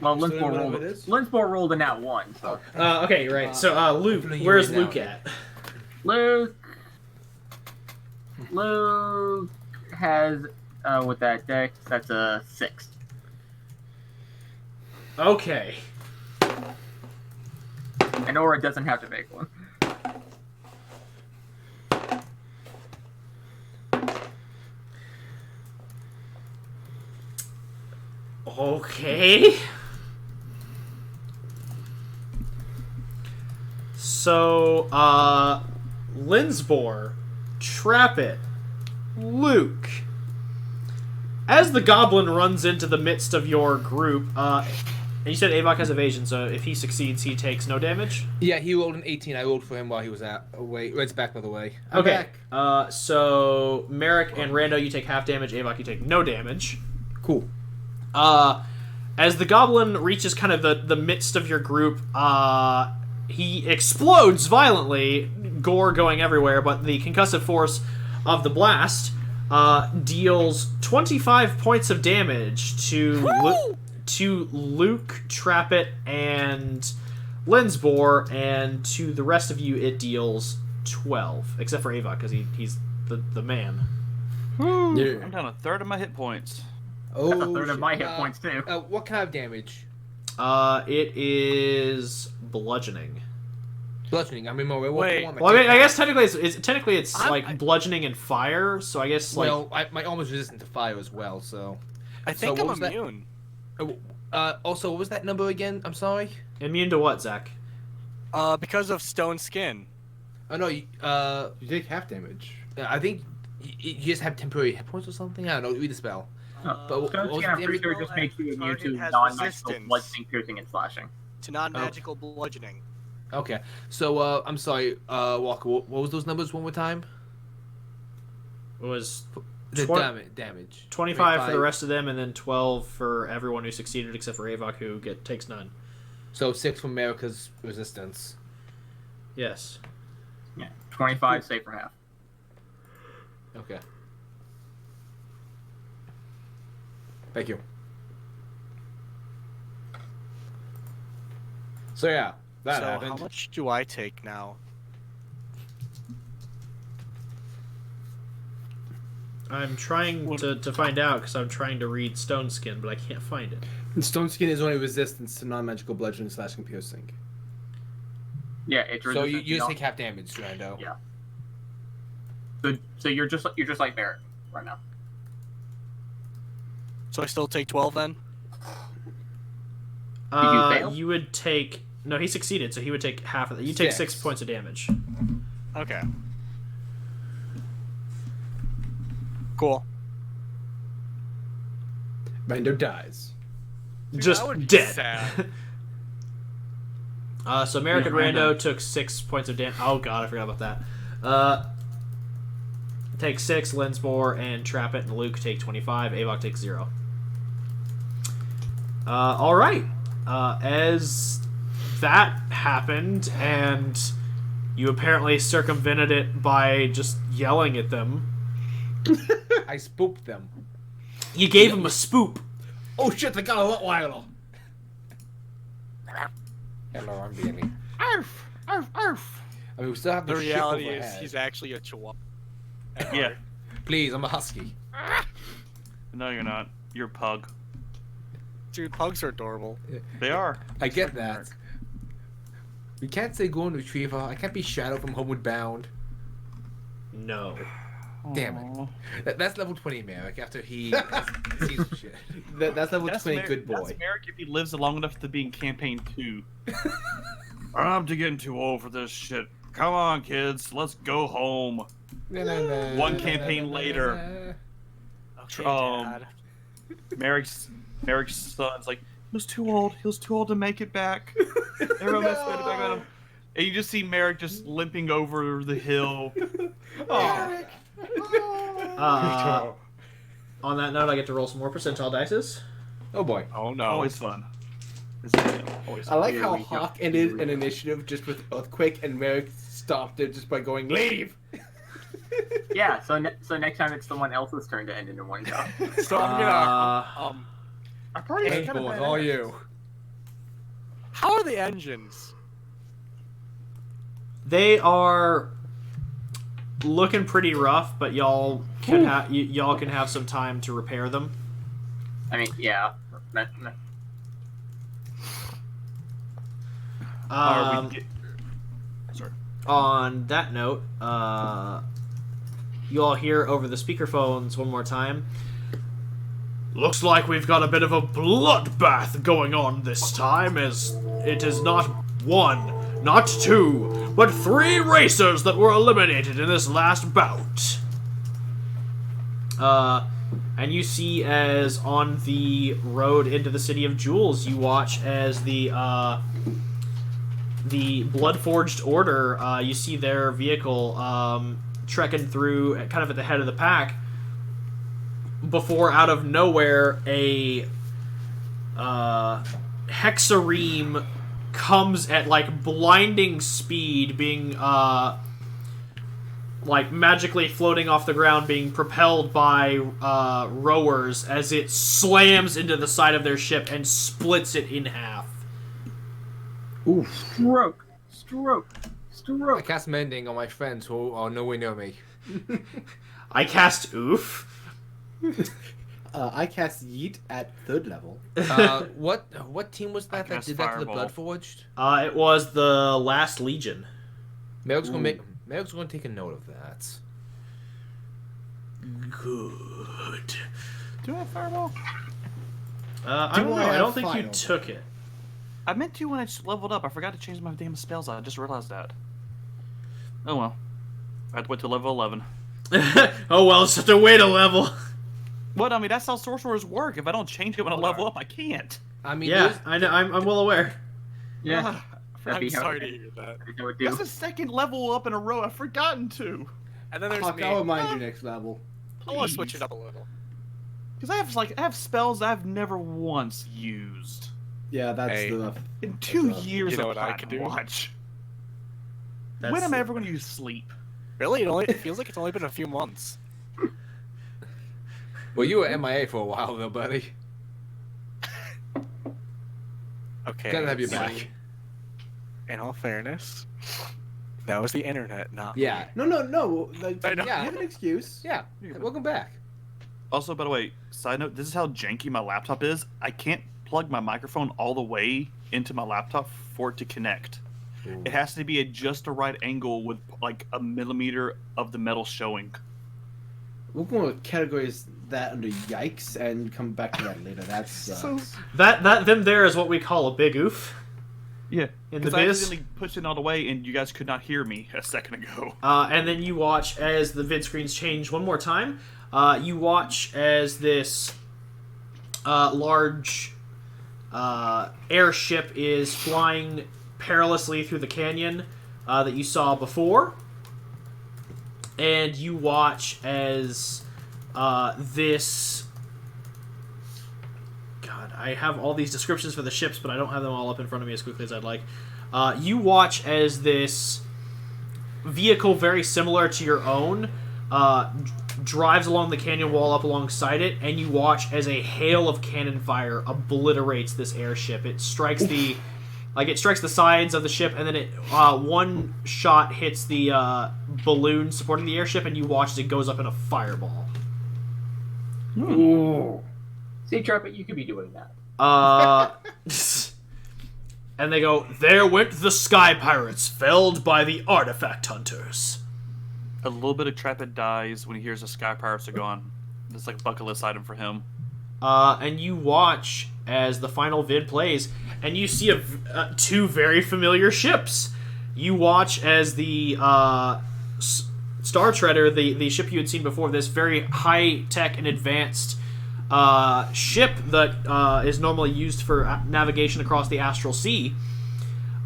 S5: Well,
S2: You still know
S5: Linsbor
S2: what it is?
S5: rolled a nat 1, so.
S1: Okay, right. So, Luke,
S2: What are you
S1: where's
S2: at now,
S1: Luke
S2: Nick?
S1: at?
S5: Luke has, with that dex, that's a 6.
S1: Okay.
S5: And Aura doesn't have to make one.
S1: Okay. So, Linsbor, Trappit, Luke. As the goblin runs into the midst of your group, and you said Avok has evasion, so if he succeeds, he takes no damage?
S2: Yeah, he rolled an 18. I rolled for him while he was away. Red's back, by the way. I'm
S1: Okay.
S2: back.
S1: So, Merrick and Rando, you take half damage. Avok, you take no damage.
S2: Cool.
S1: As the goblin reaches kind of the midst of your group, he explodes violently, gore going everywhere, but the concussive force of the blast deals 25 points of damage to Luke, Trappit, and Linsbor, and to the rest of you it deals 12, except for Avok, because he's the man.
S9: I'm down a third of my hit points.
S2: Oh,
S5: That's a third of
S2: shit.
S5: my hit points, too.
S2: What kind of damage?
S1: It is bludgeoning.
S2: Bludgeoning. I mean, more.
S6: Wait.
S1: Well, I mean, I guess technically it's
S6: I'm-
S1: like bludgeoning and fire. So I guess like
S2: Well, my armor's resistant to fire as well, so.
S6: I think
S2: what
S6: I'm
S2: was that?
S6: immune.
S2: Also, what was that number again? I'm sorry.
S1: immune to what, Zach?
S6: Because of stone skin.
S2: Oh no.
S3: You take half damage.
S2: I think you just have temporary hit points or something. I don't know. Read the spell. But what
S5: Stone
S2: was
S5: Skin, I'm
S2: the
S5: pretty
S2: damage?
S5: sure it just makes you immune
S6: Target
S5: to
S6: has
S5: non-magical
S6: resistance.
S5: bludgeoning, piercing, and slashing.
S6: To non-magical bludgeoning.
S2: Okay. So I'm sorry, Walker. What was those numbers one more time?
S1: It was
S2: The
S1: Twen-
S2: damage.
S1: 25 for the rest of them, and then 12 for everyone who succeeded except for Avok, who takes none.
S2: So 6 from America's resistance.
S1: Yes.
S5: Yeah, 25 save for half.
S2: Okay. Thank you. So yeah, that
S6: So
S2: happened.
S6: how much do I take now?
S1: I'm trying to find out because I'm trying to read Stone Skin, but I can't find it.
S3: And Stone Skin is only resistance to non-magical bludgeoning, slashing, piercing.
S5: Yeah, it's
S2: So
S5: resistant
S2: you
S5: to
S2: just
S5: non-
S2: take half damage, Rando.
S5: Yeah. So you're just like Barrett right now.
S6: So I still take 12 then?
S5: you fail?
S1: You would take no. He succeeded, so he would take half of that. You take 6
S2: 6.
S1: points of damage.
S6: Okay. Cool.
S3: Rando dies.
S6: Dude,
S1: Just
S6: that would be
S1: dead.
S6: sad.
S1: So American
S5: Yeah,
S1: Rando
S5: Rando.
S1: took 6 points of damage. Oh god, I forgot about that. Take 6. Linsmore and Trappit and Luke take 25. Avok takes 0. All right. As that happened, and you apparently circumvented it by just yelling at them.
S2: I spooked them.
S1: You gave him a spoop.
S3: Oh shit! They got a lot wilder.
S2: Hello, I'm Danny.
S6: Arf! Arf! Arf!
S2: I mean, we still have
S6: The
S2: the ship
S6: reality is
S2: overhead.
S6: he's actually a chihuahua.
S9: Yeah.
S2: Please, I'm a husky.
S9: No, you're not. You're a pug.
S6: Dude, pugs are adorable.
S9: They are.
S2: I get that. We can't say golden retriever. I can't be Shadow from Homeward Bound.
S1: No.
S2: Damn it. That's level 20 Merrick after he has seen some shit.
S3: That's level 20
S9: Merrick,
S3: good boy.
S9: That's Merrick if he lives long enough to be in campaign 2. I'm getting too old for this shit. Come on, kids, let's go home. One campaign later,
S6: Okay,
S9: Um,
S6: Dad.
S9: Merrick's son's like, he was too old. He was too old to make it back. Everyone was spending back on him. And you just see Merrick just limping over the hill.
S3: Oh.
S1: On that note, I get to roll some more percentile dices.
S3: Oh boy.
S6: Oh no.
S9: Always fun. Always
S3: I
S9: fun.
S3: like
S5: Here
S3: how
S5: we go.
S3: Hawk
S5: Here
S3: ended
S5: we
S3: an
S5: go.
S3: initiative just with Earthquake, and Merrick stopped it just by going, leave!
S5: Yeah, so next time it's someone else's turn to end in one go.
S6: So I'm gonna
S9: Our party is
S2: Thank
S9: kind of
S2: God, all you.
S6: how are the engines?
S1: They are looking pretty rough, but y'all can y'all can have some time to repair them.
S5: I mean, yeah.
S9: Sorry.
S1: On that note, you all hear over the speakerphones one more time. Looks like we've got a bit of a bloodbath going on this time, as it is not 1, not 2, but 3 racers that were eliminated in this last bout. And you see as on the road into the City of Jewels, you watch as the Bloodforged Order, you see their vehicle trekking through kind of at the head of the pack, before out of nowhere a hexareme comes at like blinding speed, being like magically floating off the ground, being propelled by rowers as it slams into the side of their ship and splits it in half.
S5: Stroke.
S2: I cast Mending on my friends who are nowhere near me.
S1: I cast Oof.
S3: I cast Yeet at 3rd level.
S2: What team was that that
S9: cast
S2: did that to the
S9: Fireball.
S2: Bloodforged?
S1: It was the Last Legion.
S2: Merrick's gonna take a note of that.
S1: Good.
S9: Do I have fireball?
S1: I don't know.
S3: I
S1: I don't
S3: have
S1: think you
S3: Fireball?
S1: took it.
S9: I meant to when I just leveled up. I forgot to change my damn spells. I just realized that. Oh well. I have to wait till level 11.
S1: Oh well, it's just a way to level.
S9: What? I mean, that's how sorcerers work. If I don't change it when I level up, I can't.
S2: I mean,
S1: Yeah, I know. I'm well aware.
S5: Yeah.
S6: I'm sorry to hear that.
S5: That would do.
S9: That's the second level up in a row. I've forgotten to.
S6: And then there's
S3: Hawk,
S6: me.
S3: I'll remind you next level.
S6: I want to switch it up a little.
S9: Because I have spells I've never once used
S3: Yeah, that's
S6: Hey.
S3: the...
S9: in 2
S3: That's,
S9: years
S6: you know
S9: of
S6: what I could do?
S9: Watch.
S1: That's,
S9: When am I ever going to use sleep?
S6: Really? It feels like it's only been a few months.
S2: well, you were MIA for a while though, buddy.
S6: Okay.
S2: Gotta have you
S6: so,
S2: back.
S6: In all fairness, that was the internet, not
S2: Yeah.
S3: No. Like,
S6: I know.
S3: You have an excuse.
S2: Yeah. Welcome back.
S9: Also, by the way, side note, this is how janky my laptop is. I can't plug my microphone all the way into my laptop for it to connect. It has to be at just the right angle with like a millimeter of the metal showing.
S3: We're going to categorize that under yikes and come back to that later. That's
S1: that them there is what we call a big oof.
S9: Yeah,
S1: In the
S9: because I
S1: biz?
S9: accidentally pushed it all the way and you guys could not hear me a second ago.
S1: And then you watch as the vid screens change one more time. You watch as this large airship is flying perilously through the canyon that you saw before. And you watch as this... God, I have all these descriptions for the ships, but I don't have them all up in front of me as quickly as I'd like. You watch as this vehicle very similar to your own drives along the canyon wall up alongside it, and you watch as a hail of cannon fire obliterates this airship. It strikes the sides of the ship, and then it one shot hits the balloon supporting the airship, and you watch as it goes up in a fireball.
S5: Ooh. See, Trumpet, you could be doing that.
S1: And they go, there went the sky pirates, felled by the artifact hunters.
S9: A little bit of Trepid dies when he hears the Sky Pirates are gone. It's like a bucket list item for him.
S1: And you watch as the final vid plays, and you see two very familiar ships. You watch as the Star Treader, the ship you had seen before, this very high-tech and advanced ship that is normally used for navigation across the astral sea.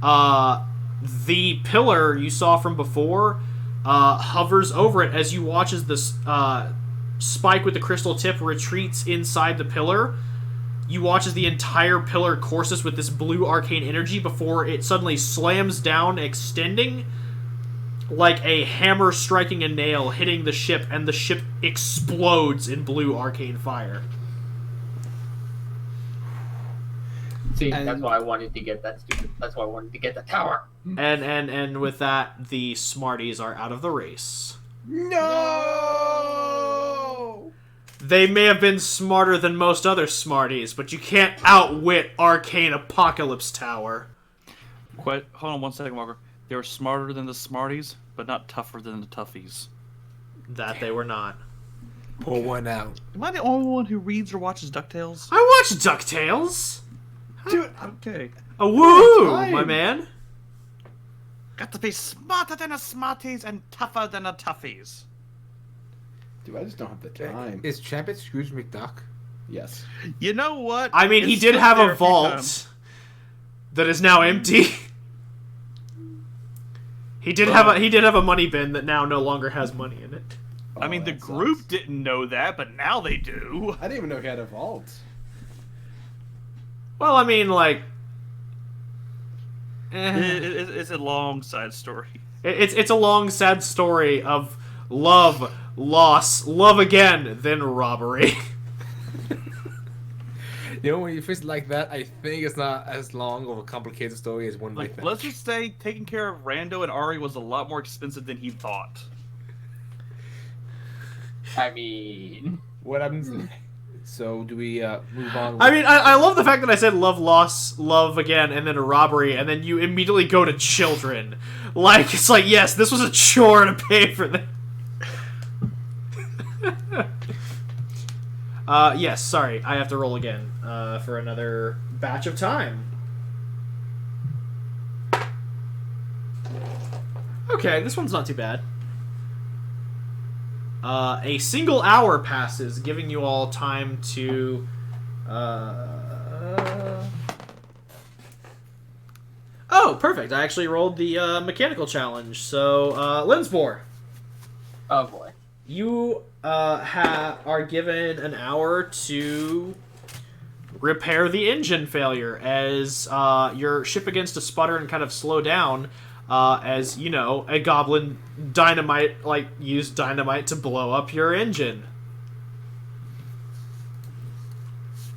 S1: The pillar you saw from before hovers over it as you watch as this spike with the crystal tip retreats inside the pillar. You watch as the entire pillar courses with this blue arcane energy before it suddenly slams down, extending like a hammer striking a nail, hitting the ship, and the ship explodes in blue arcane fire.
S5: See, that's why I wanted to get that stupid. That's why I wanted to get the tower.
S1: And with that, the Smarties are out of the race.
S3: No!
S1: They may have been smarter than most other Smarties, but you can't outwit Arcane Apocalypse Tower.
S9: Hold on 1 second, Walker. They were smarter than the Smarties, but not tougher than the Toughies.
S1: That they were not.
S2: Pull one out.
S9: Am I the only one who reads or watches DuckTales?
S1: I watched DuckTales.
S9: Dude, okay.
S1: A woo, my man.
S7: Got to be smarter than a Smarties and tougher than a Toughies.
S3: Dude, I just don't have the time.
S2: Is Chapit Scrooge McDuck?
S3: Yes.
S7: You know what?
S1: I mean, he
S7: It's
S1: did
S7: stuck
S1: have
S7: there
S1: a
S7: few
S1: vault
S7: times.
S1: that is now empty. He did have a money bin that now no longer has money in it.
S7: I mean, the group didn't know that, but now they do.
S3: I didn't even know he had a vault.
S1: Well, I mean, like,
S9: It's a long side story.
S1: it's a long, sad story of love, loss, love again, then robbery.
S2: You know, when you face it like that, I think it's not as long of a complicated story as one might think.
S9: Let's just say taking care of Rando and Ari was a lot more expensive than he thought.
S5: I mean,
S2: What happens? So, do we move on?
S1: I mean, I love the fact that I said love, loss, love again, and then a robbery, and then you immediately go to children. Like, it's like, yes, this was a chore to pay for that. Yes, sorry, I have to roll again for another batch of time. Okay, this one's not too bad. A single hour passes, giving you all time to... Oh, perfect. I actually rolled the mechanical challenge. So, Linsbor,
S5: oh boy.
S1: you are given an hour to repair the engine failure as your ship begins to sputter and kind of slow down. As, you know, a goblin used dynamite to blow up your engine.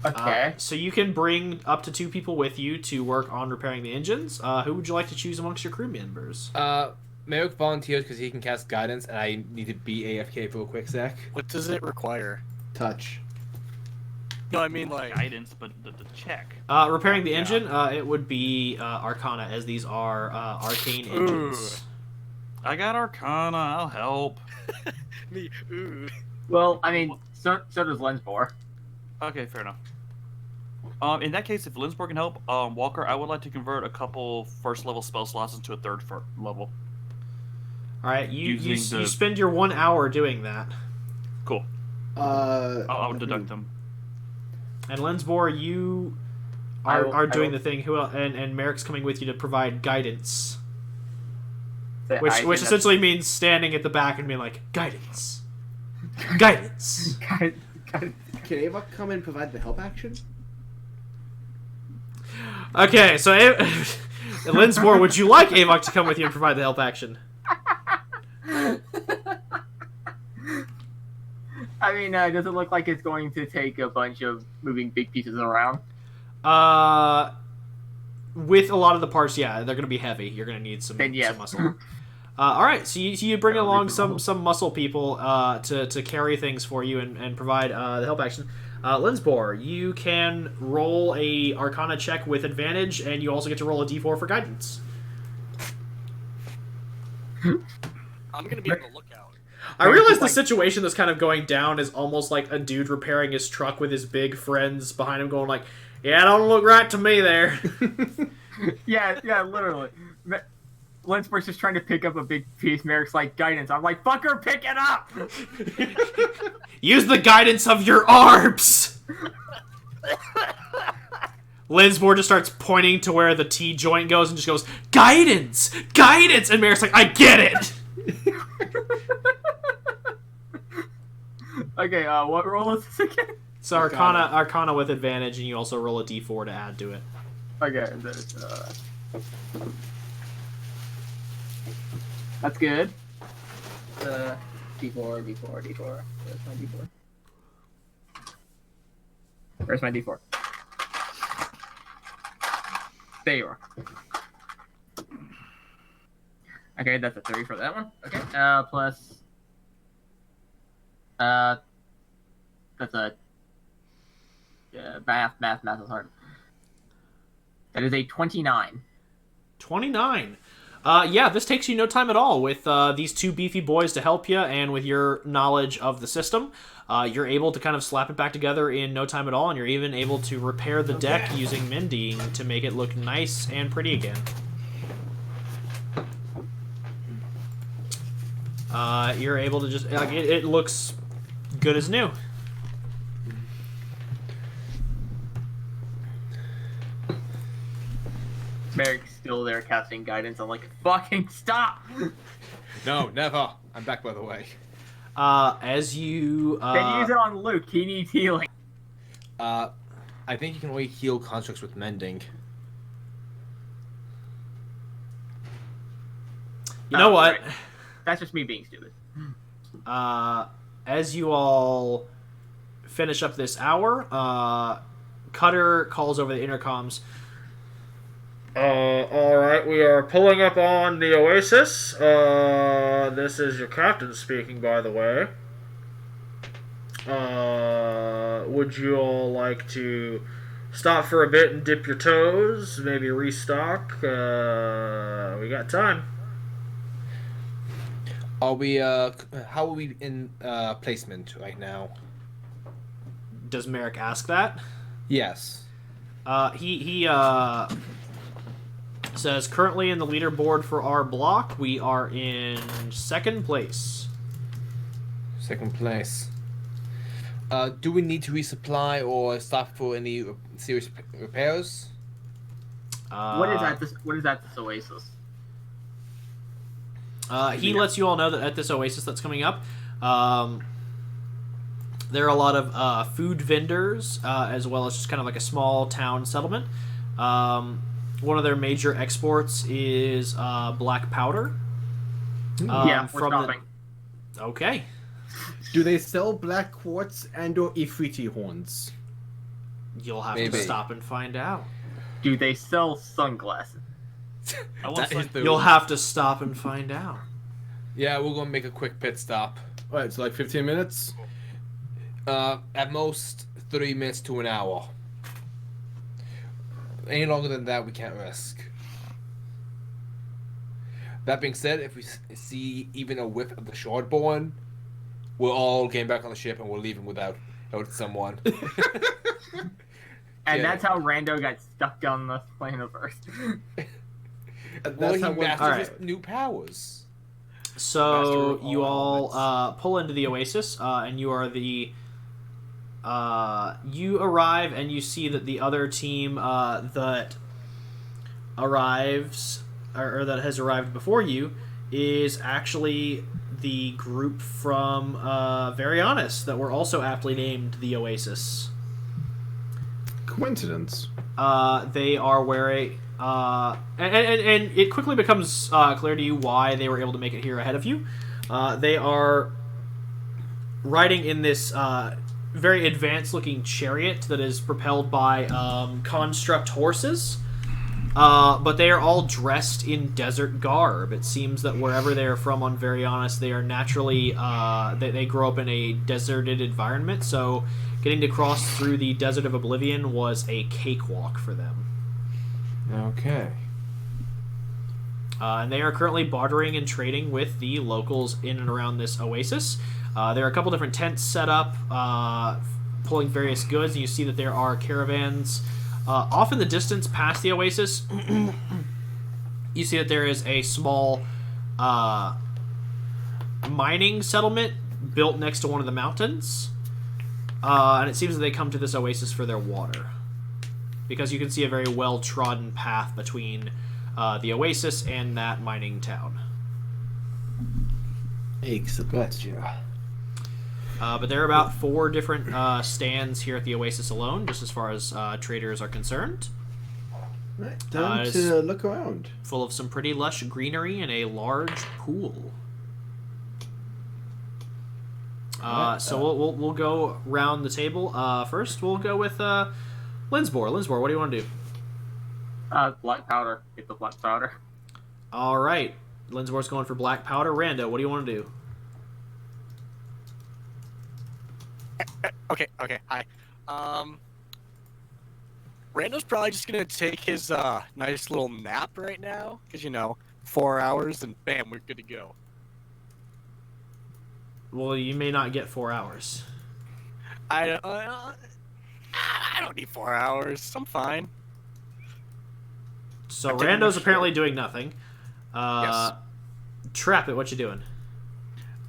S5: Okay.
S1: So you can bring up to 2 people with you to work on repairing the engines. Who would you like to choose amongst your crew members?
S2: Merrick volunteers because he can cast guidance, and I need to be AFK for a quick sec.
S6: What does it require?
S3: Touch.
S6: No, I mean like
S9: Guidance, but the check.
S1: Repairing the engine, it would be Arcana, as these are arcane engines.
S9: I got Arcana, I'll help.
S6: me. Ooh.
S5: Well, I mean, so does Lensbor.
S9: Okay, fair enough. In that case, if Linsborg can help, Walker, I would like to convert a couple first level spell slots into a third level.
S1: Alright, you
S9: Using the-
S1: spend your 1 hour doing that.
S9: Cool. I'll deduct them.
S1: And Lensbor, you are doing the thing. Who else? And Merrick's coming with you to provide guidance. Which essentially means standing at the back and being like, guidance. Guidance.
S3: Can Ava come and provide the help action?
S1: Okay, so Linsmore, would you like Avok to come with you and provide the help action?
S5: I mean, does it look like it's going to take a bunch of moving big pieces around?
S1: With a lot of the parts, yeah, they're going to be heavy. You're going to need some muscle. All right, so you bring along some muscle people to carry things for you and provide the help action. Linsbor, you can roll a Arcana check with advantage, and you also get to roll a d4 for guidance.
S6: I'm gonna be on the lookout.
S1: I realize the situation that's kind of going down is almost like a dude repairing his truck with his big friends behind him going like, yeah, don't look right to me there.
S5: Yeah, literally. Lensburg's just trying to pick up a big piece. Merrick's like, guidance. I'm like, fucker, pick it up!
S1: Use the guidance of your arms! Linsbor just starts pointing to where the T joint goes and just goes, guidance! Guidance! And Merrick's like, I get it!
S5: Okay, what roll is this again?
S1: So Arcana with advantage, and you also roll a d4 to add to it.
S5: Okay, that's good. D4. Where's my D4? There you are. Okay, that's a 3 for that one. Okay, plus... that's a... math is hard. That is a 29.
S1: 29. Yeah, this takes you no time at all. With these two beefy boys to help you, and with your knowledge of the system, you're able to kind of slap it back together in no time at all, and you're even able to repair the deck using mending to make it look nice and pretty again. You're able to just... like, it looks good as new.
S5: Merrick's still there casting guidance. I'm like, fucking stop!
S2: No, never. I'm back, by the way.
S1: As you...
S5: Then use it on Luke. He needs healing.
S2: I think you can only heal constructs with mending.
S1: You know what?
S5: Right. That's just me being stupid.
S1: As you all finish up this hour, Cutter calls over the intercoms. Alright, we are pulling up on the Oasis. This is your captain speaking, by the way. Would you all like to stop for a bit and dip your toes? Maybe restock? We got time.
S2: Are we, how are we in, placement right now?
S1: Does Merrick ask that?
S2: Yes.
S1: He says, currently in the leaderboard for our block, we are in second place.
S2: Second place. Do we need to resupply or stop for any serious repairs?
S5: What is at this Oasis?
S1: He lets you all know that at this Oasis that's coming up, there are a lot of food vendors, as well as just kind of like a small town settlement. One of their major exports is black powder.
S5: Yeah, we're stopping.
S1: Okay.
S3: Do they sell black quartz and/or Ifriti horns?
S1: You'll have to stop and find out.
S5: Do they sell sunglasses?
S1: You'll have to stop and find out.
S2: Yeah, we're gonna make a quick pit stop.
S3: Alright, so like 15 minutes?
S2: At most 3 minutes to an hour. Any longer than that, we can't risk. That being said, if we see even a whiff of the Shardborn, we're all getting back on the ship and we're leaving without someone.
S5: And that's how Rando got stuck on the plane of Earth.
S2: Well, he masters his new powers.
S1: So you all pull into the Oasis, and you are the... you arrive and you see that the other team that arrives, or that has arrived before you, is actually the group from Varianus that were also aptly named the Oasis.
S3: Coincidence.
S1: They are wearing... and it quickly becomes clear to you why they were able to make it here ahead of you. They are riding in this very advanced-looking chariot that is propelled by construct horses. but they are all dressed in desert garb. It seems that wherever they are from on Varianus, they are naturally they grow up in a deserted environment. So getting to cross through the Desert of Oblivion was a cakewalk for them.
S3: Okay.
S1: And they are currently bartering and trading with the locals in and around this oasis. There are a couple different tents set up, pulling various goods. And you see that there are caravans off in the distance past the oasis. You see that there is a small mining settlement built next to one of the mountains. And it seems that they come to this oasis for their water. Because you can see a very well-trodden path between the oasis and that mining town. But there are about 4 different stands here at the oasis alone, just as far as traders are concerned.
S3: Right, time to look around.
S1: Full of some pretty lush greenery and a large pool. So we'll go round the table. First, we'll go with Linsbor. Linsbor, what do you want to do?
S5: Black powder. Get the black powder.
S1: All right. Linsbor's going for black powder. Rando, what do you want to do?
S6: Okay, hi. Rando's probably just gonna take his nice little nap right now, because 4 hours and bam, we're good to go.
S1: Well, you may not get 4 hours.
S6: I don't need 4 hours. I'm fine.
S1: So Rando's apparently doing nothing.
S6: Yes.
S1: Trap it, what you doing?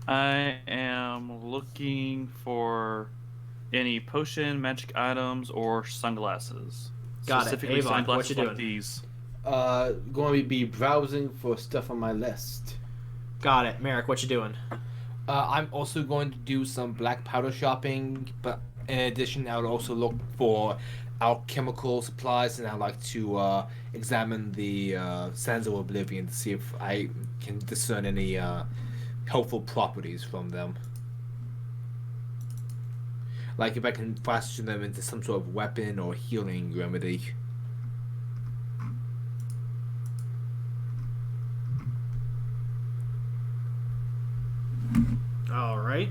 S9: I am looking for any potion, magic items, or sunglasses.
S1: Got it.
S9: Specifically
S1: Avon,
S9: sunglasses
S1: what you
S9: like
S1: doing?
S9: these.
S3: Going to be browsing for stuff on my list.
S1: Got it. Merrick, what you doing?
S2: I'm also going to do some black powder shopping, but in addition, I would also look for alchemical supplies, and I'd like to examine the Sands of Oblivion to see if I can discern any helpful properties from them. Like if I can fashion them into some sort of weapon or healing remedy.
S1: All right.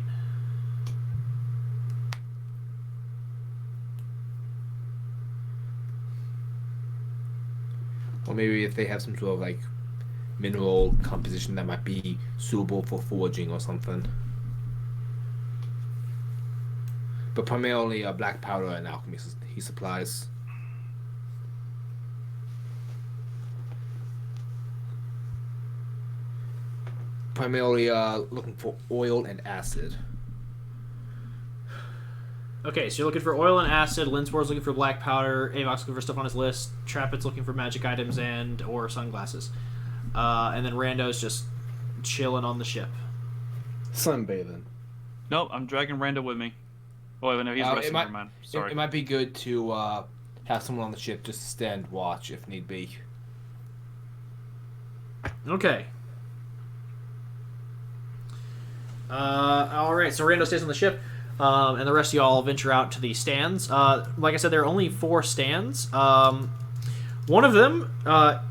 S2: Or maybe if they have some sort of like mineral composition that might be suitable for forging or something. But primarily black powder and alchemy he supplies. Primarily looking for oil and acid.
S1: Okay, so you're looking for oil and acid. Linsbor's looking for black powder. Avok's looking for stuff on his list. Trappet's looking for magic items and or sunglasses. And then Rando's just chilling on the ship.
S3: Sunbathing.
S9: Nope, I'm dragging Rando with me. Oh, wait, no, he's resting. Never mind. Sorry.
S2: It might be good to have someone on the ship just stand watch if need be.
S1: Okay. All right, so Rando stays on the ship. And the rest of y'all venture out to the stands. Like I said, there are only 4 stands. One of them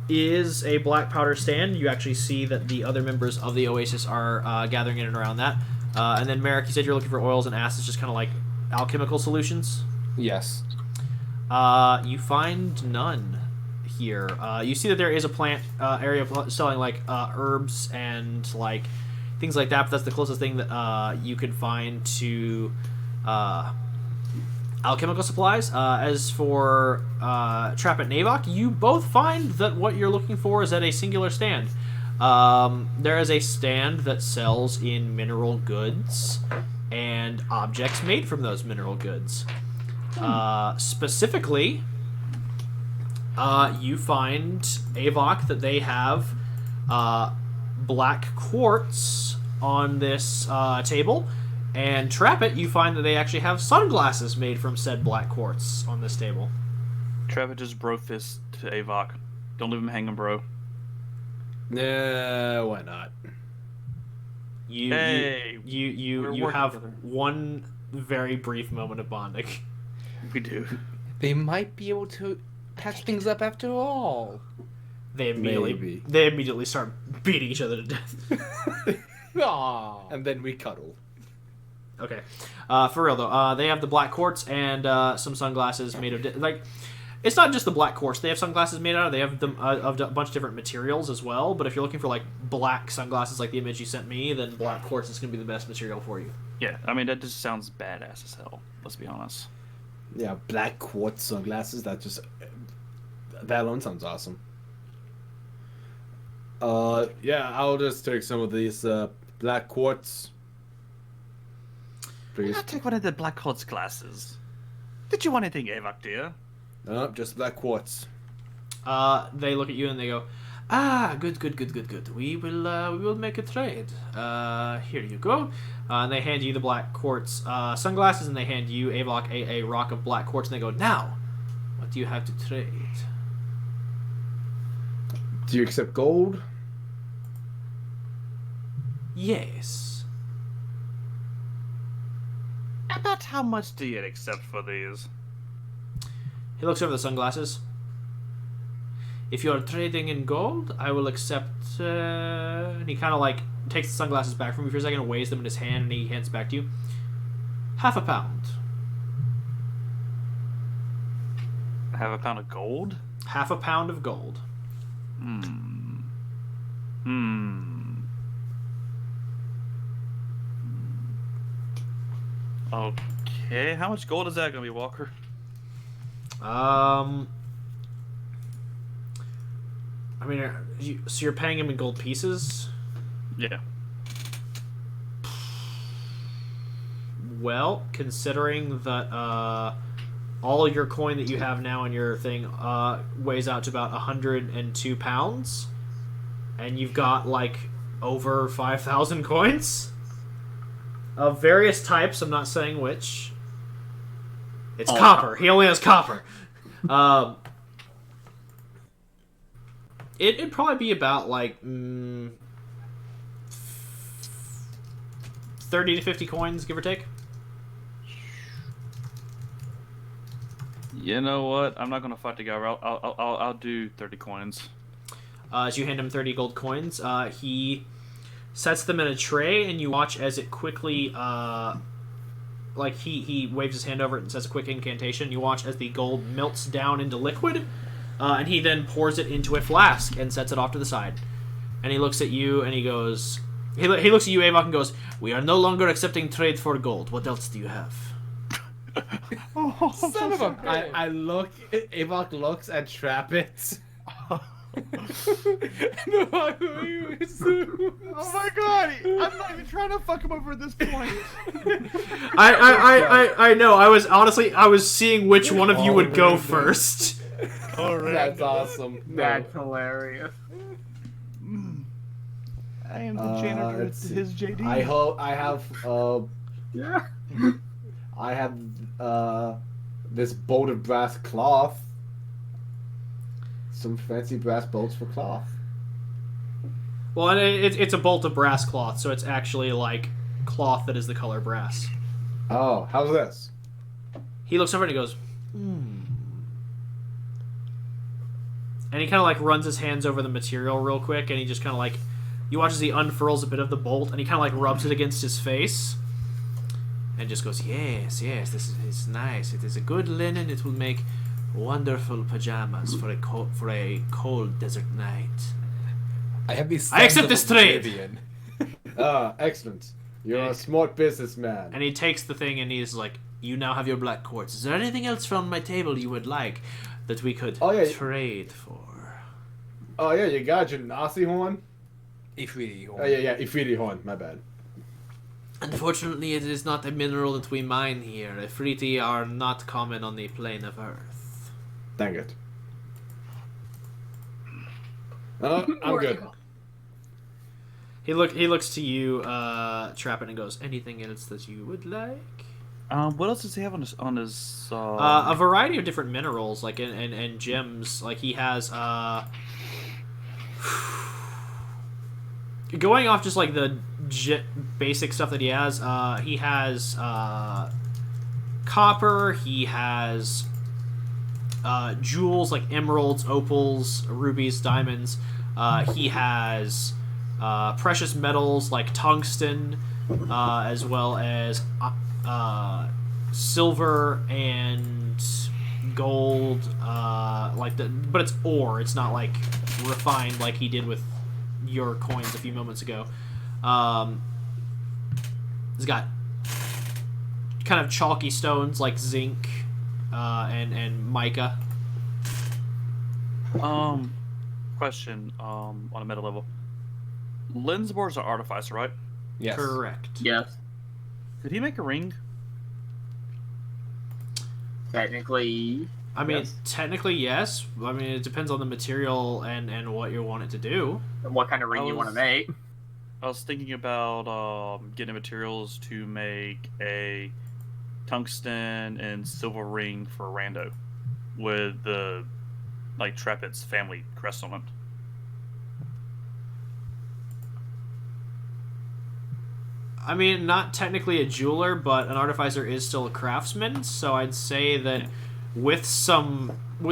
S1: is a black powder stand. You actually see that the other members of the Oasis are gathering in and around that. And then Merrick, you said you're looking for oils and acids, just kind of like alchemical solutions.
S2: Yes.
S1: You find none here. You see that there is a plant area selling like herbs and like things like that, but that's the closest thing that you could find to alchemical supplies. As for Trap and Navok, you both find that what you're looking for is at a singular stand. There is a stand that sells in mineral goods and objects made from those mineral goods. Specifically, you find Avok that they have black quartz on this table, and Trappet, you find that they actually have sunglasses made from said black quartz on this table.
S9: Trappet just bro fist to Avok. Don't leave him hanging, bro.
S2: No, why not?
S1: You
S9: We're
S1: have
S9: together.
S1: one very brief moment of bonding.
S9: We do.
S2: They might be able to patch things up after all.
S1: They
S3: Maybe.
S1: immediately start beating each other to death.
S3: Aw.
S2: And then we cuddle.
S1: Okay, for real though, they have the black quartz and some sunglasses made of like. It's not just the black quartz. They have sunglasses made out of. They have them of a bunch of different materials as well. But if you're looking for like black sunglasses, like the image you sent me, then black quartz is going to be the best material for you.
S9: Yeah, I mean that just sounds badass as hell. Let's be honest.
S3: Yeah, black quartz sunglasses. That alone sounds awesome. Yeah, I'll just take some of these black quartz. Please.
S9: I'll take one of the black quartz glasses. Did you want anything, Avok, dear?
S3: Just black quartz.
S1: They look at you and they go, "Ah, good. We will make a trade. Here you go." And they hand you the black quartz sunglasses, and they hand you Avok a rock of black quartz, and they go, "Now, what do you have to trade?"
S3: Do you accept gold?
S1: Yes.
S9: About how much do you accept for these?
S1: He looks over the sunglasses. If you're trading in gold, I will accept. And he kind of like takes the sunglasses back from you for a second, weighs them in his hand, and he hands it back to you. £1/2.
S9: Have a pound of gold?
S1: £1/2 of gold.
S9: Okay, how much gold is that gonna be, Walker?
S1: I mean, so you're paying him in gold pieces?
S9: Yeah.
S1: Well, considering that all your coin that you have now in your thing weighs out to about 102 pounds, and you've got like over 5,000 coins of various types. I'm not saying which. It's copper. He only has copper. It'd probably be about like 30 to 50 coins, give or take.
S9: You know what? I'm not gonna fight the guy. I'll do 30 coins.
S1: As you hand him 30 gold coins, he sets them in a tray, and you watch as it quickly, like he waves his hand over it and says a quick incantation. You watch as the gold melts down into liquid, and he then pours it into a flask and sets it off to the side. And he looks at you and he goes, he looks at you, Avok, and goes, "We are no longer accepting trade for gold. What else do you have?"
S3: Son of a... I look... Avok looks at Trappit.
S7: Oh my god! I'm not even trying to fuck him over at this point.
S1: I know. I was seeing which one of you would go first.
S3: That's awesome.
S5: That's hilarious.
S7: I am the janitor at his JD.
S3: I have this bolt of brass cloth. Some fancy brass bolts for cloth.
S1: Well, and it's a bolt of brass cloth, so it's actually like cloth that is the color brass.
S3: Oh, how's this?
S1: He looks over and he goes, And he kind of like runs his hands over the material real quick, and he just kind of like, you watch as he unfurls a bit of the bolt, and he kind of like rubs it against his face, and just goes, yes, this is nice. It is a good linen. It will make wonderful pajamas for a cold desert night.
S2: I have these.
S1: I accept this trade.
S3: Excellent. You're a smart businessman.
S1: And he takes the thing and he's like, "You now have your black quartz. Is there anything else from my table you would like that we could trade for?"
S3: Oh yeah, you got your Nazi horn.
S2: Ifriti horn.
S3: Oh yeah, Ifriti horn. My bad.
S1: Unfortunately, it is not a mineral that we mine here. Ifriti are not common on the plane of Earth.
S3: Dang it. I'm good.
S1: He looks to you, Trappin, and goes, "Anything else that you would like?"
S9: What else does he have on his?
S1: A variety of different minerals, like and gems. Like he has. Going off just like the basic stuff that he has copper. He has jewels like emeralds, opals, rubies, diamonds. He has precious metals like tungsten, as well as silver and gold. But it's ore. It's not like refined like he did with your coins a few moments ago. He's got kind of chalky stones like zinc and mica.
S9: Question on a meta level. Lensbor's an artificer, right?
S2: Yes.
S1: Correct.
S5: Yes.
S9: Did he make a ring?
S5: Technically.
S1: I mean,
S5: yes.
S1: technically, yes. I mean, it depends on the material and what you want it to do.
S5: And what kind of ring you want to make.
S9: I was thinking about getting materials to make a tungsten and silver ring for Rando with the Trapit's family crest on it.
S1: I mean, not technically a jeweler, but an artificer is still a craftsman, so I'd say that with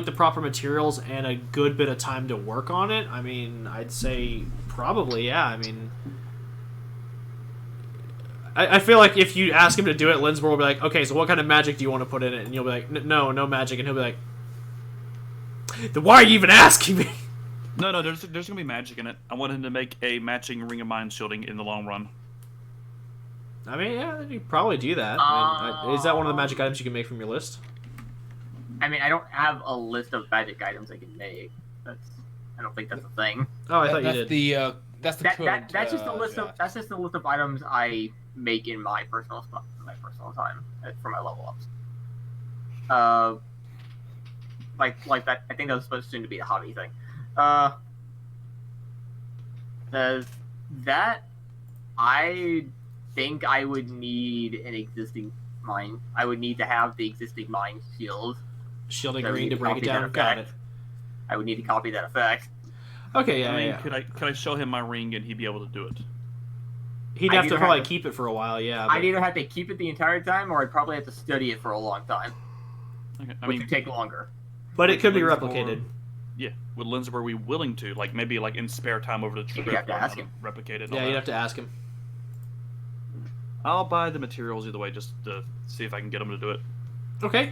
S1: the proper materials and a good bit of time to work on it, I mean, I'd say probably, yeah. I mean, I feel like if you ask him to do it, Linsbor will be like, okay, so what kind of magic do you want to put in it? And you'll be like, no magic. And he'll be like, then why are you even asking me?
S9: No, there's gonna be magic in it. I want him to make a matching Ring of Mind shielding in the long run.
S1: I mean, yeah, you could probably do that. I mean, is that one of the magic items you can make from your list?
S5: I mean, I don't have a list of magic items I can make. I don't think that's a thing.
S1: Oh, I thought you did.
S2: That's
S5: That's just a list of items I make in my personal time for my level ups. Like that. I think that was supposed to be a hobby thing. That I think I would need an existing mine. I would need to have the existing mine shield.
S1: Shielding green to break it down. Got it.
S5: I would need to copy that effect.
S1: Okay, yeah,
S9: I mean,
S1: yeah.
S9: Could I show him my ring and he'd be able to do it?
S1: He'd have to probably keep it for a while, yeah. But...
S5: I'd either have to keep it the entire time, or I'd probably have to study it for a long time.
S9: Okay,
S5: Which would take longer.
S1: But it could be replicated.
S9: Yeah, would Lindsay be willing to, maybe in spare time over the trip?
S5: You'd have to ask him.
S9: Replicate it.
S1: Yeah, you'd have to ask him.
S9: I'll buy the materials either way, just to see if I can get him to do it.
S1: Okay.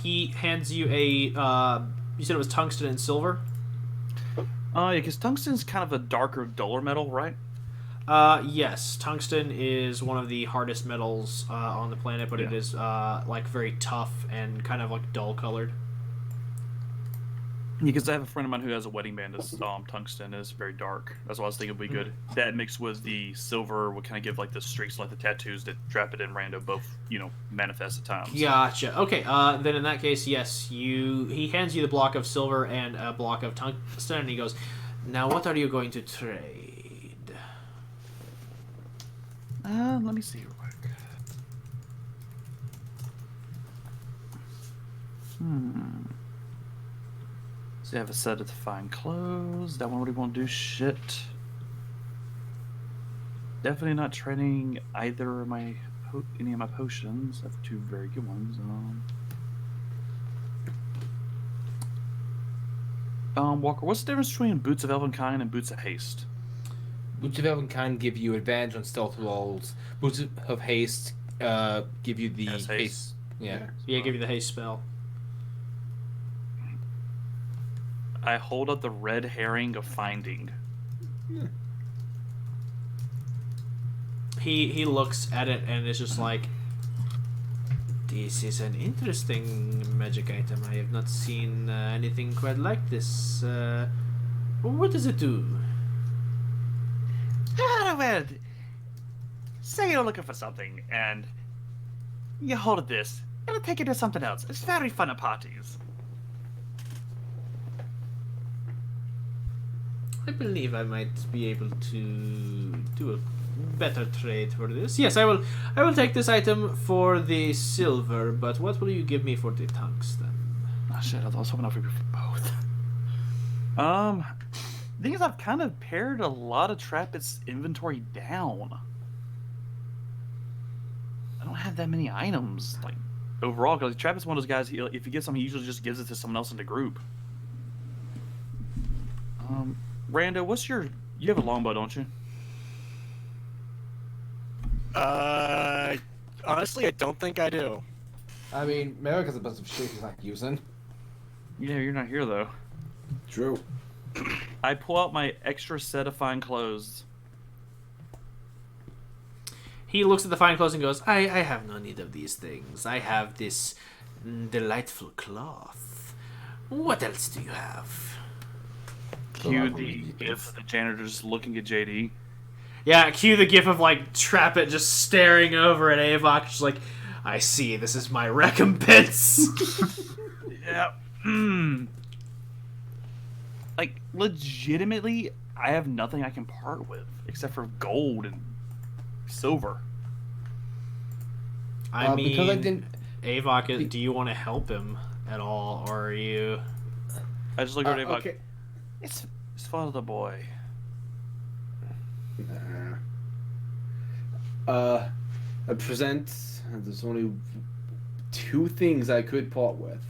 S1: He hands you a. You said it was tungsten and silver.
S9: Yeah, because tungsten's kind of a darker, duller metal, right?
S1: Yes. Tungsten is one of the hardest metals on the planet, but it is very tough and kind of dull colored.
S9: Because I have a friend of mine who has a wedding band that's tungsten. Is very dark. That's what I was thinking would be good. That mixed with the silver would kind of give the streaks, the tattoos that Trapit and Rando both, manifest at times.
S1: Gotcha. Okay. Then in that case, yes, he hands you the block of silver and a block of tungsten, and he goes, "Now, what are you going to trade?"
S9: Let me see real quick. So you have a set of fine clothes. That one really won't do shit. Definitely not trading either of any of my potions. I have two very good ones. Walker, what's the difference between Boots of Elvenkind and Boots of Haste?
S2: Boots of Elvenkind give you advantage on stealth rolls. Boots of Haste give you the haste. Yeah.
S1: Yeah, give you the haste spell.
S9: I hold up the red herring of finding.
S1: He looks at it and is just like, "This is an interesting magic item. I have not seen anything quite like this. What does it do?"
S7: Well, say you're looking for something, and you hold this. It'll take you to something else. It's very fun at parties.
S1: I believe I might be able to do a better trade for this. Yes, I will take this item for the silver, but what will you give me for the tungsten?
S9: Oh shit, I was hoping I'd figure for both. The thing is, I've kind of pared a lot of Trapit's inventory down. I don't have that many items. overall, because Travis is one of those guys. If he gets something, he usually just gives it to someone else in the group. Rando, what's your? You have a longbow, don't you?
S6: Honestly, I don't think I do.
S3: I mean, Merrick has a bunch of shit he's not using.
S9: Yeah, you're not here though.
S3: True.
S9: I pull out my extra set of fine clothes.
S1: He looks at the fine clothes and goes, I have no need of these things. I have this delightful cloth. What else do you have?
S9: Cue the gif of the janitor just looking at JD.
S1: Yeah, cue the gif of, like, Trappet just staring over at Avok, just like, I see, this is my recompense.
S9: Yeah. Like, legitimately, I have nothing I can part with, except for gold and silver.
S1: I mean,
S3: because I didn't...
S1: Avok, do you want to help him at all, or are you...
S9: I just look at Avok.
S3: Okay.
S9: It's for the boy.
S3: I present. There's only 2 things I could part with.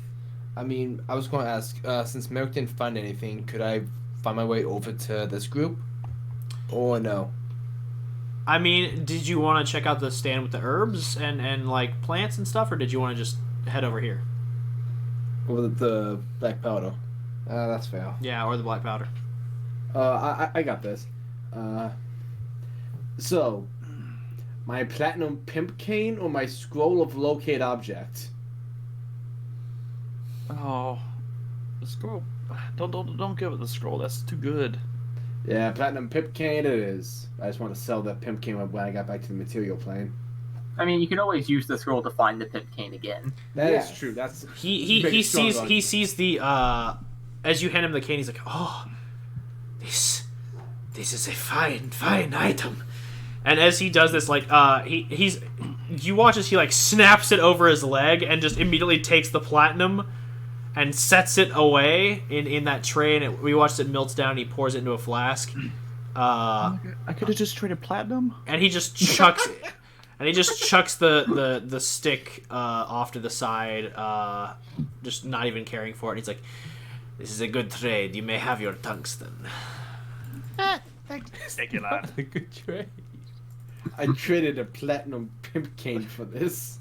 S3: I mean, I was going to ask, since Merrick didn't find anything, could I find my way over to this group? Or no?
S1: I mean, did you want to check out the stand with the herbs and like, plants and stuff, or did you want to just head over here?
S3: Over the black powder. That's fair.
S1: Yeah, or the black powder.
S3: I got this. So, my platinum pimp cane or my scroll of locate object?
S9: Oh, the scroll. Don't give it the scroll. That's too good.
S3: Yeah, platinum pimp cane it is. I just want to sell that pimp cane when I got back to the material plane.
S5: I mean, you can always use the scroll to find the pimp cane again.
S3: That is true. That's
S1: He sees the as you hand him the cane, he's like, oh, this is a fine item. And as he does this, like, you watch as he, like, snaps it over his leg and just immediately takes the platinum and sets it away in that tray, and we watched it melts down, and he pours it into a flask.
S9: I could have just traded platinum.
S1: And he just chucks the stick off to the side, just not even caring for it. And he's like, this is a good trade. You may have your tungsten.
S9: Thank you, lad.
S3: a good trade. I traded a platinum pimp cane for this.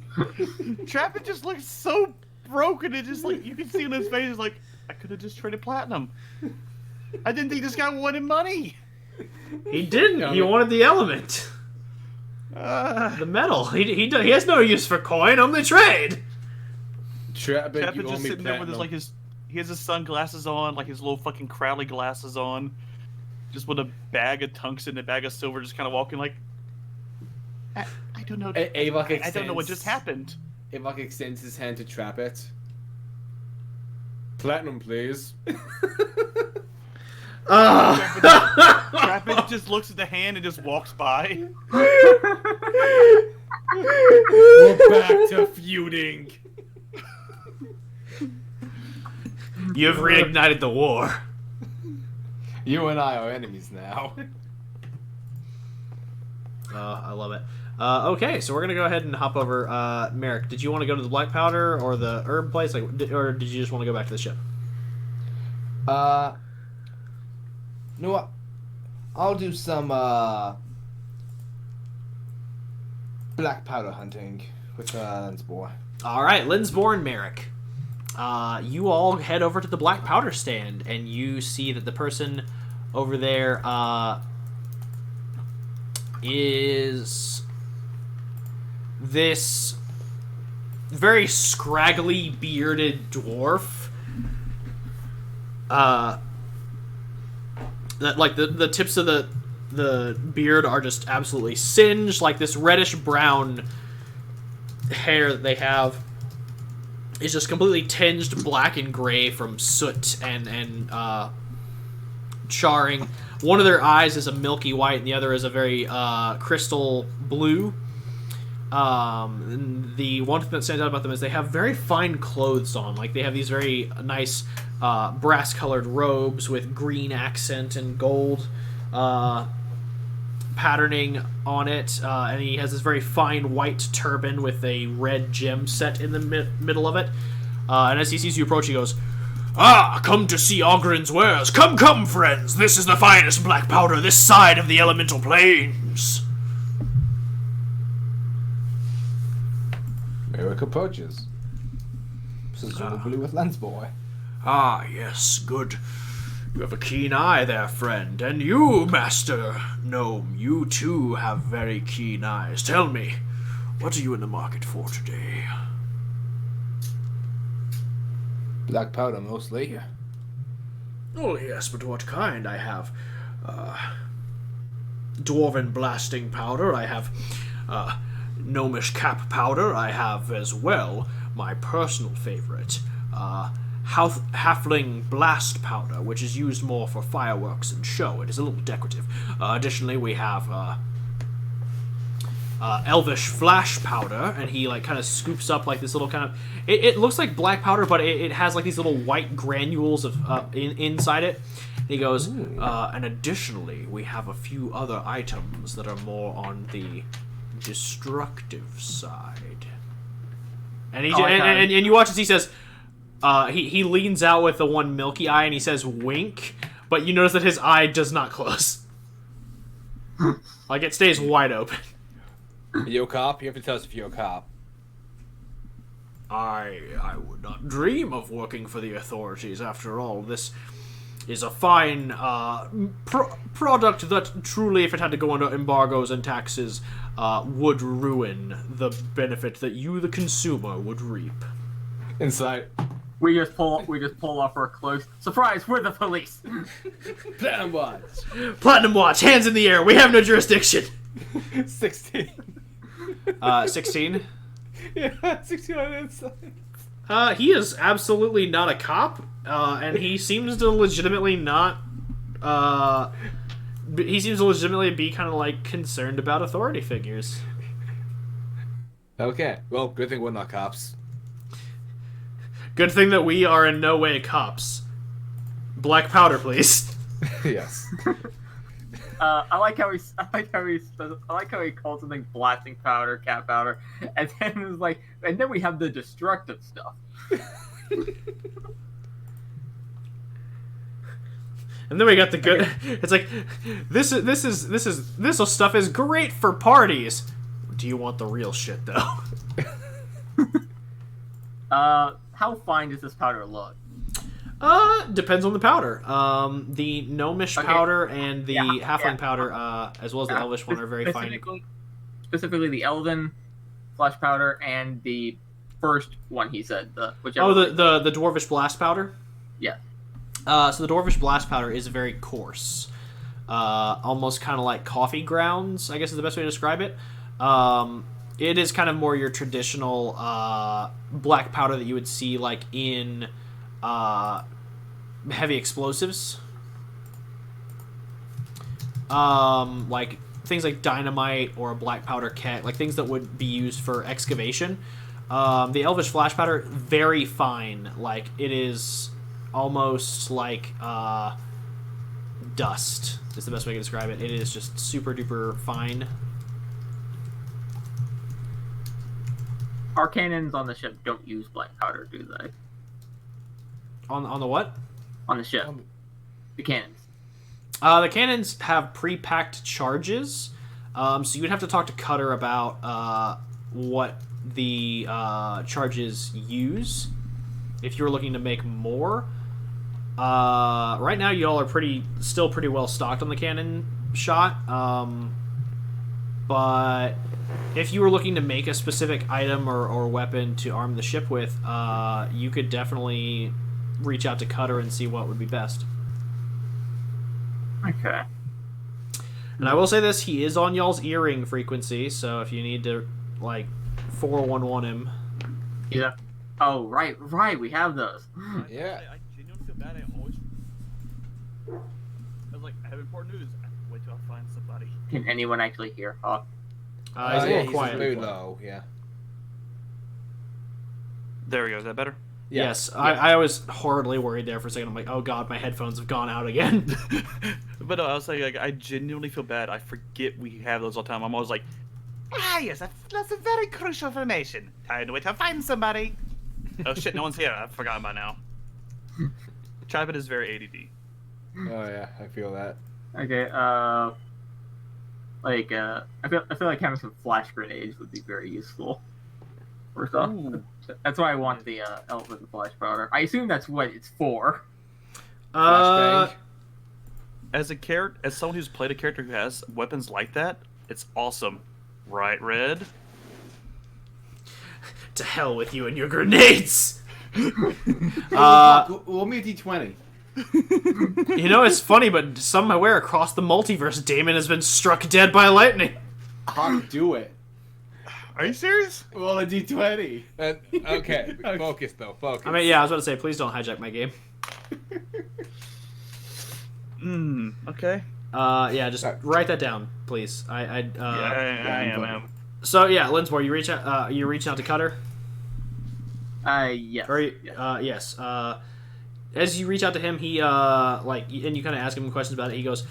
S9: Trappin just looks so broken. It just like you can see on his face. He's like, I could have just traded platinum. I didn't think this guy wanted money.
S1: He didn't. He wanted the element, the metal. He has no use for coin. Only trade.
S9: Trappin just sitting there with his he has his sunglasses on, like his little fucking Crowley glasses on, just with a bag of tungsten and a bag of silver, just kind of walking like. I don't know. I don't know what just happened.
S3: Avok extends his hand to Trappet. Platinum, please.
S9: Trappet just looks at the hand and just walks by.
S3: We're back to feuding.
S1: You've reignited the war.
S3: You and I are enemies now.
S1: I love it. Okay, so we're gonna go ahead and hop over. Merrick, did you want to go to the black powder or the herb place, or did you just want to go back to the ship?
S3: You know what? I'll do some black powder hunting with Lensbor.
S1: All right, Linsbor and Merrick. You all head over to the black powder stand, and you see that the person over there is this very scraggly, bearded dwarf. That like the tips of the beard are just absolutely singed, like this reddish brown hair that they have is just completely tinged black and gray from soot and charring. One of their eyes is a milky white, and the other is a very crystal blue. And the one thing that stands out about them is they have very fine clothes on. Like, they have these very nice brass-colored robes with green accent and gold. patterning on it, and he has this very fine white turban with a red gem set in the middle of it. And as he sees you approach, he goes, "Ah, come to see Ogren's wares. Come, come, friends. This is the finest black powder this side of the elemental plains."
S10: Merrick approaches. Presumably with Lensboy.
S1: "Ah, yes, good. You have a keen eye there, friend. And you, Master Gnome, you too have very keen eyes. Tell me, what are you in the market for today?"
S10: Black powder mostly.
S1: "Oh, yes, but what kind? I have dwarven blasting powder. I have gnomish cap powder. I have as well my personal favorite, halfling blast powder, which is used more for fireworks and show. It is a little decorative. Additionally, we have elvish flash powder, and he like kind of scoops up like this little kind of. It looks like black powder, but it has like these little white granules of inside it. And he goes, and additionally, we have a few other items that are more on the destructive side. And and you watch as he says, he leans out with the one milky eye and he says wink, but you notice that his eye does not close. Like it stays wide open.
S2: Are you a cop? You have to tell us if you're a cop.
S1: I would not dream of working for the authorities. After all, this is a fine product that truly, if it had to go under embargoes and taxes, would ruin the benefit that you, the consumer, would reap.
S2: Inside.
S5: We just pull off our clothes. Surprise! We're the police.
S3: Platinum watch.
S1: Platinum watch. Hands in the air. We have no jurisdiction.
S2: 16.
S1: 16.
S2: Yeah, 16 on the inside.
S1: He is absolutely not a cop, and he seems to legitimately not. He seems to legitimately be kind of like concerned about authority figures.
S2: Okay, well, good thing we're not cops.
S1: Good thing that we are in no way cops. Black powder, please.
S2: Yes.
S5: I like how he called something blasting powder, cat powder, and then it was like, and then we have the destructive stuff.
S1: And then we got the good. It's like this stuff is great for parties. Do you want the real shit though?
S5: How fine does this powder look?
S1: Depends on the powder. The gnomish powder and the halfling powder, as well as the elvish one, are very fine.
S5: Specifically, the elven flash powder and the first one he said, the
S1: dwarvish blast powder.
S5: Yeah.
S1: So the dwarvish blast powder is very coarse, almost kind of like coffee grounds, I guess is the best way to describe it. It is kind of more your traditional black powder that you would see like in heavy explosives, like things like dynamite or a black powder keg, like things that would be used for excavation. The elvish flash powder, very fine, like it is almost like dust is the best way to describe it. It is just super duper fine.
S5: Our cannons on the ship don't use black powder, do they?
S1: On the what?
S5: On the ship. The cannons.
S1: The cannons have pre-packed charges, so you would have to talk to Cutter about what the charges use if you were looking to make more. Right now, y'all are still pretty well stocked on the cannon shot, but if you were looking to make a specific item or weapon to arm the ship with, you could definitely reach out to Cutter and see what would be best.
S5: Okay.
S1: And I will say this, he is on y'all's earring frequency, so if you need to, like, 411 him.
S5: Yeah. Oh, right, we have those.
S2: Yeah.
S9: I genuinely feel bad. I was like, I have important news. Wait till I find somebody.
S5: Can anyone actually hear Hawk?
S1: He's a little quiet.
S2: Very low, yeah.
S9: There we go. Is that better?
S1: Yes. I was horribly worried there for a second. I'm like, oh god, my headphones have gone out again.
S9: But no, I was like, I genuinely feel bad. I forget we have those all the time. I'm always like, yes, that's a very crucial information. Time to wait to find somebody. Oh shit, no one's here. I've forgotten by now. Tripod is very ADD.
S3: Oh yeah, I feel that.
S5: Okay, I feel like having some flash grenades would be very useful. First off, that's why I want the elf with the flash powder. I assume that's what it's for.
S3: Flashbang.
S9: As someone who's played a character who has weapons like that, it's awesome. Right, Red?
S1: To hell with you and your grenades!
S3: Roll me a d20.
S1: You know, it's funny, but somewhere across the multiverse, Damon has been struck dead by lightning.
S3: Hawk, do it.
S9: Are you serious?
S3: Roll a d20.
S2: Okay, focus though. Focus.
S1: I mean, yeah, I was about to say, please don't hijack my game.
S9: Okay.
S1: Yeah, just write that down, please.
S9: I am.
S1: So yeah, Linsmore, you reach out. You reaching out to Cutter.
S5: Yes.
S1: Or yes. As you reach out to him, he and you kind of ask him questions about it. He goes,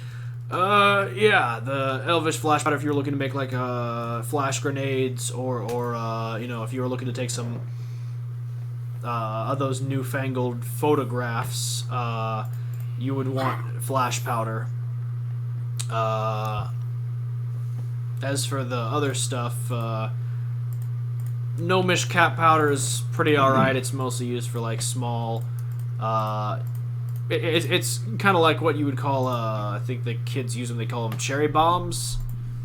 S1: yeah, the Elvish flash powder. If you're looking to make like flash grenades, or if you were looking to take some of those newfangled photographs, you would want flash powder. As for the other stuff, gnomish cap powder is pretty alright. It's mostly used for like small. It's kind of like what you would call, I think the kids use them, they call them cherry bombs.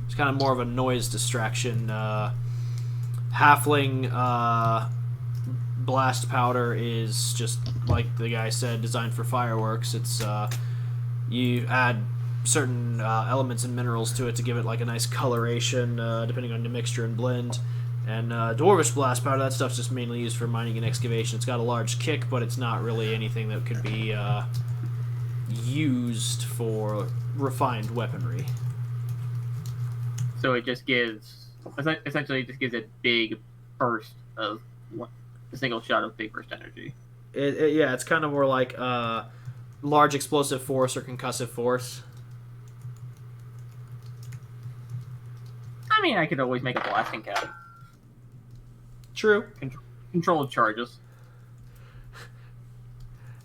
S1: It's kind of more of a noise distraction. Halfling blast powder is just, like the guy said, designed for fireworks. It's, you add certain elements and minerals to it to give it like a nice coloration, depending on the mixture and blend. And Dwarvish blast powder, that stuff's just mainly used for mining and excavation. It's got a large kick, but it's not really anything that could be used for refined weaponry.
S5: So it just essentially just gives a big burst of a single shot of big burst energy.
S1: Yeah, it's kind of more like large explosive force or concussive force.
S5: I mean, I could always make a blasting cap.
S1: True.
S5: Controlled charges.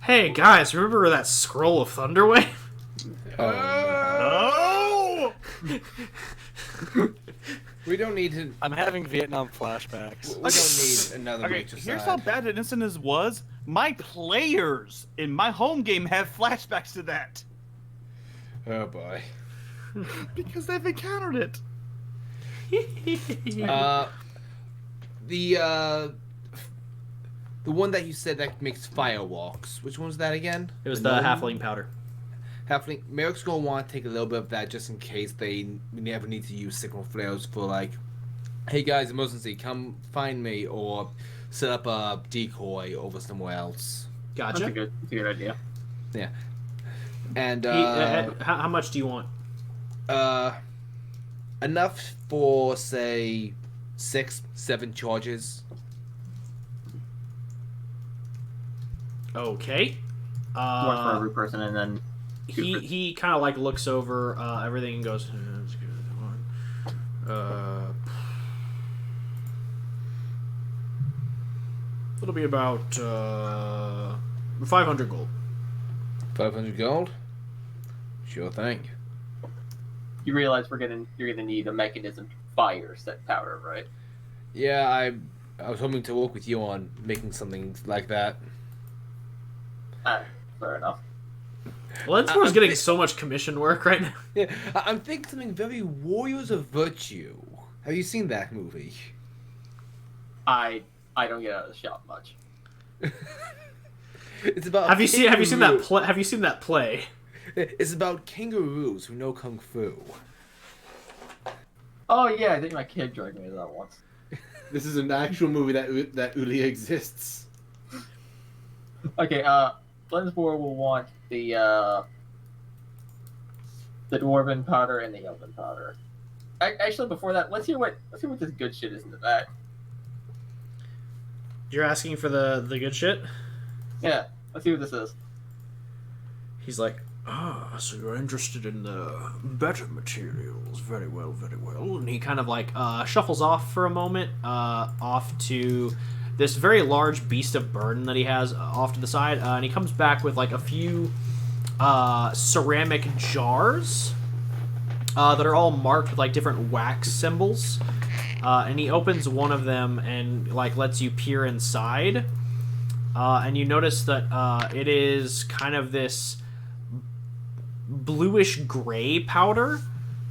S1: Hey guys, remember that scroll of Thunderwave?
S9: Oh!
S2: We don't need to.
S6: I'm having Vietnam flashbacks.
S2: We don't need another
S9: Okay,
S2: Rachel
S9: here's
S2: side.
S9: how bad an incident was. My players in my home game have flashbacks to that.
S2: Oh boy.
S9: Because they've encountered it.
S2: The one that you said that makes firewalks. Which one was that again?
S1: It was the halfling powder.
S2: Halfling. Merrick's gonna want to take a little bit of that just in case they never need to use signal flares for like, hey guys, emergency, come find me, or set up a decoy over somewhere else.
S1: Gotcha.
S5: That's a good idea.
S2: Yeah. And
S1: how much do you want?
S2: Enough for say 6-7 charges.
S1: Okay.
S5: One for every person, and then
S1: he kind of like looks over everything and goes, it'll be about 500 gold.
S2: 500 gold? Sure thing.
S5: you realize you're gonna need a mechanism to fire said powder, right?
S2: Yeah, I was hoping to work with you on making something like that.
S5: Fair enough.
S1: Lensmore's getting so much commission work right now.
S2: Yeah, I'm thinking something very Warriors of Virtue. Have you seen that movie?
S5: I don't get out of the shop much.
S2: It's about
S1: Have you seen that play? Have you seen that play?
S2: It's about kangaroos who know kung fu.
S5: Oh yeah, I think my kid dragged me to that once.
S3: This is an actual movie that Uli exists.
S5: Okay, Lensmore will want the dwarven powder and the elven powder. Actually, before that, let's hear what this good shit is in the back.
S1: You're asking for the good shit?
S5: Yeah, let's see what this is.
S1: He's like, so you're interested in the better materials. Very well, very well. And he kind of like shuffles off for a moment, off to this very large beast of burden that he has off to the side. And he comes back with like a few ceramic jars that are all marked with like different wax symbols. And he opens one of them and like lets you peer inside. And you notice that it is kind of this bluish gray powder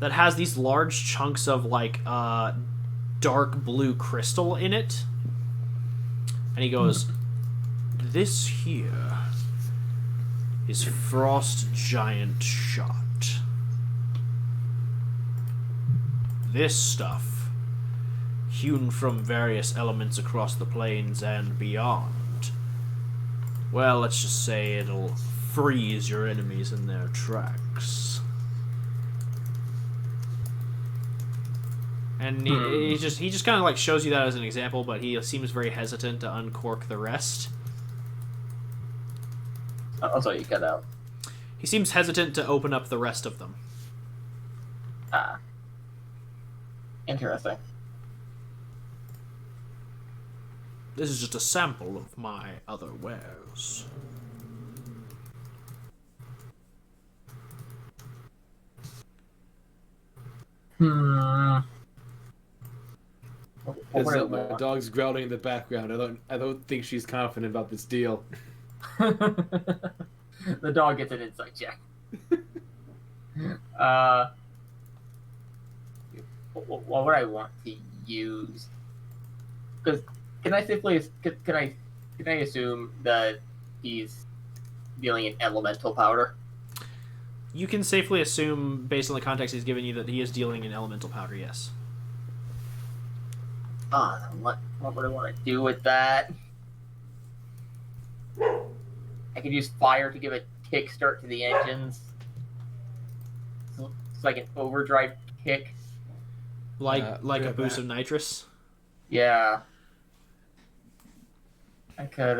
S1: that has these large chunks of like dark blue crystal in it. And he goes, this here is Frost Giant Shot. This stuff, hewn from various elements across the plains and beyond, well, let's just say it'll freeze your enemies in their tracks. And he just kind of like shows you that as an example, but he seems very hesitant to uncork the rest.
S5: That's what you cut out.
S1: He seems hesitant to open up the rest of them.
S5: Ah. Interesting.
S1: This is just a sample of my other wares.
S3: My dog's growling in the background. I don't think she's confident about this deal.
S5: The dog gets an insight check. What would I want to use? Because can I assume that he's dealing in elemental powder?
S1: You can safely assume, based on the context he's given you, that he is dealing in elemental powder. Yes.
S5: What would I want to do with that? I could use fire to give a kickstart to the engines. It's like an overdrive kick.
S1: Like a boost of nitrous?
S5: Yeah. I could,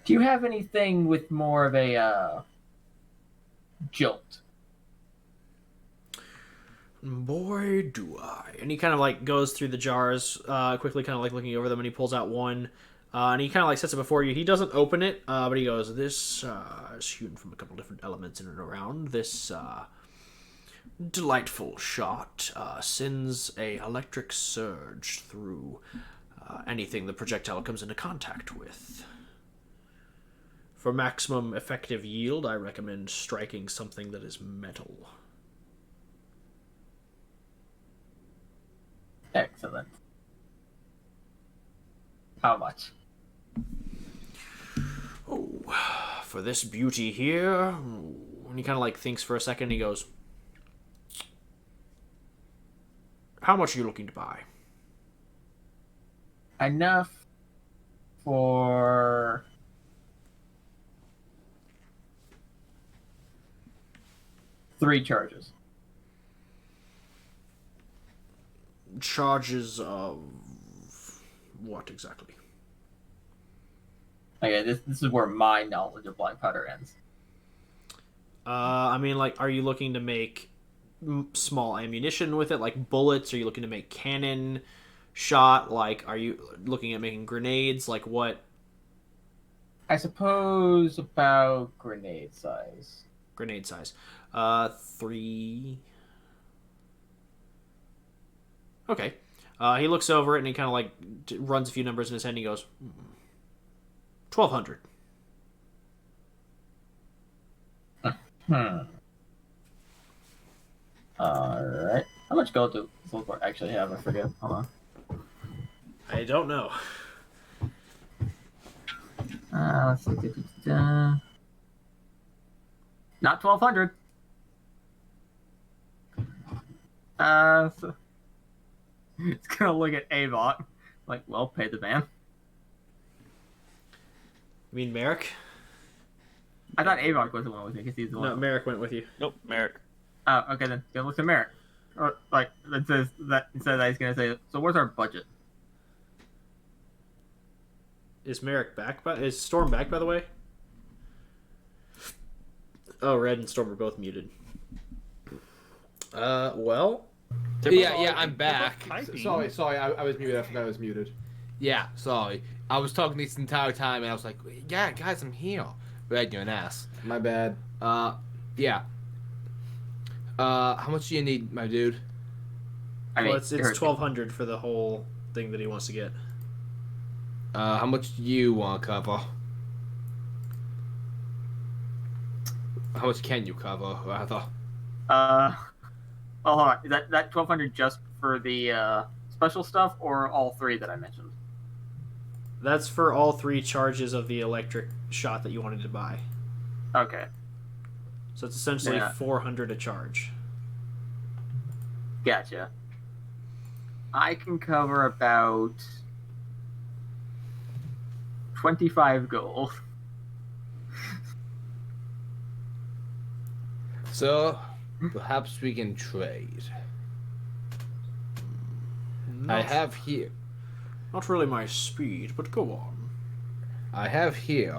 S5: Do you have anything with more of a, jolt?
S1: Boy, do I. And he kind of like goes through the jars, quickly kind of like looking over them, and he pulls out one, and he kind of like sets it before you. He doesn't open it, but he goes, this is hewn from a couple different elements in and around. This delightful shot sends a electric surge through anything the projectile comes into contact with. For maximum effective yield, I recommend striking something that is metal.
S5: Excellent. How much?
S1: Oh, for this beauty here, and he kind of like thinks for a second, and he goes, how much are you looking to buy?
S5: Enough for 3 charges.
S1: Charges of what exactly?
S5: Okay, this is where my knowledge of black powder ends.
S1: I mean, like, are you looking to make small ammunition with it, like bullets? Are you looking to make cannon shot? Like, are you looking at making grenades? Like, what?
S5: I suppose about grenade size.
S1: Grenade size. 3. Okay. He looks over it and he kind of like runs a few numbers in his head and he goes, 1,200.
S5: Alright. How much gold do Silverport actually have? I forget. Hold on.
S1: I don't know.
S5: Let's see. Not 1,200. So it's gonna look at Avot like, well, pay the man.
S1: You mean Merrick?
S5: I thought Avok was the one with me because he's the one.
S1: No, Merrick went with you.
S9: Nope, Merrick.
S5: Oh, okay then. Go look to Merrick. Or like that says that instead that he's gonna say. So what's our budget?
S1: Is Merrick back? Is Storm back, by the way? Oh, Red and Storm are both muted. Well.
S2: Yeah, I'm back.
S3: Sorry, I was muted. I forgot I was muted.
S2: Yeah, sorry. I was talking this entire time, and I was like, yeah, guys, I'm here. Red, you're an ass.
S3: My bad.
S2: Yeah. How much do you need, my dude?
S5: I mean,
S1: Well, it's 1,200 for the whole thing that he wants to get.
S2: How much do you want to cover? How much can you cover, rather?
S5: Oh, hold on. Is that 1,200 just for the special stuff, or all three that I mentioned?
S1: That's for all 3 charges of the electric shot that you wanted to buy.
S5: Okay.
S1: So it's essentially
S5: Yeah.
S1: 400 a charge.
S5: Gotcha. I can cover about 25 gold.
S2: So, perhaps we can trade. I have here.
S1: Not really my speed, but go on.
S2: I have here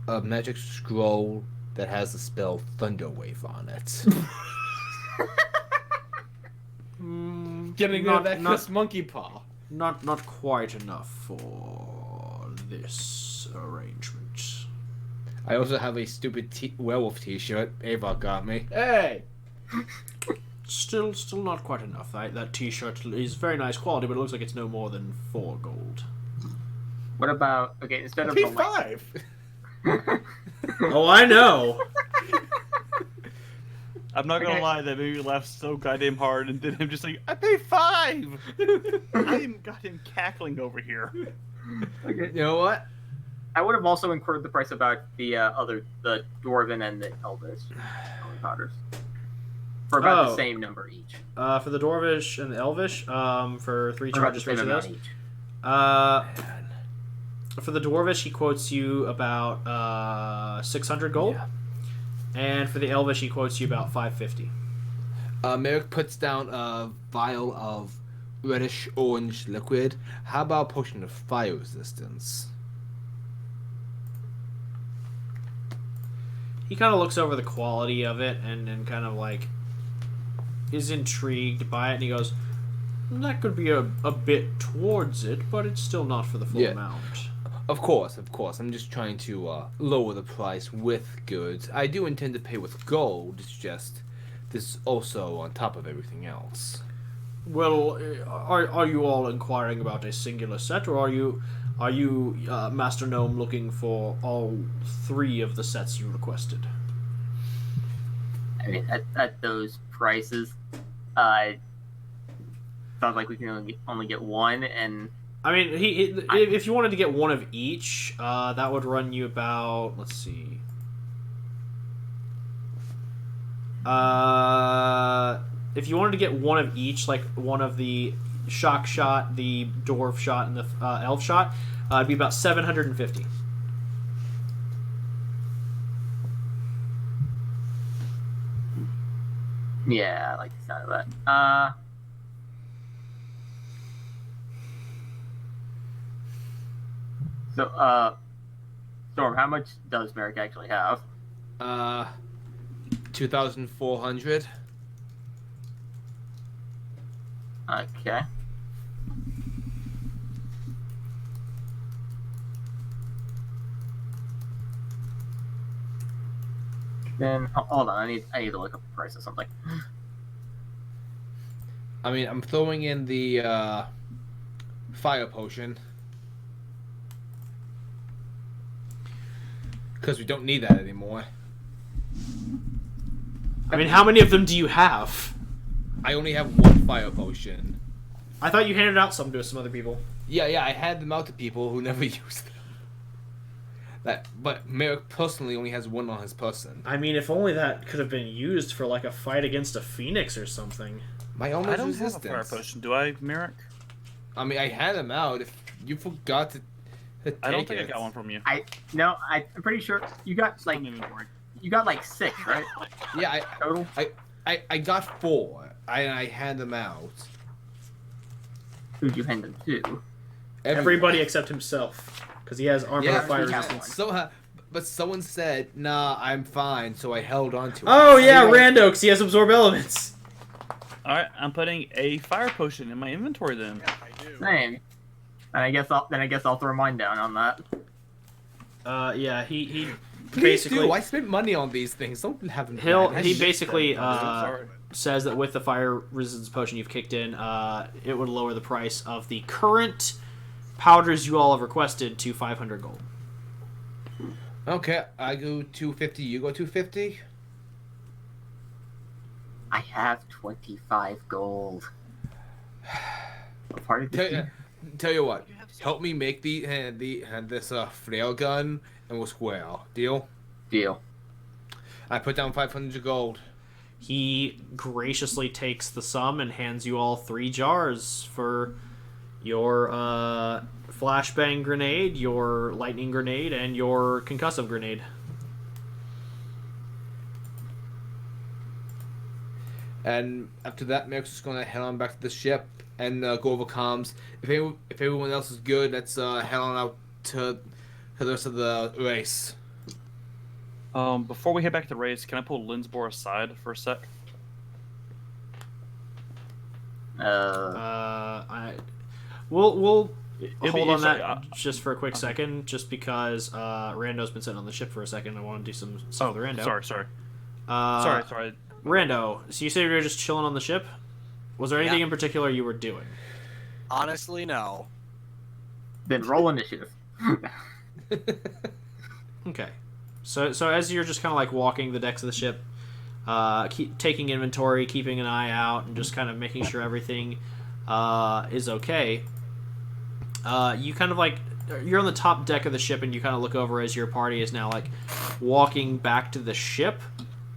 S2: a magic scroll that has the spell Thunderwave on it.
S3: Getting rid
S1: Not-
S3: of that
S1: not-
S3: cuss monkey paw.
S1: Not quite enough for this arrangement.
S2: I also have a stupid werewolf t-shirt Ava got me.
S3: Hey!
S1: Still not quite enough. That T-shirt is very nice quality, but it looks like it's no more than 4 gold.
S5: What about instead of
S3: P
S5: the light-
S3: 5.
S1: Oh, I know.
S9: I'm not gonna
S5: Okay.
S9: lie, that made me laugh so goddamn hard, and then him just like, I pay 5! I am goddamn cackling over here.
S5: Okay.
S2: You know what?
S5: I would have also incurred the price about the dwarven and the elvish holy powders for about the
S1: Oh.
S5: same number each.
S1: For the Dwarvish and the Elvish, for 3
S5: For about
S1: charges
S5: the
S1: for
S5: same
S1: each of
S5: amount
S1: those.
S5: each.
S1: For the Dwarvish, he quotes you about 600 gold.
S2: Yeah.
S1: And for the Elvish, he quotes you about 550.
S2: Merrick puts down a vial of reddish orange liquid. How about a potion of fire resistance?
S1: He kind of looks over the quality of it and kind of like is intrigued by it, and he goes, that could be a bit towards it, but it's still not for the full
S2: Yeah.
S1: amount.
S2: Of course. I'm just trying to lower the price with goods. I do intend to pay with gold. It's just this is also on top of everything else.
S1: Well, are you all inquiring about a singular set, or are you Master Gnome looking for all 3 of the sets you requested?
S5: I mean, at those prices, sounds like we can only get one, and
S1: I mean, if you wanted to get 1 of each, that would run you about, let's see. If you wanted to get 1 of each, like one of the shock shot, the dwarf shot, and the elf shot, it'd be about 750.
S5: yeah, I like the sound of that. So, Storm, how much does Merrick actually have?
S2: 2,400.
S5: Okay. Then hold on, I need to look up the price of something.
S2: I mean, I'm throwing in the fire potion because we don't need that anymore.
S1: I mean, how many of them do you have?
S2: I only have 1 fire potion.
S1: I thought you handed out some to some other people.
S2: Yeah, I had them out to people who never used them. But Merrick personally only has 1 on his person.
S1: I mean, if only that could have been used for like a fight against a phoenix or something.
S2: My own
S9: I don't have
S2: resistance.
S9: a fire potion, do I, Merrick?
S2: I mean, I had them out. If you forgot to
S9: I don't think I got one from you.
S5: I'm pretty sure you got like
S9: Inventory.
S5: you got like 6, right?
S2: Yeah,
S5: Total.
S2: I got 4. I hand them out.
S5: Who'd you hand them to?
S1: Everybody except himself, because he has armor
S2: Yeah,
S1: of fire
S5: we have
S1: resistance.
S2: but someone said, "Nah, I'm fine," so I held on to it.
S1: Oh yeah, Rando, because he has absorb elements.
S9: All right, I'm putting a fire potion in my inventory then.
S6: Yeah, I do.
S5: Same. And I guess I'll throw mine down on that.
S1: Yeah, he
S2: Please
S1: basically
S2: do. I spent money on these things. Don't have them.
S1: he basically
S9: Sorry.
S1: says that with the fire resistance potion you've kicked in, it would lower the price of the current powders you all have requested to 500 gold.
S2: Okay, I go 250. You go 250.
S5: I have 25 gold. What part of this?
S2: Tell you what. Help me make this flail gun, and we'll square. Deal.
S5: Deal.
S2: I put down 500 gold.
S1: He graciously takes the sum and hands you all 3 jars for your flashbang grenade, your lightning grenade, and your concussive grenade.
S2: And after that, Merrick's just gonna head on back to the ship and go over comms. If everyone else is good, let's head on out to the rest of the race.
S9: Before we head back to the race, can I pull Linsbor aside for a sec?
S1: We'll
S9: It'll
S1: hold
S9: be-
S1: on that
S9: sorry,
S1: just for a quick second, just because Rando's been sitting on the ship for a second. I want to do some stuff with Rando.
S9: Sorry.
S1: Uh,
S9: Sorry.
S1: Rando, so you said you were just chilling on the ship? Was there anything
S6: Yeah.
S1: in particular you were doing?
S6: Honestly, no.
S5: Then roll initiative.
S1: Okay. So as you're just kind of like walking the decks of the ship, keep taking inventory, keeping an eye out, and just kind of making sure everything is okay, you kind of like you're on the top deck of the ship, and you kind of look over as your party is now like walking back to the ship.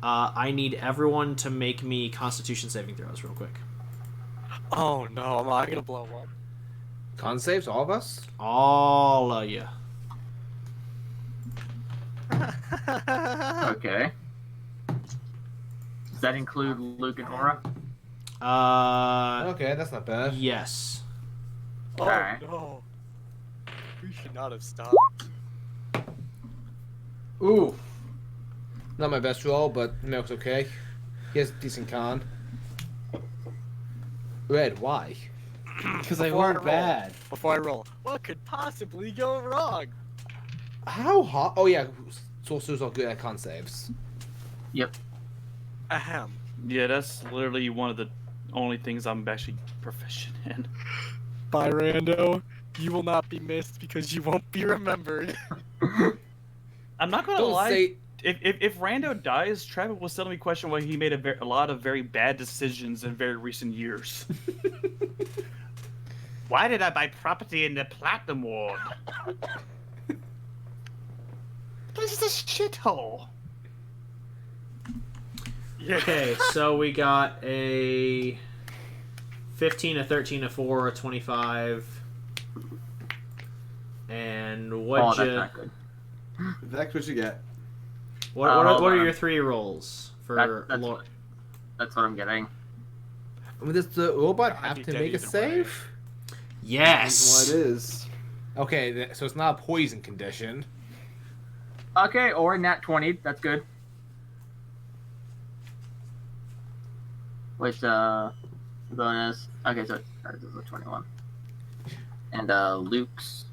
S1: I need everyone to make me Constitution saving throws real quick.
S6: Oh no, am I gonna blow up?
S2: Con saves, all of us.
S1: All of you.
S5: Okay. Does that include Luke and Aura?
S2: Okay, that's not bad.
S1: Yes.
S6: Oh
S5: Alright.
S6: no. We should not have stopped.
S2: Ooh. Not my best roll, but Merrick's okay. He has a decent con. Red, why?
S3: Because I
S6: Before I
S3: rolled
S6: roll.
S3: bad.
S6: Before I roll, what could possibly go wrong?
S2: How hot? Oh yeah, sorcerers are good at con saves.
S5: Yep.
S6: Ahem.
S9: Yeah, that's literally one of the only things I'm actually proficient in.
S6: Bye, Rando. You will not be missed because you won't be remembered.
S9: I'm not gonna
S2: Don't
S9: lie.
S2: say.
S9: If Rando dies, Travis will still be question why he made a lot of very bad decisions in very recent years. Why did I buy property in the Platinum Ward? This is a shithole.
S1: Okay, so we got a 15, a 13, a 4, a 25. And
S5: Oh,
S1: what'd
S5: that's
S1: you...
S5: not good.
S3: That's what you get.
S1: What
S5: hold
S1: are
S5: on.
S1: your 3 rolls for Lord?
S5: That's what I'm getting.
S2: I mean, does the robot
S6: I'd
S2: have
S6: be
S2: to
S6: dead
S2: make a
S6: either way.
S2: save?
S1: Yes.
S3: That's what it is.
S2: Okay, so it's not a poison condition.
S5: Okay, or nat 20. That's good. With bonus. Okay, so this is a 21. And Luke's.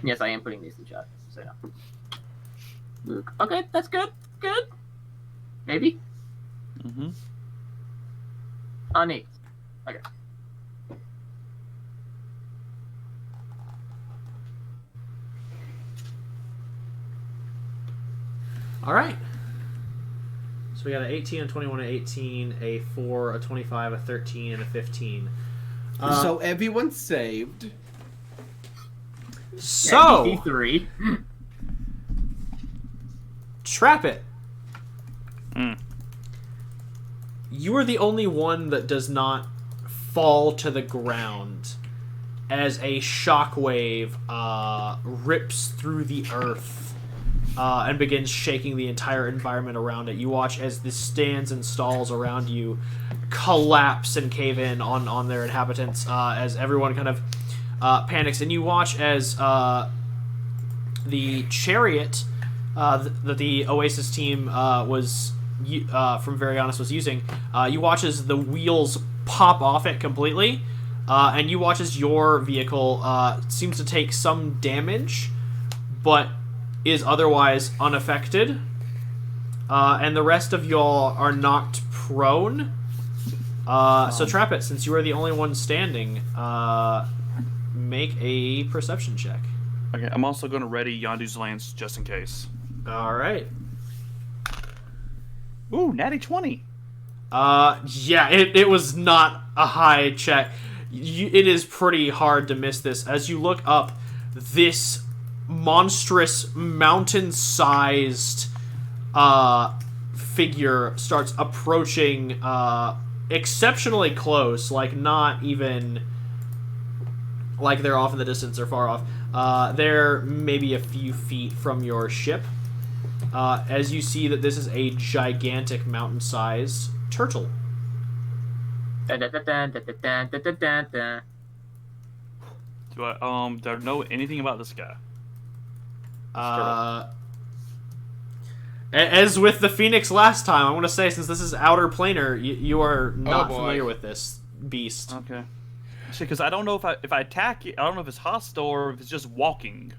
S5: Yes, I am putting these in chat. So yeah. Luke. Okay, that's good. Good. Maybe.
S9: Mm-hmm.
S5: Oh, neat. Okay.
S1: All right. So we got an 18, a 21, a 18, a 4, a 25, a 13, and a 15.
S3: So everyone saved.
S1: So,
S5: Yeah, 3.
S1: Trap It.
S9: Mm.
S1: You are the only one that does not fall to the ground. as a shockwave rips through the earth and begins shaking the entire environment around it. You watch as the stands and stalls around you collapse and cave in on their inhabitants as everyone kind of panics. And you watch as the chariot that the Oasis team was from Very Honest was using, you watch as the wheels pop off it completely, and you watch as your vehicle seems to take some damage, but is otherwise unaffected, and the rest of y'all are knocked prone. So Trap It, since you are the only one standing, make a perception check.
S9: Okay, I'm also going to ready Yondu's lance just in case.
S1: All right.
S9: Ooh, natty 20.
S1: Yeah, it was not a high check. It is pretty hard to miss this. As you look up, this monstrous mountain-sized figure starts approaching exceptionally close, like not even like they're off in the distance or far off. They're maybe a few feet from your ship. As you see that this is a gigantic mountain-sized turtle.
S9: Do I know anything about this guy?
S1: As with the Phoenix last time, I want to say, since this is outer planar, you are not familiar with this beast.
S9: Okay. Because I don't know if I attack it, I don't know if it's hostile or if it's just walking.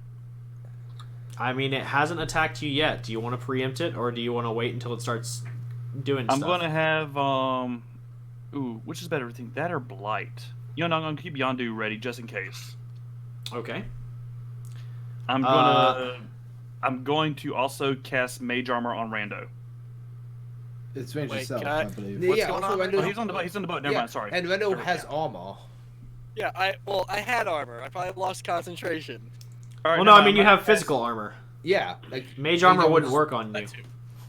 S1: I mean, it hasn't attacked you yet. Do you want to preempt it, or do you want to wait until it starts doing stuff?
S9: I'm going to have, ooh, which is better, think that or Blight? I'm going to keep Yondu ready just in case.
S1: Okay.
S9: I'm going to also cast Mage Armor on Rando.
S3: It's range
S6: Wait,
S3: itself,
S6: can
S3: I
S6: I-
S3: believe.
S6: What's
S2: also
S6: going on?
S2: Rando-
S9: Oh, he's on the boat. He's on the boat. Never mind. Sorry.
S2: And Rendo has armor.
S6: Yeah, I had armor. I probably lost concentration.
S9: All right,
S1: Well, no,
S9: never
S1: I mean,
S9: mind.
S1: you have physical armor.
S2: Yeah, like
S1: Mage armor wouldn't work on you.
S6: That too.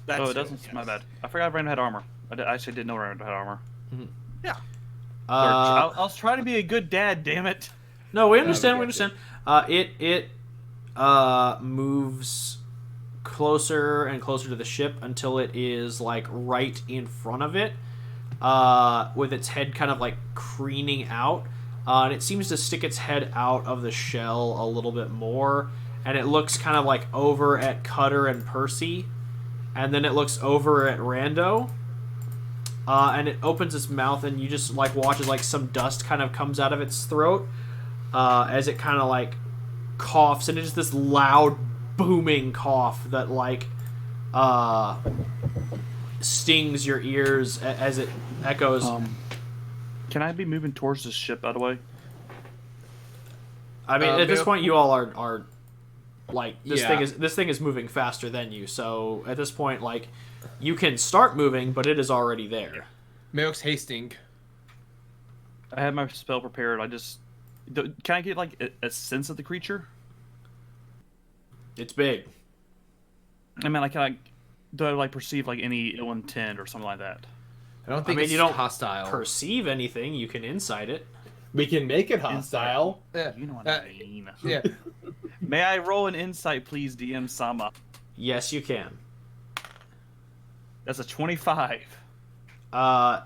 S6: That
S9: Oh,
S6: too,
S9: it doesn't.
S6: yes.
S9: My bad. I forgot Rando had armor. I actually didn't know Rando had armor.
S6: Yeah.
S9: I was trying to be a good dad. Damn it.
S1: No, we understand. We understand. It moves closer and closer to the ship until it is like right in front of it, with its head kind of like craning out, and it seems to stick its head out of the shell a little bit more, and it looks kind of like over at Cutter and Percy, and then it looks over at Rando. And it opens its mouth, and you just like watch as like some dust kind of comes out of its throat, as it kind of like coughs, and it's just this loud booming cough that like stings your ears as it echoes.
S9: Can I be moving towards the ship, by the way?
S1: I mean, at this point, you all are like this
S2: Yeah.
S1: thing is moving faster than you. So at this point, like you can start moving, but it is already there.
S2: Merrick's hasting.
S9: I had my spell prepared. Can I get like a sense of the creature?
S1: It's big.
S9: I mean, do I like perceive like any ill intent or something like that?
S2: I don't think
S1: I mean,
S2: it's
S1: you don't
S2: hostile.
S1: perceive anything. You can insight it.
S3: We can make it hostile.
S2: Yeah.
S9: You know what I mean.
S2: Yeah.
S9: May I roll an insight, please, DM Sama?
S1: Yes, you can.
S9: That's a 25.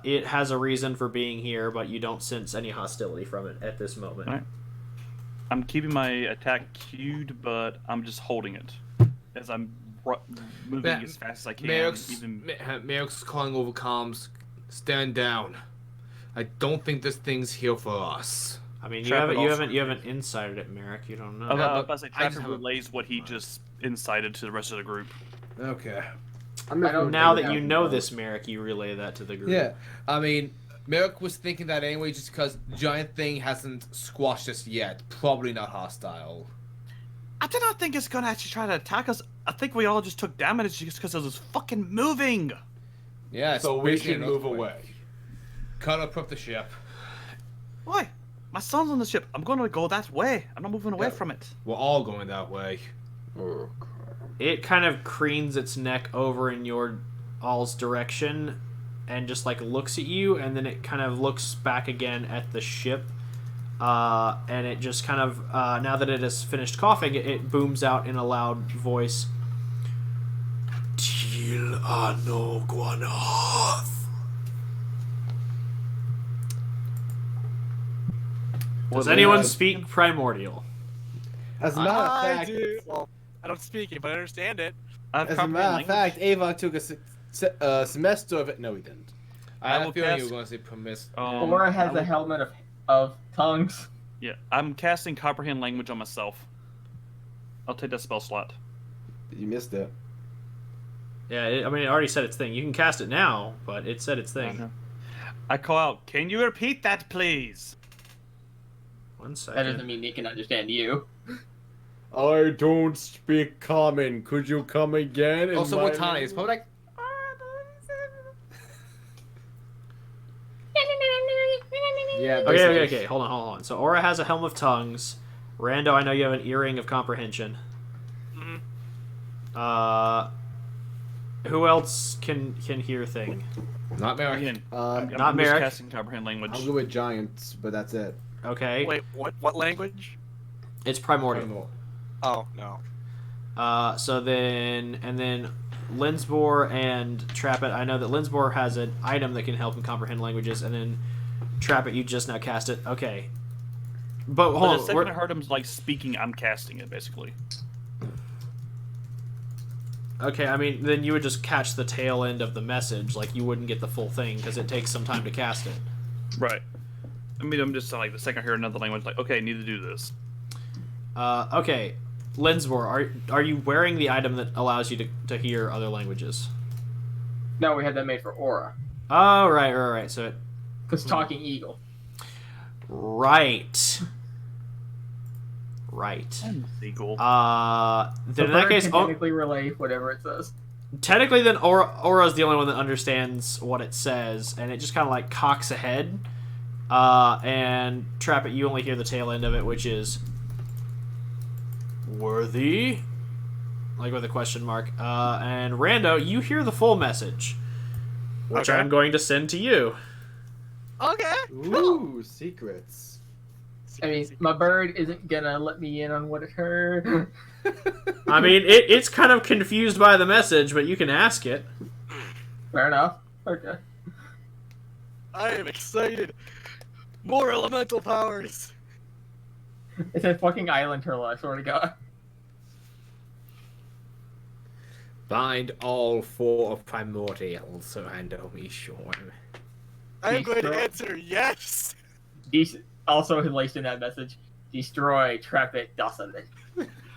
S1: It has a reason for being here, but you don't sense any hostility from it at this moment.
S9: All right. I'm keeping my attack queued, but I'm just holding it as I'm moving as fast as I can.
S2: Merrick's calling over comms. Stand down. I don't think this thing's here for us.
S1: I mean, you
S9: Trapper
S1: haven't
S9: also-
S1: incited it, Merrick. You don't know.
S9: I was
S2: but
S9: about to say,
S2: I just
S9: Trapper
S2: have a-
S9: relays what he just incited to the rest of the group.
S3: Okay.
S1: Now that you know this, Merrick, you relay that to the group.
S2: Yeah, I mean, Merrick was thinking that anyway, just because giant thing hasn't squashed us yet. Probably not hostile.
S9: I do not think it's gonna actually try to attack us. I think we all just took damage just because it was fucking moving.
S2: Yeah,
S3: So we
S2: especially
S3: should
S2: an
S3: move
S2: earthquake.
S3: away.
S2: Cut up the ship.
S9: Why? My son's on the ship. I'm gonna go that way. I'm not moving away
S2: Yeah.
S9: from it.
S2: We're all going that way.
S1: It kind of cranes its neck over in your all's direction and just like looks at you, and then it kind of looks back again at the ship, and it just kind of now that it has finished coughing, it booms out in a loud voice. Til ano guanath. Does anyone speak Primordial?
S3: As a matter of
S6: I
S3: fact,
S6: do. Well, I don't speak it, but I understand it.
S3: as a matter of fact, Avon took a semester of it. No, he didn't.
S2: I have
S9: will
S2: a feeling you
S9: cast-
S2: were going to say permiss.
S5: Aura has a helmet of tongues.
S9: Yeah, I'm casting Comprehend Language on myself. I'll take that spell slot.
S3: You missed it.
S1: Yeah, it already said its thing. You can cast it now, but it said its thing.
S9: I call out, can you repeat that, please?
S1: 1
S5: That
S1: second.
S5: doesn't mean he can understand you.
S3: I don't speak common. Could you come again?
S2: Also, Watani is probably like.
S3: Yeah.
S1: Okay. Hold on. So Aura has a Helm of Tongues. Rando, I know you have an Earring of Comprehension. Who else can hear thing?
S2: Not Merrick.
S9: Again,
S3: I'm
S1: Not
S9: just
S1: Merrick.
S9: casting Comprehend Language.
S3: go with giants, but that's it.
S1: Okay.
S6: Wait, what language?
S1: It's Primordial.
S6: Oh, no.
S1: So then Linsbor and Trappet. I know that Linsbor has an item that can help him comprehend languages, and then Trappet, you just now cast it. Okay. But
S9: But
S1: hold
S9: the
S1: on.
S9: second I heard him like speaking, I'm casting it basically.
S1: Okay, I mean, then you would just catch the tail end of the message. Like, you wouldn't get the full thing, because it takes some time to cast it.
S9: Right. I mean, I'm just like the second I hear another language, like, okay, I need to do this.
S1: Okay. Linsbor, are you wearing the item that allows you to hear other languages?
S5: No, we had that made for Aura.
S1: Oh, right. So,
S5: Because Talking Eagle.
S1: right.
S9: I'm Seagull.
S5: The
S1: Then in that
S5: bird
S1: case,
S5: can technically relay whatever it says.
S1: technically, then Aura's the only one that understands what it says, and it just kind of like cocks ahead. And Trappet, you only hear the tail end of it, which is worthy, like with a question mark. And Rando, you hear the full message, which
S6: Okay.
S1: I'm going to send to you.
S6: Okay.
S3: Ooh, secrets.
S5: I mean, my bird isn't gonna let me in on what it heard.
S1: I mean, it's kind of confused by the message, but you can ask it.
S5: Fair enough. Okay.
S6: I am excited. More elemental powers.
S5: It's a fucking island turtle, I swear to God.
S2: Find all 4 of Primordials, so Rando is sure.
S6: I am going to
S5: Destroy-
S6: answer yes.
S5: Also laced in that message, destroy Trappet Dossalin.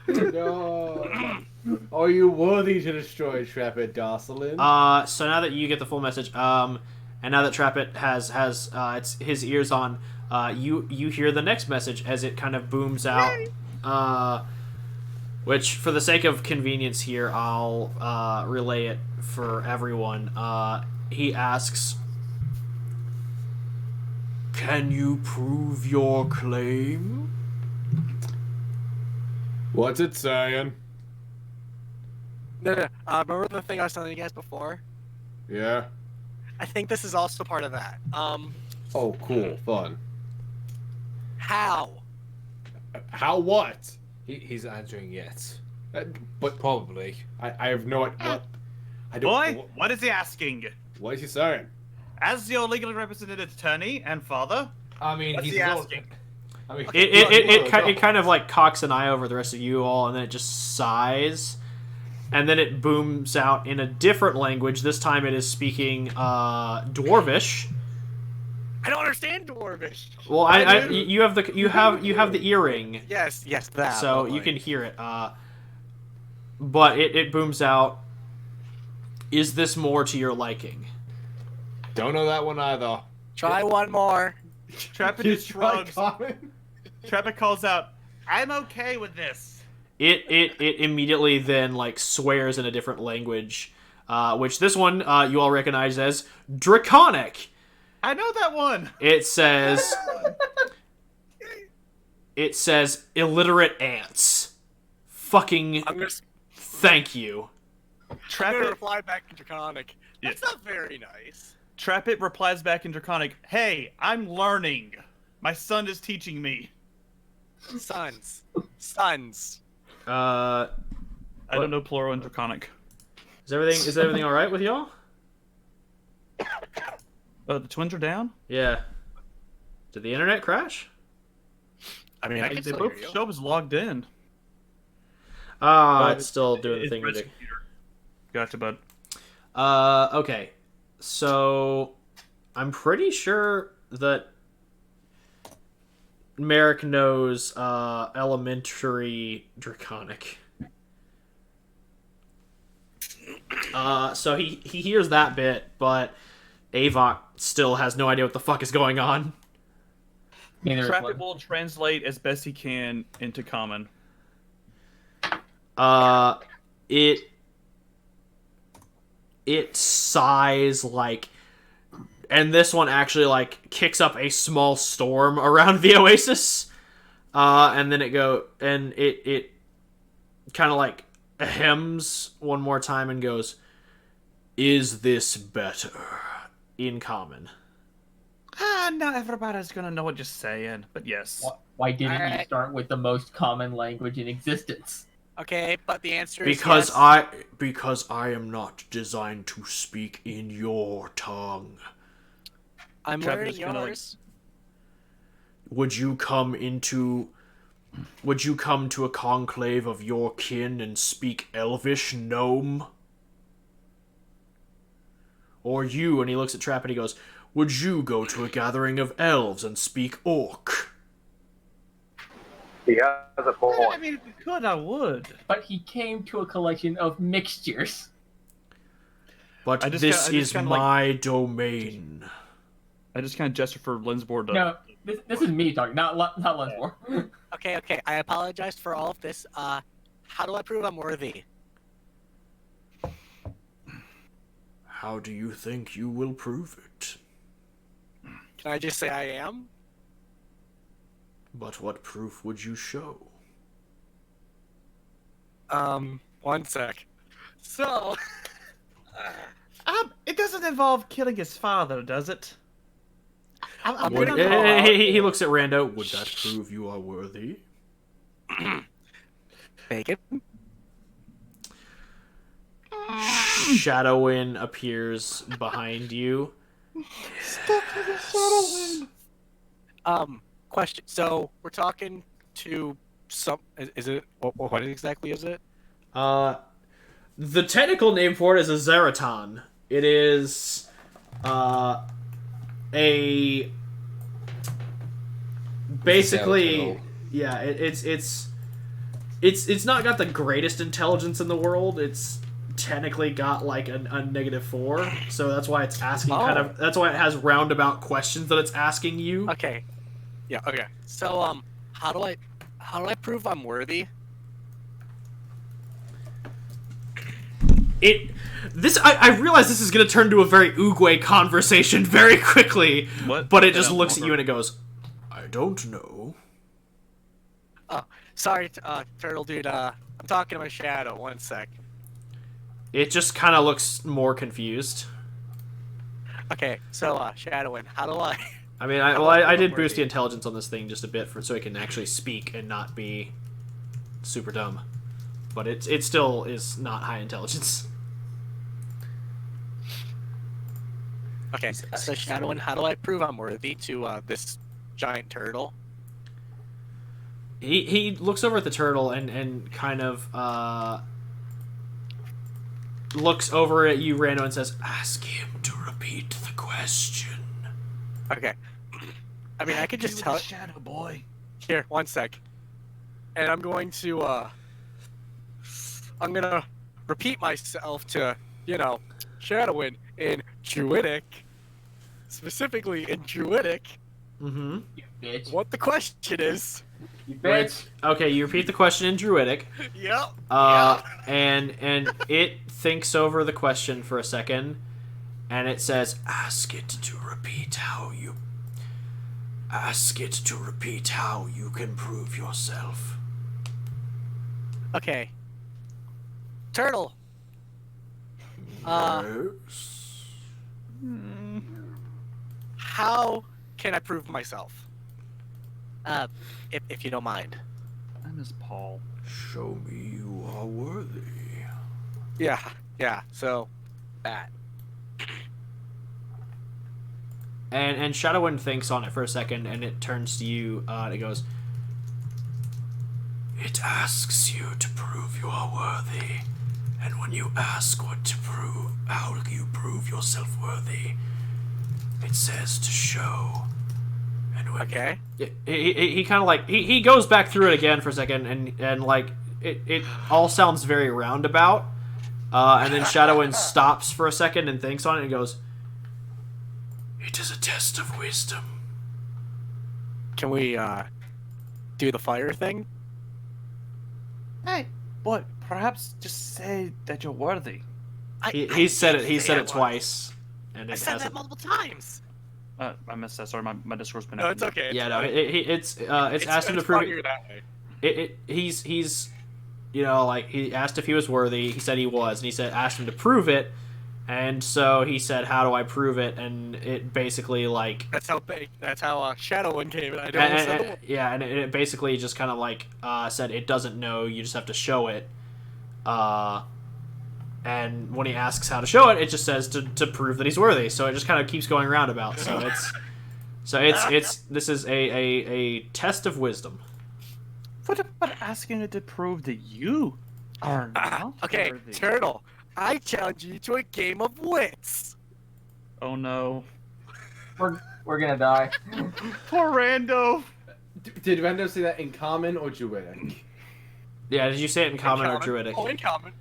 S3: No. Are you worthy to destroy Trappet Dossalin?
S1: So now that you get the full message, and now that Trappet has it's his ears on, you hear the next message as it kind of booms out. Which, for the sake of convenience here, I'll relay it for everyone. He asks, "Can you prove your claim?"
S3: What's it saying?
S6: No. Remember the thing I was telling you guys before?
S3: Yeah.
S6: I think this is also part of that.
S3: Oh, cool. Fun.
S6: How?
S3: How what?
S2: He's answering yes.
S3: But
S2: Probably.
S3: I have no idea. What? I don't.
S9: Boy, what is he asking?
S3: What is he saying?
S9: As your legally represented attorney and father,
S2: I mean,
S9: what's
S2: he's
S9: he
S2: a little-
S9: asking?
S2: I mean,
S1: It kind of like cocks an eye over the rest of you all, and then it just sighs, and then it booms out in a different language. This time it is speaking Dwarvish.
S6: I don't understand Dwarvish.
S1: Well,
S6: I do.
S1: you have the earring,
S6: Yes, that.
S1: so
S6: but,
S1: you
S6: like,
S1: can hear it. But it booms out. Is this more to your liking?
S3: Don't know that one either.
S6: try one more.
S9: Trappet
S3: You
S9: just
S3: tried
S9: shrugs.
S3: common?
S9: Trappet calls out, I'm okay with this.
S1: It immediately then like swears in a different language, which this one you all recognize as Draconic.
S9: I know that one.
S1: It says illiterate ants. Fucking
S6: I'm gonna
S1: thank you.
S9: Trappet,
S6: reply back in Draconic. That's not very nice.
S9: Trappet replies back in Draconic, hey, I'm learning. My son is teaching me.
S6: Sons.
S1: Uh,
S9: I don't know plural and draconic.
S1: is everything all right with y'all?
S9: The twins are down?
S1: Yeah. Did the internet crash?
S6: I mean, I can
S9: They
S6: still
S9: both
S6: hear you.
S9: show up as logged in.
S1: It's still doing the thing.
S9: Gotcha, bud.
S1: Okay. So, I'm pretty sure that Merrick knows elementary draconic. So he hears that bit, but Avok still has no idea what the fuck is going on.
S9: Traffic will translate as best he can into common.
S1: It sighs like, and this one actually like kicks up a small storm around the Oasis, and then it kind of like hems one more time and goes, "Is this better?" in common.
S9: Not everybody's gonna know what you're saying, but yes.
S5: Why didn't you
S6: Alright.
S5: start with the most common language in existence?
S6: Okay, but the answer is
S1: Because
S6: yes.
S1: because I am not designed to speak in your tongue.
S6: I'm
S9: Travis
S6: learning
S9: is kinda like-
S6: yours.
S1: Would you come to a conclave of your kin and speak Elvish, gnome? Or you, and he looks at Trap and he goes, would you go to a gathering of elves and speak orc?
S11: He has a
S9: I
S11: point.
S9: mean, if we could, I would.
S5: But he came to a collection of mixtures.
S1: But
S9: I just
S1: this
S9: kinda- I
S1: is
S9: just kinda,
S1: my domain.
S9: I just kind of gesture for Lensboard to...
S5: No, this is me talking, not Lensmore.
S6: Okay, I apologize for all of this. How do I prove I'm worthy?
S1: How do you think you will prove it?
S6: Can I just say I am?
S1: But what proof would you show?
S6: One sec. So,
S9: It doesn't involve killing his father, does it?
S6: I'm
S1: Would-
S6: gonna
S1: he looks at Rando. Would that prove you are worthy?
S6: Bacon.
S1: Shadowin appears behind you.
S6: Question. So we're talking to some. Is it what exactly is it?
S1: The technical name for it is a Zeraton. It is a basically yeah. It's not got the greatest intelligence in the world. It's technically got like a -4, so that's why it's asking that's why it has roundabout questions that it's asking you.
S6: Okay. Yeah. Okay. So how do I prove I'm worthy?
S1: I realize this is going to turn to a very Oogway conversation very quickly,
S9: What?
S1: but it just looks at you and it goes, I don't know.
S6: Oh, sorry, Turtle Dude. I'm talking to my shadow. One sec.
S1: It just kind of looks more confused.
S6: Okay, so Shadowin, how do I?
S1: I mean,
S6: How do
S1: I
S6: prove
S1: did
S6: I'm
S1: boost the
S6: worthy?
S1: intelligence on this thing just a bit so it can actually speak and not be super dumb. But it still is not high intelligence.
S6: Okay, so Shadowin, how do I prove I'm worthy to this giant turtle?
S1: He looks over at the turtle and kind of looks over at you, Rando, and says, ask him to repeat the question.
S6: Okay. I mean, I could just tell.
S9: Shadow boy.
S6: Here, one sec. And I'm going to I'm gonna repeat myself to, Shadowin in Druidic. Specifically in Druidic.
S1: Mm-hmm.
S5: You bitch.
S6: What the question is.
S5: You bitch.
S1: Okay, you repeat the question in Druidic.
S6: Yep.
S1: And it thinks over the question for a second, and it says, ask it to repeat how you can prove yourself.
S6: Okay. Turtle.
S1: Yes.
S6: How can I prove myself? If you don't mind.
S9: My name is Paul.
S10: Show me you are worthy.
S6: Yeah. So, that.
S1: And Shadowwind thinks on it for a second, and it turns to you, and it goes, "It asks you to prove you are worthy, and when you ask what to prove, how you prove yourself worthy, it says to show." And when
S6: Okay.
S1: he kind of like he goes back through it again for a second, and like it all sounds very roundabout, and then Shadowwind stops for a second and thinks on it and goes, "It is a test of wisdom."
S6: Can we do the fire thing?
S9: Hey, boy, perhaps just say that you're worthy.
S1: He said it. He said it
S6: once.
S1: twice, and
S6: I
S1: it
S6: said that
S1: hasn't.
S6: multiple times.
S9: I missed that. Sorry, my Discord's been
S6: No,
S9: acting
S6: it's okay.
S1: Yeah, no, it's asked him to
S6: it's
S1: prove
S6: funnier
S1: it.
S6: that way.
S1: He's you know, like, he asked if he was worthy. He said he was, and he said asked him to prove it, and so he said, "How do I prove it?" And it basically like
S6: That's how Shadowwind came, and I don't know the word.
S1: yeah, and it basically just kind of like said it doesn't know. You just have to show it. And when he asks how to show it, it just says to prove that he's worthy. So it just kind of keeps going roundabout. So it's this is a test of wisdom.
S9: What about asking it to prove that you are not
S6: Okay,
S9: worthy?
S6: Turtle, I challenge you to a game of wits.
S9: Oh no.
S5: We're gonna die.
S9: Poor Rando.
S3: Did Rando say that in common or Druidic?
S1: Yeah, did you say it in common or druidic?
S6: Oh, in common.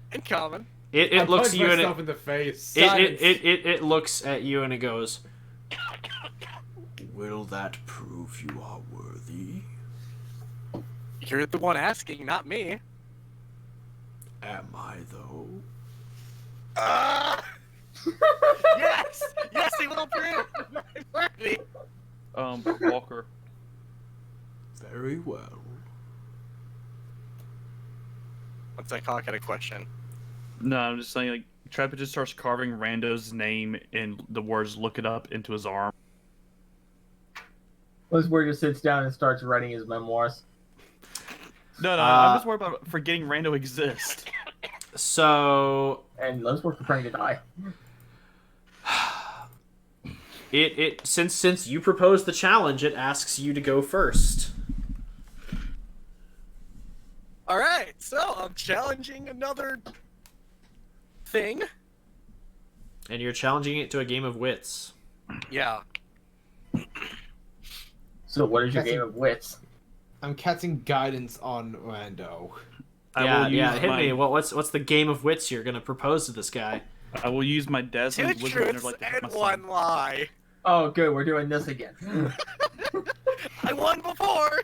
S1: It looks at you and
S3: myself in the face.
S1: it looks at you and it goes, "Will that prove you are worthy?"
S6: You're the one asking, not me.
S1: Am I though?
S6: Yes, he will prove. Worthy.
S9: Walker.
S1: Very well.
S6: What's that clock at a question?
S9: No, I'm just saying, like, Trapper just starts carving Rando's name and the words "look it up" into his arm.
S5: Lizward just sits down and starts writing his memoirs.
S9: No, I'm just worried about forgetting Rando exists.
S1: So
S5: And Lizward's preparing to die.
S1: since you proposed the challenge, it asks you to go first.
S6: All right, so I'm challenging another thing.
S1: And you're challenging it to a game of wits.
S6: Yeah.
S5: So what is your game of wits?
S10: I'm casting guidance on Rando.
S1: Hit me. What's the game of wits you're gonna propose to this guy?
S9: I will use my
S6: Two
S9: Desmond Wizard
S6: truths
S9: intellect to help
S6: and
S9: my
S6: one
S9: son.
S6: lie.
S5: Oh, good. We're doing this again.
S6: I won before.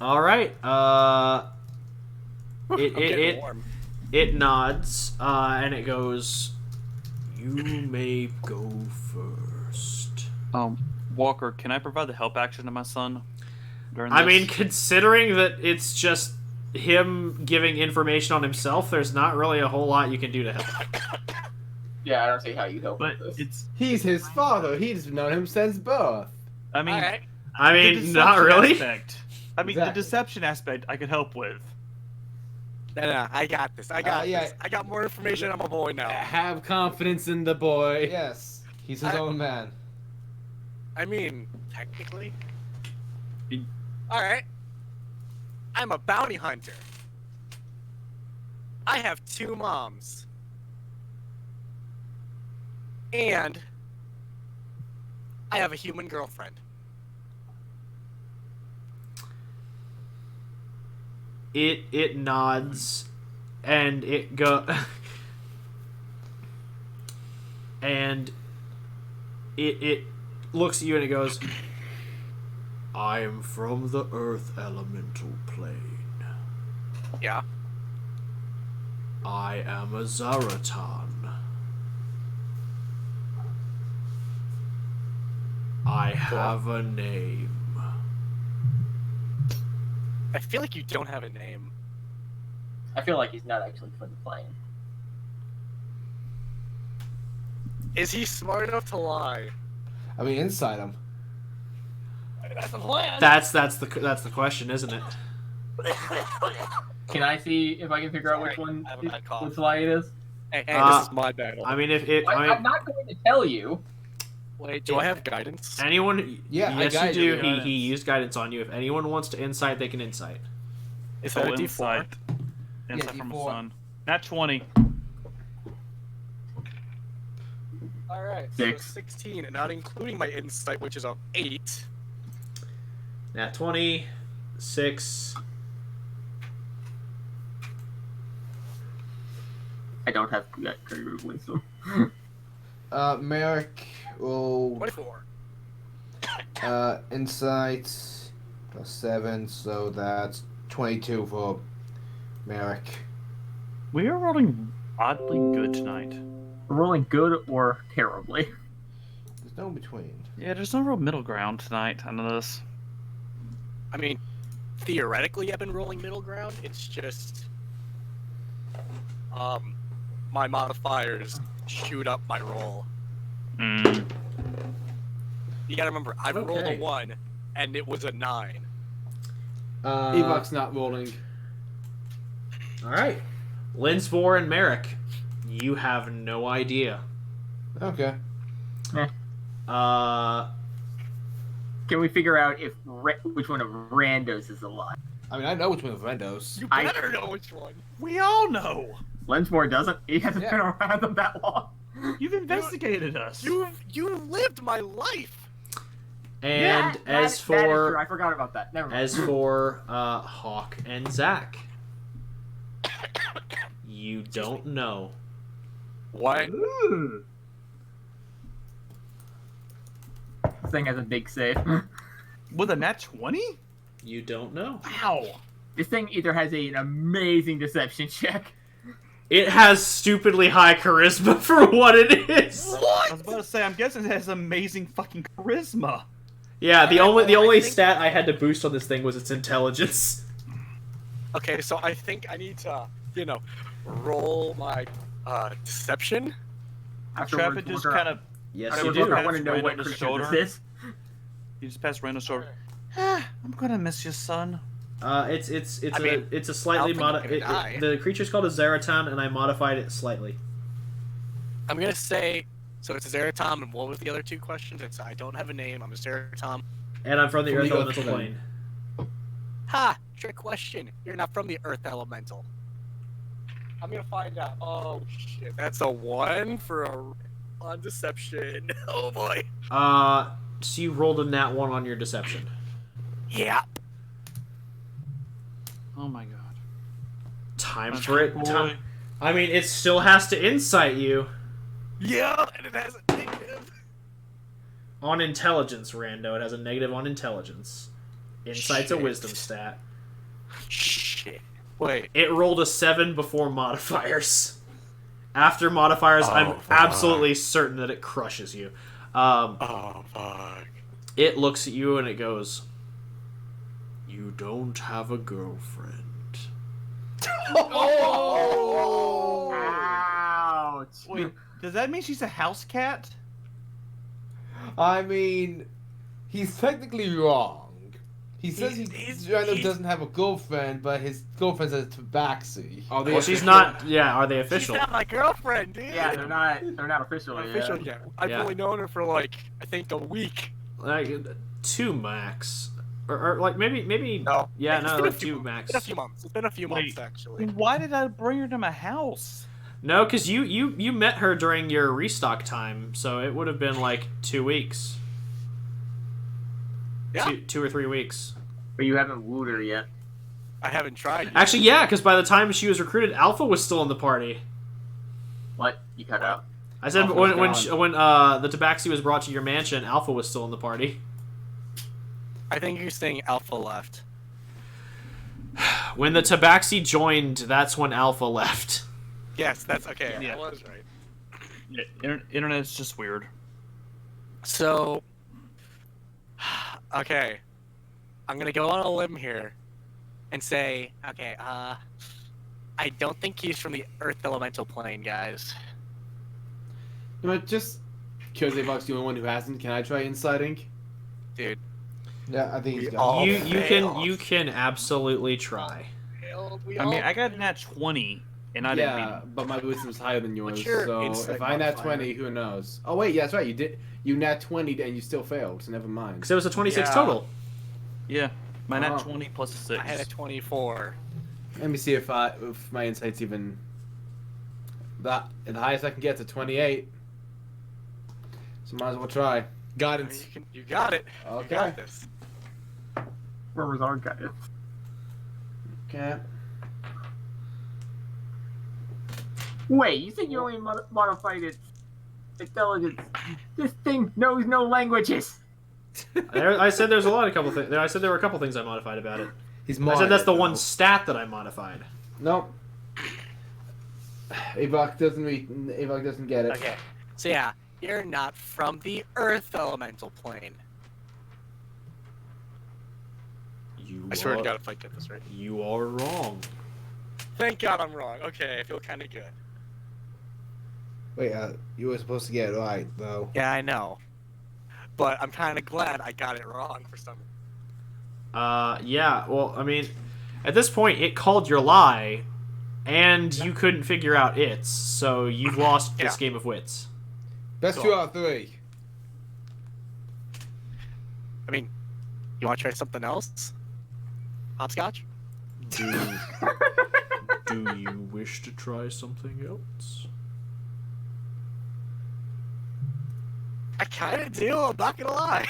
S1: All right.
S6: I'm getting
S1: It
S6: warm.
S1: it nods and it goes, "You may go first."
S9: Walker, can I provide the help action to my son during this?
S1: I mean, considering that it's just him giving information on himself, there's not really a whole lot you can do to help.
S5: Yeah, I don't see how you help
S9: but
S5: with this.
S9: it's.
S3: He's his father. He's known him since birth.
S9: I mean,
S6: All right.
S1: I
S9: the
S1: mean,
S9: deception
S1: not really.
S9: Aspect, I mean,
S3: Exactly.
S9: the deception aspect I could help with.
S6: No, I got this. I got
S10: yeah.
S6: this. I got more information. I'm a boy now.
S3: Have confidence in the boy.
S10: Yes, he's his own man.
S6: I mean, technically.
S9: He-
S6: All right. I'm a bounty hunter. I have 2 moms. And I have a human girlfriend.
S1: It nods and it go and it looks at you and it goes, "I am from the earth elemental plane.
S6: Yeah.
S1: I am a Zaratan. I have a name."
S6: I feel like you don't have a name.
S5: I feel like he's not actually from the plane.
S6: Is he smart enough to lie?
S10: I mean, inside him.
S6: That's the plan.
S1: That's the question, isn't it?
S5: Can I see if I can figure out which one,
S6: I have a bad cough.
S5: which lie it is?
S6: Hey,
S1: Uh,
S6: this is my battle.
S1: I mean,
S5: I'm not going to tell you.
S6: Wait, do I have guidance?
S1: anyone,
S10: Yeah, I
S1: yes, you
S10: guided
S1: do.
S10: you.
S1: He used guidance on you. If anyone wants to insight, they can insight.
S6: Is that a D4?
S9: Insight. Insight from a
S10: D4.
S9: sun. Nat 20.
S6: All right,
S5: 6.
S6: so 16, and not including my insight, which is a 8.
S1: Nat 20, 6.
S5: I don't have good wisdom.
S10: Merrick will
S6: 24.
S10: insight +7, so that's 22 for Merrick.
S9: We are rolling oddly good tonight.
S5: Rolling good or terribly.
S10: There's no in between.
S9: Yeah, there's no real middle ground tonight. I know this.
S6: I mean, theoretically, I've been rolling middle ground. It's just, my modifiers shoot up my roll.
S9: Mm.
S6: You gotta remember, I rolled a
S3: Okay.
S6: 1, and it was a 9.
S3: Evok's not rolling.
S1: All right, Linsvor and Merrick, you have no idea.
S10: Okay.
S5: Can we figure out if which one of Randos is alive?
S10: I mean, I know which one of Vendos.
S6: You
S5: I-
S6: better know which one.
S9: We all know.
S5: Lensmore doesn't. He hasn't
S10: Yeah.
S5: been around them that long.
S9: You've investigated us.
S6: You lived my life.
S1: And
S5: That
S1: as
S5: is true.
S1: for
S5: I forgot about that. Never mind.
S1: Hawk and Zach, you don't know.
S6: What?
S5: This thing has a big save.
S9: With a nat 20?
S1: You don't know.
S9: Wow.
S5: This thing either has an amazing deception check.
S1: It has stupidly high charisma for what it is.
S9: I was about to say, I'm guessing it has amazing fucking charisma.
S1: Yeah, the
S6: Alright,
S1: only
S6: I think-
S1: stat I had to boost on this thing was its intelligence.
S6: Okay, so I think I need to, roll my deception.
S9: Traffic just kind of,
S1: Yes,
S5: I
S1: you do.
S5: want to know
S9: Right
S5: what
S9: on the
S5: creature
S9: shoulder.
S5: this is.
S9: you just pass random shoulder. I'm gonna miss you, son.
S1: It's
S6: I mean,
S1: a slightly
S6: I don't think I'm gonna die.
S1: the creature's called a Zeraton, and I modified it slightly.
S6: I'm gonna say, so it's a Zeratom, and what was the other two questions? It's I don't have a name. I'm a Zeratom.
S1: And I'm from the
S10: From
S1: Earth
S10: the
S1: Elemental
S10: Earth
S1: Plane.
S6: Ha! Trick question. You're not from the Earth Elemental. I'm gonna find out. Oh shit! That's a 1 for on deception. Oh boy.
S1: So you rolled a nat 1 on your deception.
S6: Yeah.
S9: Oh my god.
S1: Time
S9: That's
S1: for it.
S9: boy.
S1: Time. I mean, it still has to insight you
S6: Yeah, and it has a negative.
S1: on intelligence, Rando. It has a negative on intelligence. Insight's a
S6: Shit.
S1: wisdom stat.
S6: Shit. Wait.
S1: It rolled a 7 before modifiers. After modifiers,
S6: Oh,
S1: I'm
S6: fuck.
S1: absolutely certain that it crushes you.
S6: Oh fuck.
S1: It looks at you and it goes, "You don't have a girlfriend."
S10: Oh!
S5: Ouch.
S9: Wait, does that mean she's a house cat?
S10: I mean, he's technically wrong. He says Random doesn't have a girlfriend, but his girlfriend's a tabaxi.
S3: Oh,
S1: Well, she's not. Yeah, are they
S6: She's
S1: official?
S6: not my girlfriend, dude.
S5: Yeah, they're not official yet.
S6: official yet. I've
S1: Yeah.
S6: only known her for like I think a week.
S1: Like 2 max, or like maybe
S6: No.
S1: Yeah,
S6: It's
S1: no,
S6: been a
S1: like
S6: few
S1: 2
S6: months.
S1: max.
S6: It's been a few months. It's been a few months
S9: Wait.
S6: actually.
S9: Why did I bring her to my house?
S1: No, because you met her during your restock time, so it would have been like 2 weeks.
S6: Yeah.
S1: 2 or 3 weeks.
S5: But you haven't wooed her yet.
S6: I haven't tried. Yet.
S1: Actually, yeah, because by the time she was recruited, Alpha was still in the party.
S5: What? You cut out.
S1: I said
S3: Alpha
S1: when
S3: was
S1: when the Tabaxi was brought to your mansion, Alpha was still in the party.
S6: I think you're saying Alpha left.
S1: When the Tabaxi joined, that's when Alpha left.
S6: Yes, that's okay.
S9: Yeah.
S6: I was right.
S9: Yeah, internet's just weird.
S6: So, okay, I'm gonna go on a limb here, and say, okay, I don't think he's from the Earth Elemental Plane, guys.
S3: But just because Evok's the only one who hasn't, can I try inciting?
S6: Dude,
S10: Yeah, I think he's
S6: We
S10: got
S6: all
S10: it.
S1: You can absolutely try.
S6: We
S9: I mean,
S6: all-
S9: I got nat 20, and I didn't
S3: Yeah,
S9: beat
S3: but my wisdom's higher than yours.
S6: What's your
S3: So
S6: insight
S3: if I nat
S6: modifier?
S3: 20, who knows? Oh wait, yeah, that's right. You nat 20 and you still failed. So never mind.
S1: Because it was a 26
S6: Yeah.
S1: total.
S9: Yeah, my nat
S3: Oh.
S9: 20 plus a 6.
S6: I had a 24.
S3: Let me see if my insight's even the highest I can get to 28. So might as well try.
S6: I mean,
S3: Guidance.
S6: you got it. You
S3: Okay.
S6: got this.
S5: Where was our guy?
S3: Okay.
S5: Wait, you said you only modified its intelligence. This thing knows no languages.
S1: I said there's a couple things. I said there were a couple things I modified about it.
S3: He's
S1: I said that's the one
S3: though.
S1: stat that I modified.
S3: Nope. Avok doesn't get it.
S6: Okay. So yeah, you're not from the Earth elemental plane. I swear to God if I get this right.
S1: You are wrong.
S6: Thank God I'm wrong. Okay, I feel kind of good.
S10: Wait, you were supposed to get it right, though.
S6: Yeah, I know. But I'm kind of glad I got it wrong for some reason.
S1: Yeah, well, I mean, at this point, it called your lie, and you couldn't figure out its, so you've lost this game of wits.
S10: Best
S6: Cool.
S10: 2 out of 3.
S6: I mean, you want to try something else? Hopscotch?
S1: Do you wish to try something else?
S6: I kind of do, I'm not gonna lie.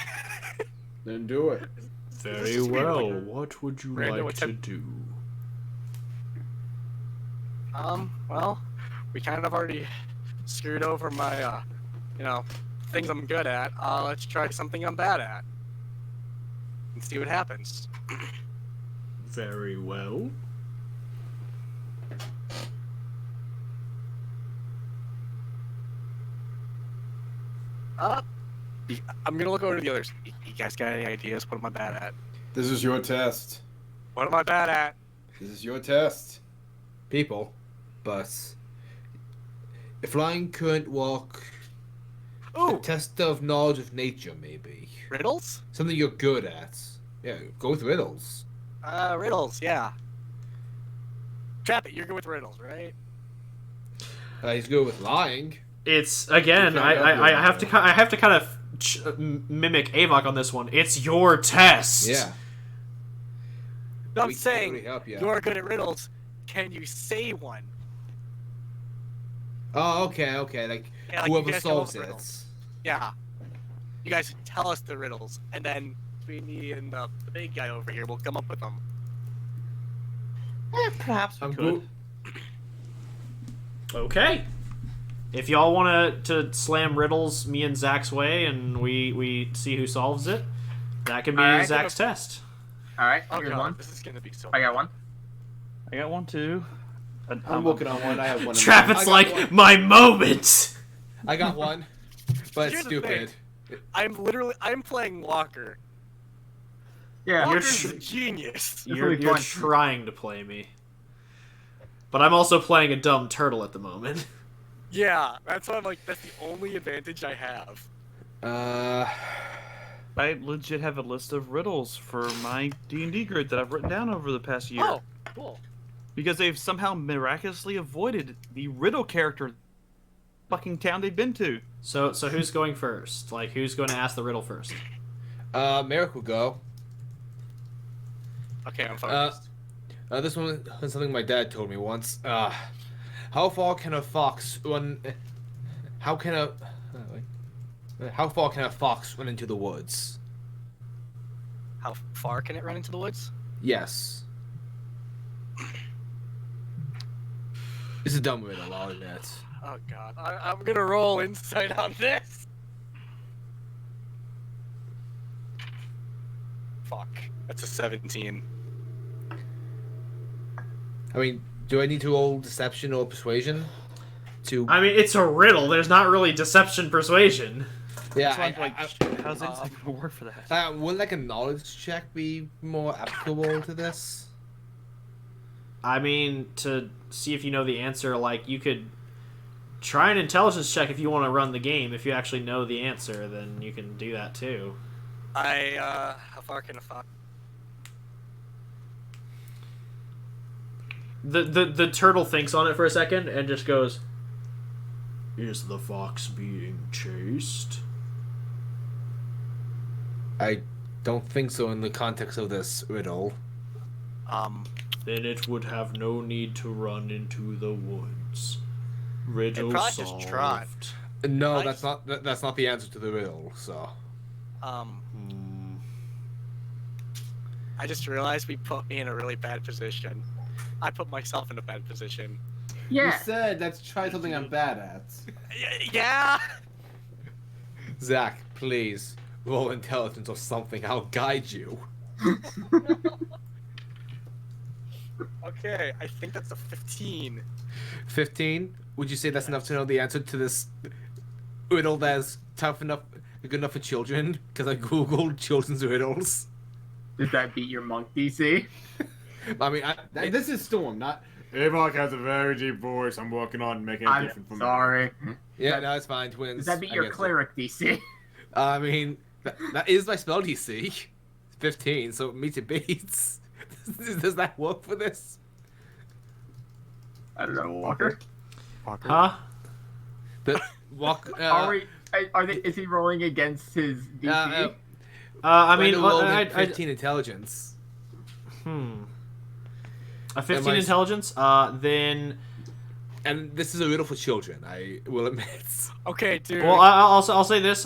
S3: Then do it.
S1: Very
S6: just be
S1: well.
S6: like a
S1: What would you
S6: random
S1: like to
S6: attempt-
S1: do?
S6: Well, we kind of already screwed over my, things I'm good at. Let's try something I'm bad at. And see what happens.
S1: Very well.
S6: I'm gonna look over to the others. You guys got any ideas? What am I bad at?
S3: This is your test.
S6: What am I bad at?
S3: This is your test.
S10: People. Bus. If flying couldn't walk, a
S6: Ooh,
S10: test of knowledge of nature, maybe.
S6: riddles?
S10: Something you're good at. Yeah, go with riddles.
S6: Riddles, yeah. Trap it, you're good with riddles, right?
S10: He's good with lying.
S1: It's again.
S3: You can't
S1: I
S3: help
S1: have
S3: it.
S1: to. I have to kind of mimic Avok on this one. It's your test.
S10: Yeah.
S6: No, I'm
S10: We can't
S6: saying
S10: really help you.
S6: you're good at riddles. Can you say one?
S10: Oh, okay. Like,
S6: Yeah, like you
S10: whoever
S6: guys come up
S10: solves
S6: with
S10: it.
S6: riddles. Yeah. You guys tell us the riddles, and then between me and the big guy over here, we'll come up with them.
S9: Perhaps we
S10: I'm
S9: could.
S10: good.
S1: Okay. If y'all want to slam riddles me and Zach's way, and we see who solves it, that can be
S5: Alright.
S1: Zach's test.
S5: All right,
S6: Oh
S5: here's
S6: god,
S5: one.
S6: this is gonna be so.
S5: I got one.
S9: I got one too.
S3: I'm working on one. I have one. in
S1: Trap,
S3: mind.
S1: it's
S10: I
S1: like
S10: got one.
S1: my moment.
S10: I got one, but it's
S6: Here's the
S10: stupid.
S6: I'm playing Walker.
S5: Yeah.
S1: You're
S6: Walker's
S1: tr-
S6: a genius.
S1: You're
S5: It's really fun.
S1: trying to play me, but I'm also playing a dumb turtle at the moment.
S6: Yeah, that's why I'm like, that's the only advantage I have.
S9: I legit have a list of riddles for my D&D group that I've written down over the past year.
S6: Oh, cool.
S9: Because they've somehow miraculously avoided the riddle character fucking town they've been to.
S1: So who's going first? Like, who's going to ask the riddle first?
S10: Merrick will go.
S6: Okay, I'm focused.
S10: This one is something my dad told me once. How far can a fox run? How far can a fox run into the woods?
S6: How far can it run into the woods?
S10: Yes. It's a dumb riddle, I'll admit.
S6: Oh god, I'm gonna roll insight on this. Fuck, that's a 17.
S10: I mean, do I need to roll deception or persuasion?
S1: I mean, it's a riddle. There's not really deception persuasion.
S10: Yeah,
S9: So I'm like, how's insight gonna work for that?
S10: wouldn't like a knowledge check be more applicable to this?
S1: I mean, to see if you know the answer, like, you could try an intelligence check if you want to run the game. If you actually know the answer, then you can do that too.
S6: How far can a fox?
S1: The turtle thinks on it for a second and just goes, "Is the fox being chased?"
S2: I don't think so in the context of this riddle.
S1: Then it would have no need to run into the woods. Riddle
S6: probably just trot.
S1: solved.
S2: No,
S6: Nice.
S2: that's not the answer to the riddle. So
S6: I just realized we put me in a really bad position. I put myself in a bad position.
S3: You
S5: Yeah.
S3: said let's try something I'm bad at.
S6: Yeah.
S2: Zach, please roll intelligence or something. I'll guide you.
S6: Okay, I think that's a 15.
S2: 15. Would you say that's enough to know the answer to this riddle that's tough enough, good enough for children? Because I googled children's riddles.
S5: Did that beat your monk DC?
S2: I mean,
S3: This is Storm, not.
S11: Avok has a very deep voice. I'm working on making it
S5: I'm
S11: different from
S5: sorry.
S2: yeah, no, it's fine. Twins.
S5: Does that beat
S2: I
S5: your
S2: guess it.
S5: cleric DC?
S2: I mean, that is my spell DC. 15, so it meets it beats. Does that work for this?
S5: I don't know, Walker.
S1: Huh?
S2: The walk.
S5: Is he rolling against his DC?
S1: I mean,
S2: rolled
S1: I,
S2: in 15 intelligence.
S1: a 15
S2: Am I-
S1: intelligence. Then,
S2: And this is a riddle for children, I will admit.
S6: Okay, dude.
S1: well, I'll say this.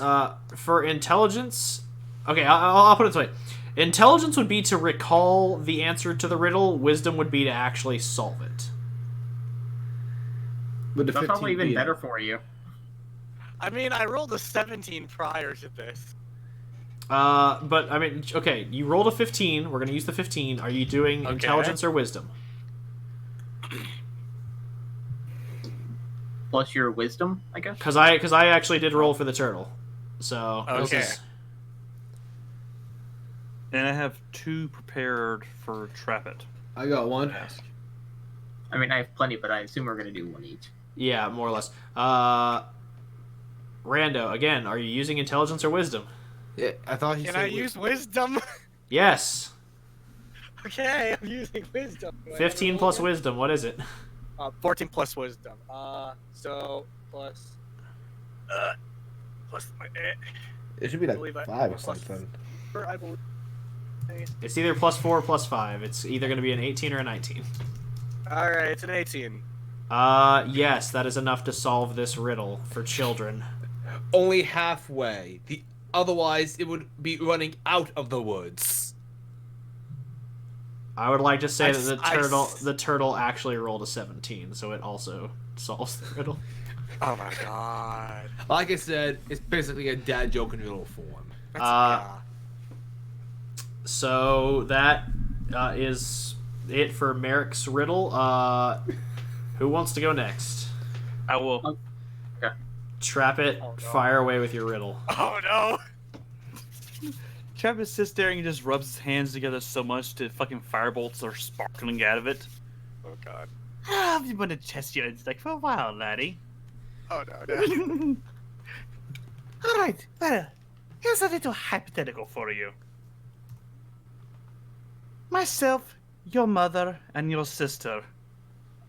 S1: For intelligence, okay, I'll put it this way. Intelligence would be to recall the answer to the riddle. Wisdom would be to actually solve it.
S3: With the
S5: That's
S3: 15
S5: probably even
S3: being-
S5: better for you.
S6: I mean, I rolled a 17 prior to this.
S1: But I mean, okay, you rolled a 15. We're gonna use the 15. Are you doing
S6: Okay.
S1: intelligence or wisdom?
S5: Plus your wisdom, I guess.
S1: Because I actually did roll for the turtle. So this
S6: Okay.
S1: is-
S9: And I have 2 prepared for Trap It.
S3: I got one.
S5: I mean, I have plenty, but I assume we're gonna do one each.
S1: yeah, more or less. Rando, again, are you using intelligence or wisdom?
S2: Yeah, I thought he
S6: Can
S2: said.
S6: I use wisdom?
S1: Yes.
S6: Okay, I'm using wisdom. Do I
S1: 15
S6: have a
S1: plus
S6: roll?
S1: wisdom. What is it?
S6: 14 plus wisdom. So plus my
S3: It should be
S6: I believe
S3: like
S6: I-
S3: 5 or
S6: plus-
S3: something.
S6: I believe.
S1: It's either plus 4 or plus 5. It's either going to be an 18 or a 19.
S6: All right, it's an 18.
S1: Yes, that is enough to solve this riddle for children.
S2: Only halfway. Otherwise, it would be running out of the woods.
S1: I would like to say
S6: I
S1: that
S6: s-
S1: the turtle actually rolled a 17, so it also solves the riddle.
S6: Oh my god.
S2: Like I said, it's basically a dad joke in riddle form.
S6: That's,
S1: Uh, So that is it for Merrick's riddle. Who wants to go next?
S9: I will.
S1: Trap it.
S6: Oh, no.
S1: Fire away with your riddle.
S6: Oh no.
S9: Travis sits there and he just rubs his hands together so much that fucking firebolts are sparkling out of it.
S6: Oh god.
S9: How have you been to chest units like for a while, laddie?
S6: Oh no.
S9: All right. Well, here's a little hypothetical for you. Myself, your mother, and your sister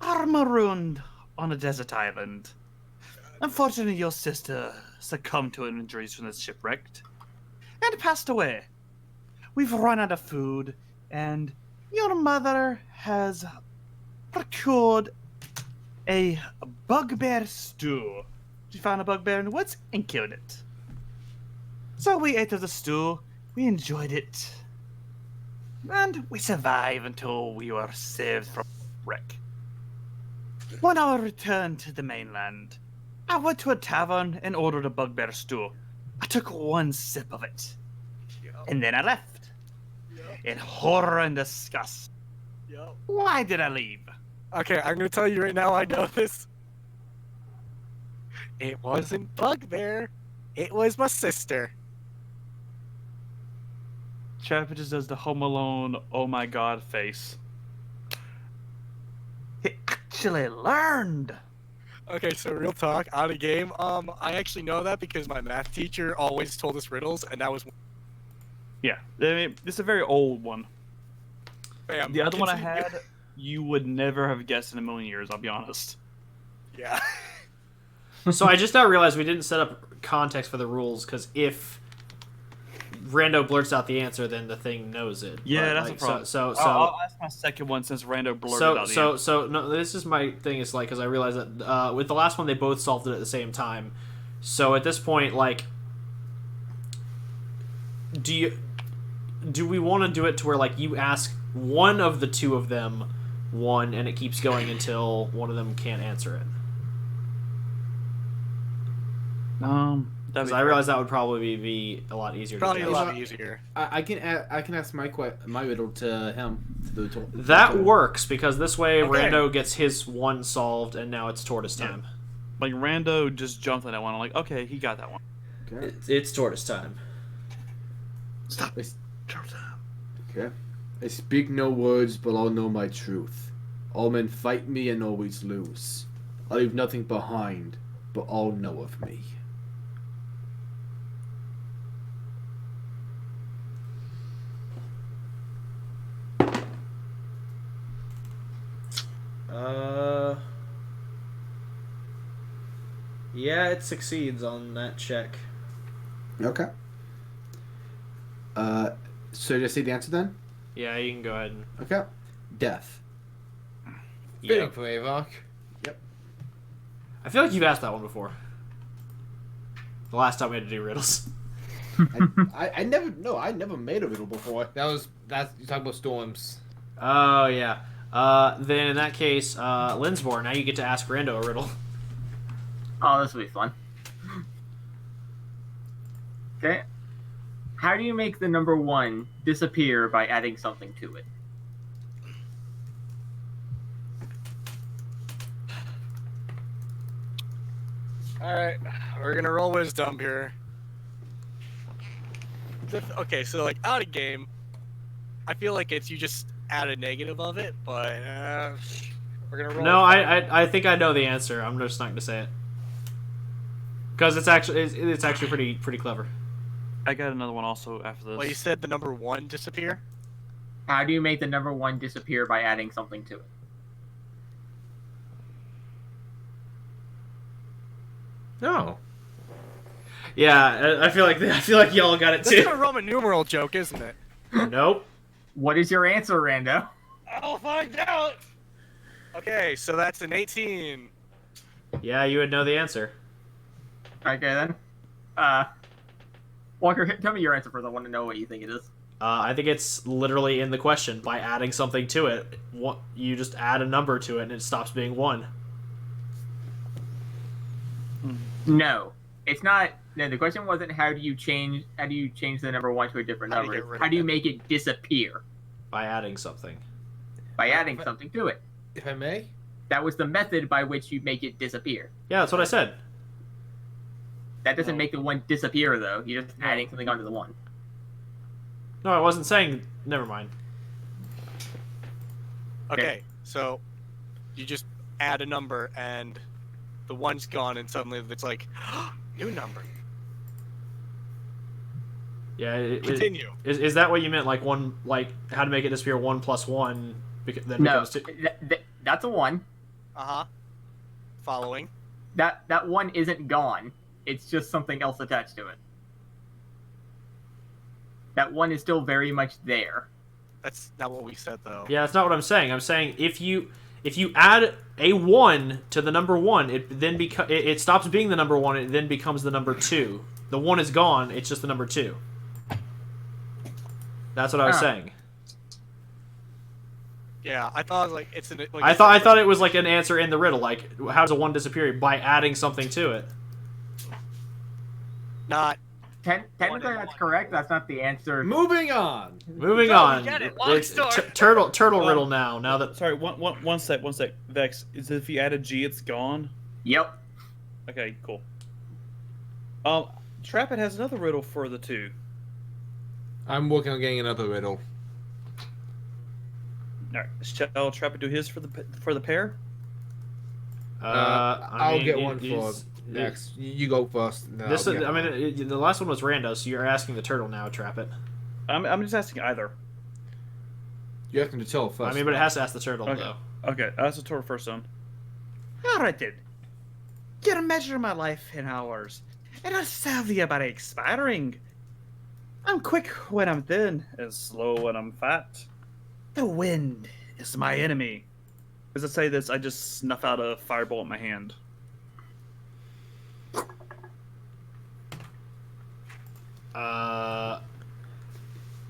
S9: are marooned on a desert island. Unfortunately, your sister succumbed to injuries from the shipwreck and passed away. We've run out of food, and your mother has procured a bugbear stew. She found a bugbear in the woods and killed it. So we ate of the stew, we enjoyed it, and we survived until we were saved from wreck. When I returned to the mainland, I went to a tavern and ordered a bugbear stew. I took one sip of it, and then I left. In horror and disgust.
S6: Yo.
S9: Why did I leave?
S6: Okay, I'm gonna tell you right now. I know this. It wasn't Bugbear. It was my sister.
S9: Trapper just does the Home Alone, oh my god face. He actually learned.
S6: Okay, so real talk, out of game. I actually know that because my math teacher always told us riddles, and that was.
S9: Yeah, I mean, it's a very old one.
S6: Bam.
S9: The other one I
S6: Continue.
S9: had, you would never have guessed in a million years. I'll be honest.
S6: Yeah.
S1: So I just now realized we didn't set up context for the rules, because if Rando blurts out the answer, then the thing knows it.
S9: Yeah,
S1: But,
S9: that's
S1: like,
S9: a problem.
S1: So
S9: I'll ask my second one since Rando blurted out the answer.
S1: so no. This is my thing. Is like, because I realized that with the last one they both solved it at the same time. So at this point, like, do we want to do it to where like you ask one of the two of them one, and it keeps going until one of them can't answer it? Because I realize that would probably be a lot easier.
S6: Probably
S1: to
S6: a
S1: do.
S6: lot easier.
S3: I can ask my riddle to him.
S1: That works, because this way
S6: Okay.
S1: Rando gets his one solved, and now it's Tortoise time.
S9: Like Rando just jumped on that one. I'm like, okay, he got that one.
S3: Okay.
S1: It's Tortoise time.
S2: Stop.
S3: Okay. I speak no words, but I'll know my truth. All men fight me and always lose. I leave nothing behind, but all know of me.
S1: Yeah, it succeeds on that check.
S3: Okay. So did I say the answer then?
S1: Yeah, you can go ahead and.
S3: Okay. Death.
S2: Fitting for Avok.
S1: I feel like you've asked that one before. The last time we had to do riddles.
S3: I never made a riddle before.
S2: That's you talk about storms.
S1: Oh yeah. Then in that case, Linsmore, now you get to ask Rando a riddle.
S5: Oh, this will be fun. Okay. How do you make the number 1 disappear by adding something to it?
S6: Alright, we're gonna roll wisdom here. Okay, so like out of game, I feel like it's you just add a negative of it, but we're gonna roll.
S1: No, I think I know the answer. I'm just not going to say it. Because it's actually pretty clever.
S9: I got another one also after this.
S6: Well, you said the number 1 disappear.
S5: How do you make the number 1 disappear by adding something to it?
S2: No.
S1: Yeah, I feel like y'all got it
S6: That's
S1: too.
S6: a Roman numeral joke, isn't it?
S1: Nope.
S5: What is your answer, Rando?
S6: I'll find out. Okay, so that's an 18.
S1: Yeah, you would know the answer.
S5: Okay then. Walker, tell me your answer first. I want to know what you think it is.
S1: I think it's literally in the question. By adding something to it, you just add a number to it, and it stops being 1.
S5: No, it's not. No, the question wasn't how do you change the number 1 to a different
S6: How do you
S5: number.
S6: get rid
S5: How
S6: of
S5: do you
S6: it?
S5: make it disappear?
S1: By adding something.
S5: By adding something to it.
S2: If I may.
S5: That was the method by which you make it disappear.
S1: Yeah, that's what I said.
S5: That doesn't make the 1 disappear, though. You're just adding something onto the 1.
S1: No, I wasn't saying. Never mind.
S6: Okay, so you just add a number and the 1's gone, and suddenly it's like new number.
S1: Yeah.
S6: Continue.
S1: Is that what you meant? Like one, like how to make it disappear 1 plus 1, then
S5: No,
S1: becomes 2.
S5: that's a 1.
S6: Following.
S5: That 1 isn't gone. It's just something else attached to it. That 1 is still very much there.
S6: That's not what we said, though.
S1: Yeah, that's not what I'm saying. I'm saying if you add a 1 to the number 1, it then it stops being the number 1. It then becomes the number 2. The 1 is gone. It's just the number 2. That's what I was saying.
S6: Yeah, I thought it was like it's an. Like,
S1: I thought it was like an answer in the riddle. Like, how does a 1 disappear? By adding something to it.
S6: Not.
S5: Technically, that's correct. That's not the answer.
S3: Moving on.
S1: Moving
S6: No,
S1: on.
S6: we get it. Long
S1: It's
S6: story.
S1: turtle riddle now. Now that
S9: Sorry, one sec. Vex, is if you add a G, it's gone?
S5: Yep.
S9: Okay, cool. Trappit has another riddle for the 2.
S2: I'm working on getting another riddle.
S9: Alright, shall Trappit do his for the pair?
S2: I'll get one for
S1: he's-
S2: next. You go first.
S1: the last one was Rando, so you're asking the turtle now, Trap It.
S9: I'm just asking either.
S3: You have to tell first.
S1: I mean, but it has to ask the turtle,
S9: Okay.
S1: though.
S9: Okay, that's the turtle first then.
S7: Alright then. Get a measure of my life in hours, and I'll serve you by expiring. I'm quick when I'm thin, and slow when I'm fat. The wind is my enemy.
S9: As I say this, I just snuff out a fireball in my hand.
S5: Oh,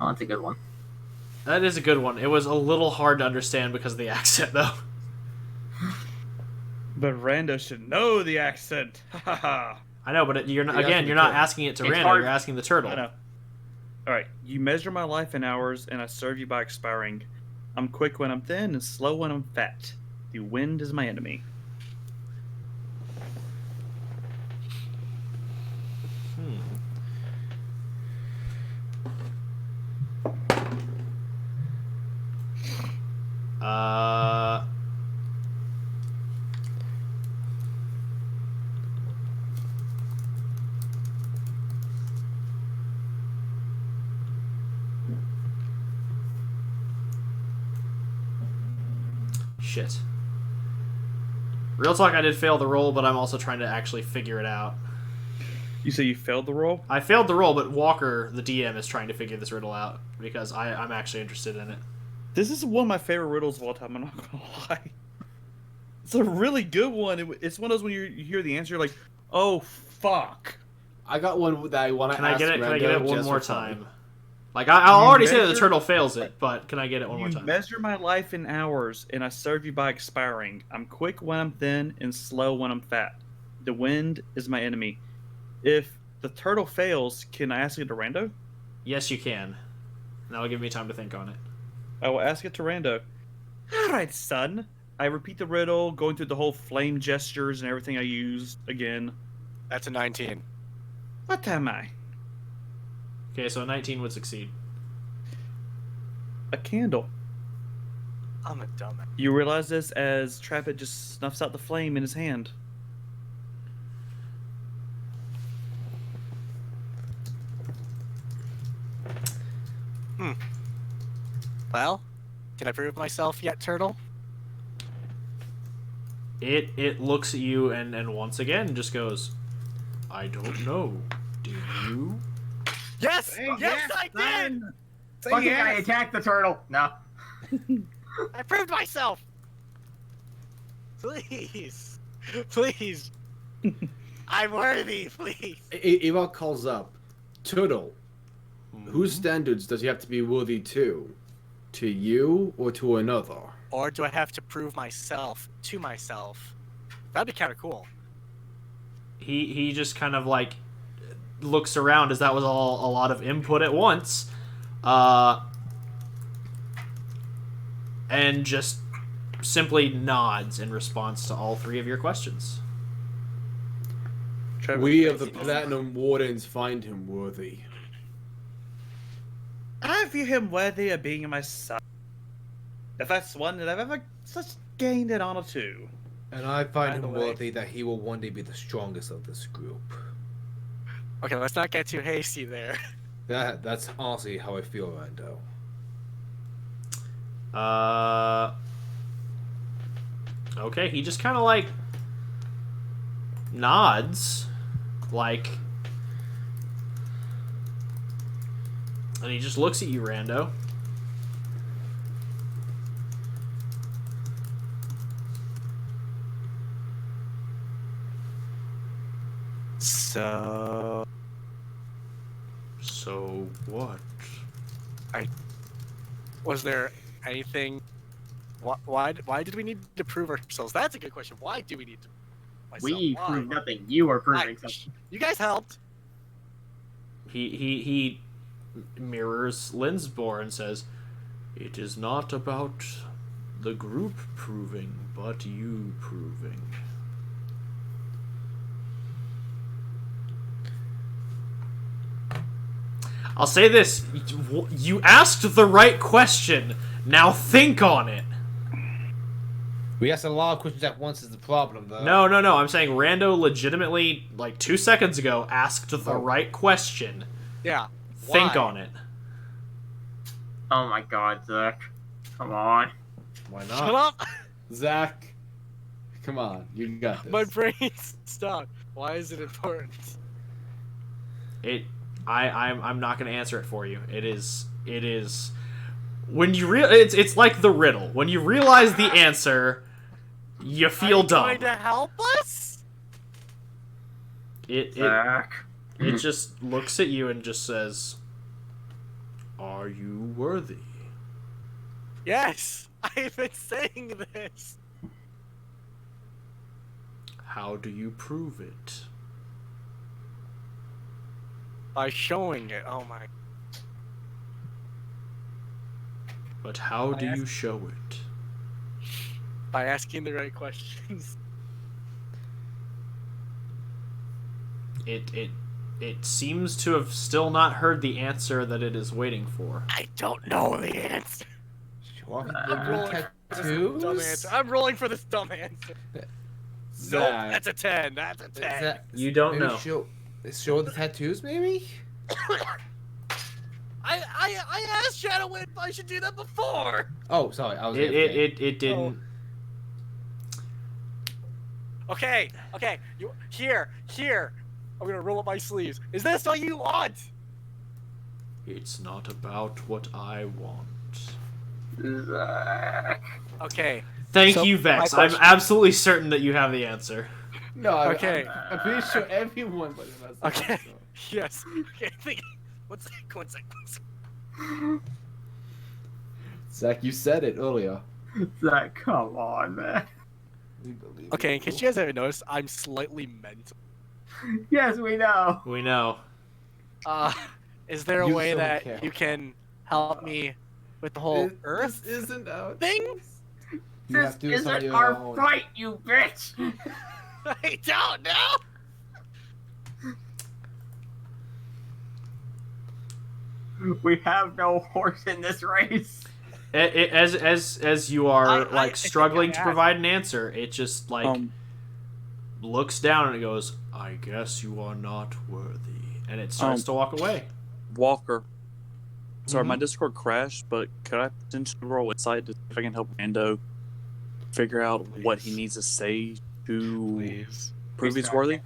S5: that's a good one.
S1: That is a good one. It was a little hard to understand because of the accent, though.
S9: But Rando should know the accent. Ha ha.
S1: I know, but you're not.
S3: You're
S1: Again,
S3: asking
S1: you're
S3: the
S1: not
S3: turtle.
S1: asking it to
S5: It's
S1: Randall.
S5: hard.
S1: You're asking the turtle.
S9: I know. Alright, you measure my life in hours, and I serve you by expiring. I'm quick when I'm thin, and slow when I'm fat. The wind is my enemy.
S1: Uh. Shit. Real talk, I did fail the roll, but I'm also trying to actually figure it out.
S9: You say you failed the roll?
S1: I failed the roll, but Walker, the DM, is trying to figure this riddle out because I'm actually interested in it.
S9: This is one of my favorite riddles of all time, I'm not gonna lie. It's a really good one. It's one of those when you hear the answer, you're like, oh, fuck.
S3: I got one that I want to
S1: Can
S3: ask.
S1: I get it? Can I get it
S3: Rando
S1: one
S3: just
S1: more
S3: for fun.
S1: time? Like I'll
S9: You
S1: already say that the
S9: measure-
S1: turtle fails it, but can I get it one more
S9: You
S1: time?
S9: measure my life in hours, and I serve you by expiring. I'm quick when I'm thin, and slow when I'm fat. The wind is my enemy. If the turtle fails, can I ask it to Rando?
S1: Yes, you can. That will give me time to think on it.
S9: I will ask it to Rando. Alright, son. I repeat the riddle, going through the whole flame gestures and everything I used again.
S6: That's a 19.
S9: What am I?
S1: Okay, so a 19 would succeed.
S9: A candle.
S6: I'm a dumbass.
S9: You realize this as Trappet just snuffs out the flame in his hand.
S6: Well, can I prove myself yet, Turtle?
S1: It looks at you and once again just goes, I don't know. Do you?
S6: Yes! Yes, I did!
S5: Fucking I attacked the turtle. No.
S6: I proved myself! Please. Please. I'm worthy, please.
S3: Eva calls up. Turtle, whose standards does he have to be worthy to? To you or to another?
S6: Or do I have to prove myself to myself? That'd be kind of cool.
S1: He just kind of like looks around as that was all a lot of input at once, and just simply nods in response to all three of your questions.
S9: Trevor,
S3: We of the Platinum Wardens find him worthy.
S7: I view him worthy of being my son. The first one that I've ever such gained an honor to.
S2: And I
S6: By
S2: find
S6: the
S2: him
S6: way-
S2: worthy that he will one day be the strongest of this group.
S6: Okay, let's not get too hasty there.
S2: That's honestly how I feel, Rando.
S1: Okay, he just kind of like nods, like, and he just looks at you, Rando.
S6: So,
S1: So what?
S6: was there anything? Why did we need to prove ourselves? That's a good question. Why do we need to?
S5: We
S6: Why?
S5: proved nothing. You are proving something.
S6: You guys helped.
S1: He mirrors Linsbor and says, "It is not about the group proving, but you proving." I'll say this: you asked the right question. Now think on it.
S2: We asked a lot of questions at once is the problem, though.
S1: No. I'm saying Rando legitimately, like 2 seconds ago, asked the right question.
S6: Yeah.
S1: Think
S6: Why?
S1: on it.
S5: Oh my god, Zach. Come on.
S3: Why not?
S6: Shut up!
S3: Zach, come on, you got this.
S6: My brain's stuck. Why is it important?
S1: I'm not gonna answer it for you. It is when you it's like the riddle. When you realize the answer, you feel dumb.
S6: Are you going to help us?
S1: It just looks at you and just says, "Are you worthy?"
S6: Yes, I've been saying this.
S1: How do you prove it?
S6: By showing it. Oh my.
S1: But how do you show it?
S6: By asking the right questions.
S1: It seems to have still not heard the answer that it is waiting for.
S6: I don't know the answer.
S10: Sure.
S6: I'm rolling for this dumb answer. I'm rolling for this dumb answer.
S3: Zach.
S6: Nope, that's a 10. That's a 10.
S1: You don't
S10: Maybe
S1: know.
S10: Show the tattoos, maybe?
S6: I asked Shadow if I should do that before.
S10: Oh, sorry. I was.
S1: It didn't.
S6: Okay. You here. I'm gonna roll up my sleeves. Is this all you want?
S1: It's not about what I want.
S5: Zach.
S6: Okay.
S1: Thank
S6: So,
S1: you, Vex.
S6: my
S1: I'm
S6: question-
S1: absolutely certain that you have the answer.
S3: No,
S6: Okay.
S3: I'm pretty sure everyone.
S6: Okay. Yes. Okay. Think. One sec.
S3: Zach, you said it earlier.
S5: Zach, come on, man.
S10: We believe
S6: Okay.
S10: you.
S6: In case you guys haven't noticed, I'm slightly mental.
S5: Yes, we know.
S1: We know.
S6: Is there a
S3: You
S6: way
S3: don't
S6: that
S3: care.
S6: you can help me with the whole Earth
S3: This isn't a
S6: thing?
S3: You
S5: This
S3: have to do this on
S5: isn't
S3: your
S5: our
S3: own.
S5: fight, you bitch.
S6: I don't know.
S5: We have no horse in this race.
S1: As you are
S6: I
S1: like
S6: think
S1: struggling
S6: I
S1: to
S6: asked.
S1: provide an answer, it just like looks down and it goes, "I guess you are not worthy," and it starts to walk away.
S9: Walker. Sorry, my Discord crashed, but could I potentially roll insight to see if I can help Rando figure out what he needs to say to prove he's worthy?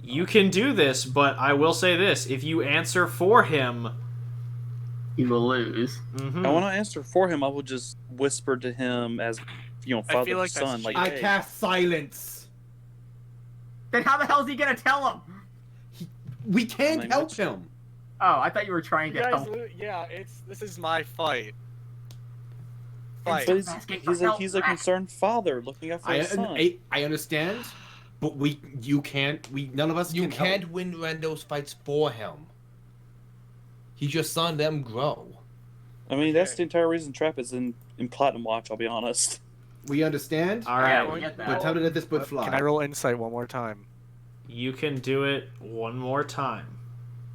S1: You can do this, but I will say this: if you answer for him,
S5: You will lose.
S1: mhm.
S9: I want to answer for him. I will just whisper to him as, father
S6: feel like
S9: to
S6: that's
S9: son. Like,
S3: I
S9: hey.
S3: cast silence.
S5: Then how the hell is he gonna tell him?
S3: We can't
S9: Language.
S3: help him.
S5: Oh, I thought you were trying
S6: You
S5: to
S6: guys,
S5: help.
S6: yeah, this is my fight. Fight.
S9: But
S5: Asking for
S9: he's a
S5: help.
S9: concerned father looking after his son.
S3: I understand, but none of us
S10: You
S3: can
S10: can't
S3: help.
S10: win Rando's fights for him. He's your son. Let him grow.
S9: I mean, that's the entire reason Trap is in Platinum Watch, I'll be honest.
S3: We understand.
S1: All
S5: Yeah,
S1: right,
S5: we get that.
S3: But how did this bird fly?
S6: Can I roll insight one more time?
S1: you can do it one more time.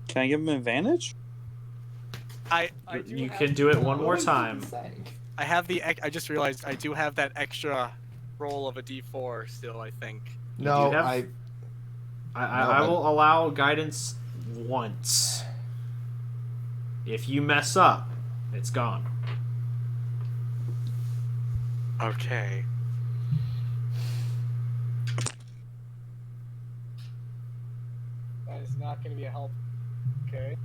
S9: Can I give him advantage?
S1: You can do it one more time.
S6: I have I just realized I do have that extra roll of a D4 still. I think.
S10: No,
S1: do have-
S10: I.
S1: I will allow guidance once. If you mess up, it's gone.
S6: Okay. That is not going to be a help. Okay.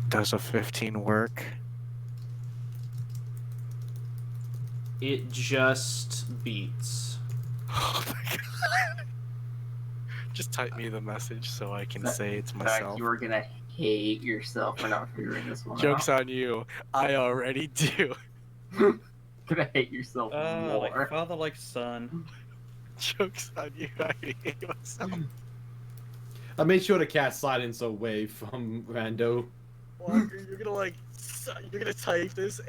S6: Does a 15 work?
S1: It just beats.
S6: Oh my god. Just type me the message so I can say it to
S5: Zach,
S6: myself.
S5: you are gonna hate yourself for not figuring this one
S6: Joke's
S5: out.
S6: on you. I already do.
S5: Gonna hate yourself more.
S9: Like father, like son.
S6: Joke's on you. I already hate myself.
S3: I made sure to cast silence away from Rando.
S6: Walker, you're gonna type this.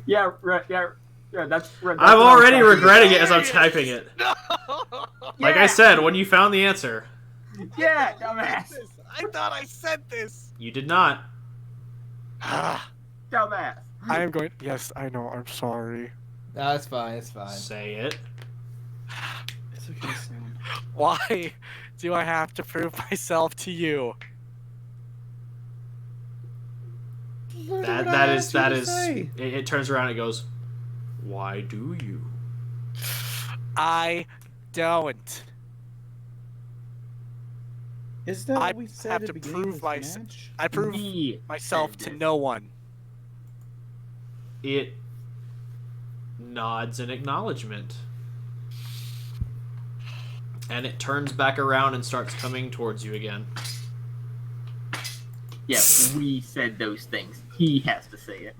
S5: Yeah, right, yeah, that's.
S1: I'm already regretting it as I'm typing it.
S6: No.
S1: Like I said, when you found the answer,
S5: Yeah, dumbass.
S6: I thought I said this.
S1: you did not.
S5: Dumbass.
S6: I am going. Yes, I know. I'm sorry.
S10: No, it's fine. It's fine.
S1: Say it.
S9: It's okay, son.
S6: Why do I have to prove myself to you?
S1: That is it turns around and it goes, why do you?
S6: I don't.
S7: Is that
S6: I
S7: what we said
S6: have
S7: at
S6: to
S7: the beginning
S6: prove
S7: of
S6: my
S7: this match?
S6: I prove
S5: We
S6: myself
S5: said
S6: to
S5: this.
S6: no one.
S1: It nods in acknowledgement. And it turns back around and starts coming towards you again.
S5: Yeah, we said those things. He has to say it.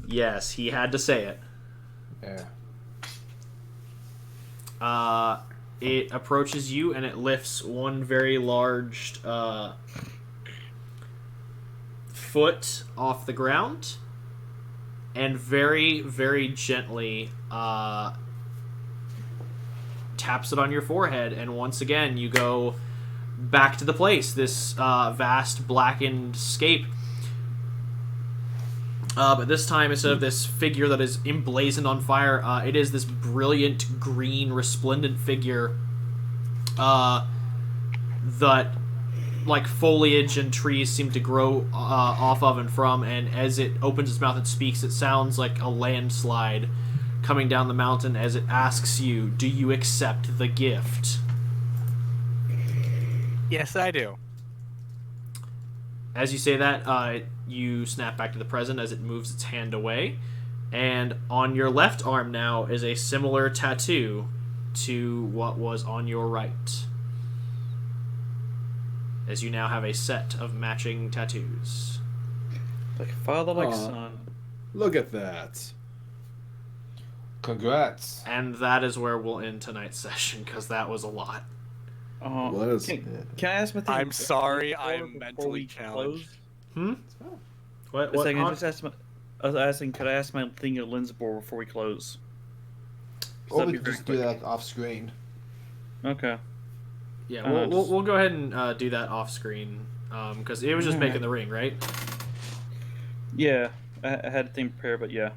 S1: Yes, he had to say it.
S10: Yeah.
S1: It approaches you and it lifts one very large foot off the ground and very, very gently taps it on your forehead, and once again you go back to the place, this vast blackened scape. But this time, instead of this figure that is emblazoned on fire, it is this brilliant green, resplendent figure that, like, foliage and trees seem to grow off of and from, and as it opens its mouth and speaks, it sounds like a landslide coming down the mountain as it asks you, do you accept the gift?
S6: Yes, I do.
S1: As you say that, you snap back to the present as it moves its hand away, and on your left arm now is a similar tattoo to what was on your right, as you now have a set of matching tattoos.
S9: Like father, like
S3: Aw.
S9: son.
S3: Look at that.
S10: Congrats.
S1: And that is where we'll end tonight's session, because that was a lot.
S3: Was.
S9: Can I ask my thing?
S6: I'm sorry,
S9: before
S6: I'm
S9: we
S6: mentally challenged.
S1: Hmm? What?
S9: What?
S1: What?
S9: I was asking, could I ask my thing of Linsbor before we close? 'Cause
S10: Or
S9: that'd
S10: we
S9: be
S10: could
S9: very
S10: just do
S9: quick.
S10: that like off screen.
S9: Okay.
S1: Yeah, we'll go ahead and do that off screen, because it was just making the ring, right?
S9: Yeah, I had a thing prepared, but yeah.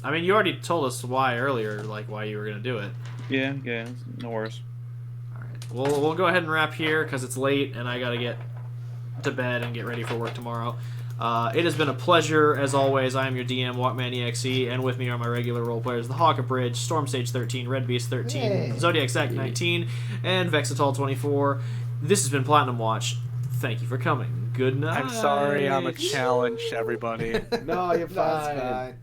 S1: I mean, you already told us why earlier, like why you were gonna do it.
S9: Yeah, no worries.
S1: All right, we'll go ahead and wrap here because it's late and I gotta get to bed and get ready for work tomorrow. It has been a pleasure, as always. I am your DM, WalkmanEXE, and with me are my regular role players, the Hawk of Bridge, Stormsage 13, Red Beast 13,
S10: Yay.
S1: Zodiac Sack 19, and Vexatol 24. This has been Platinum Watch. Thank you for coming. Good night.
S6: I'm sorry, I'm a challenge, everybody.
S3: No, you're
S10: That's
S3: fine.
S10: fine.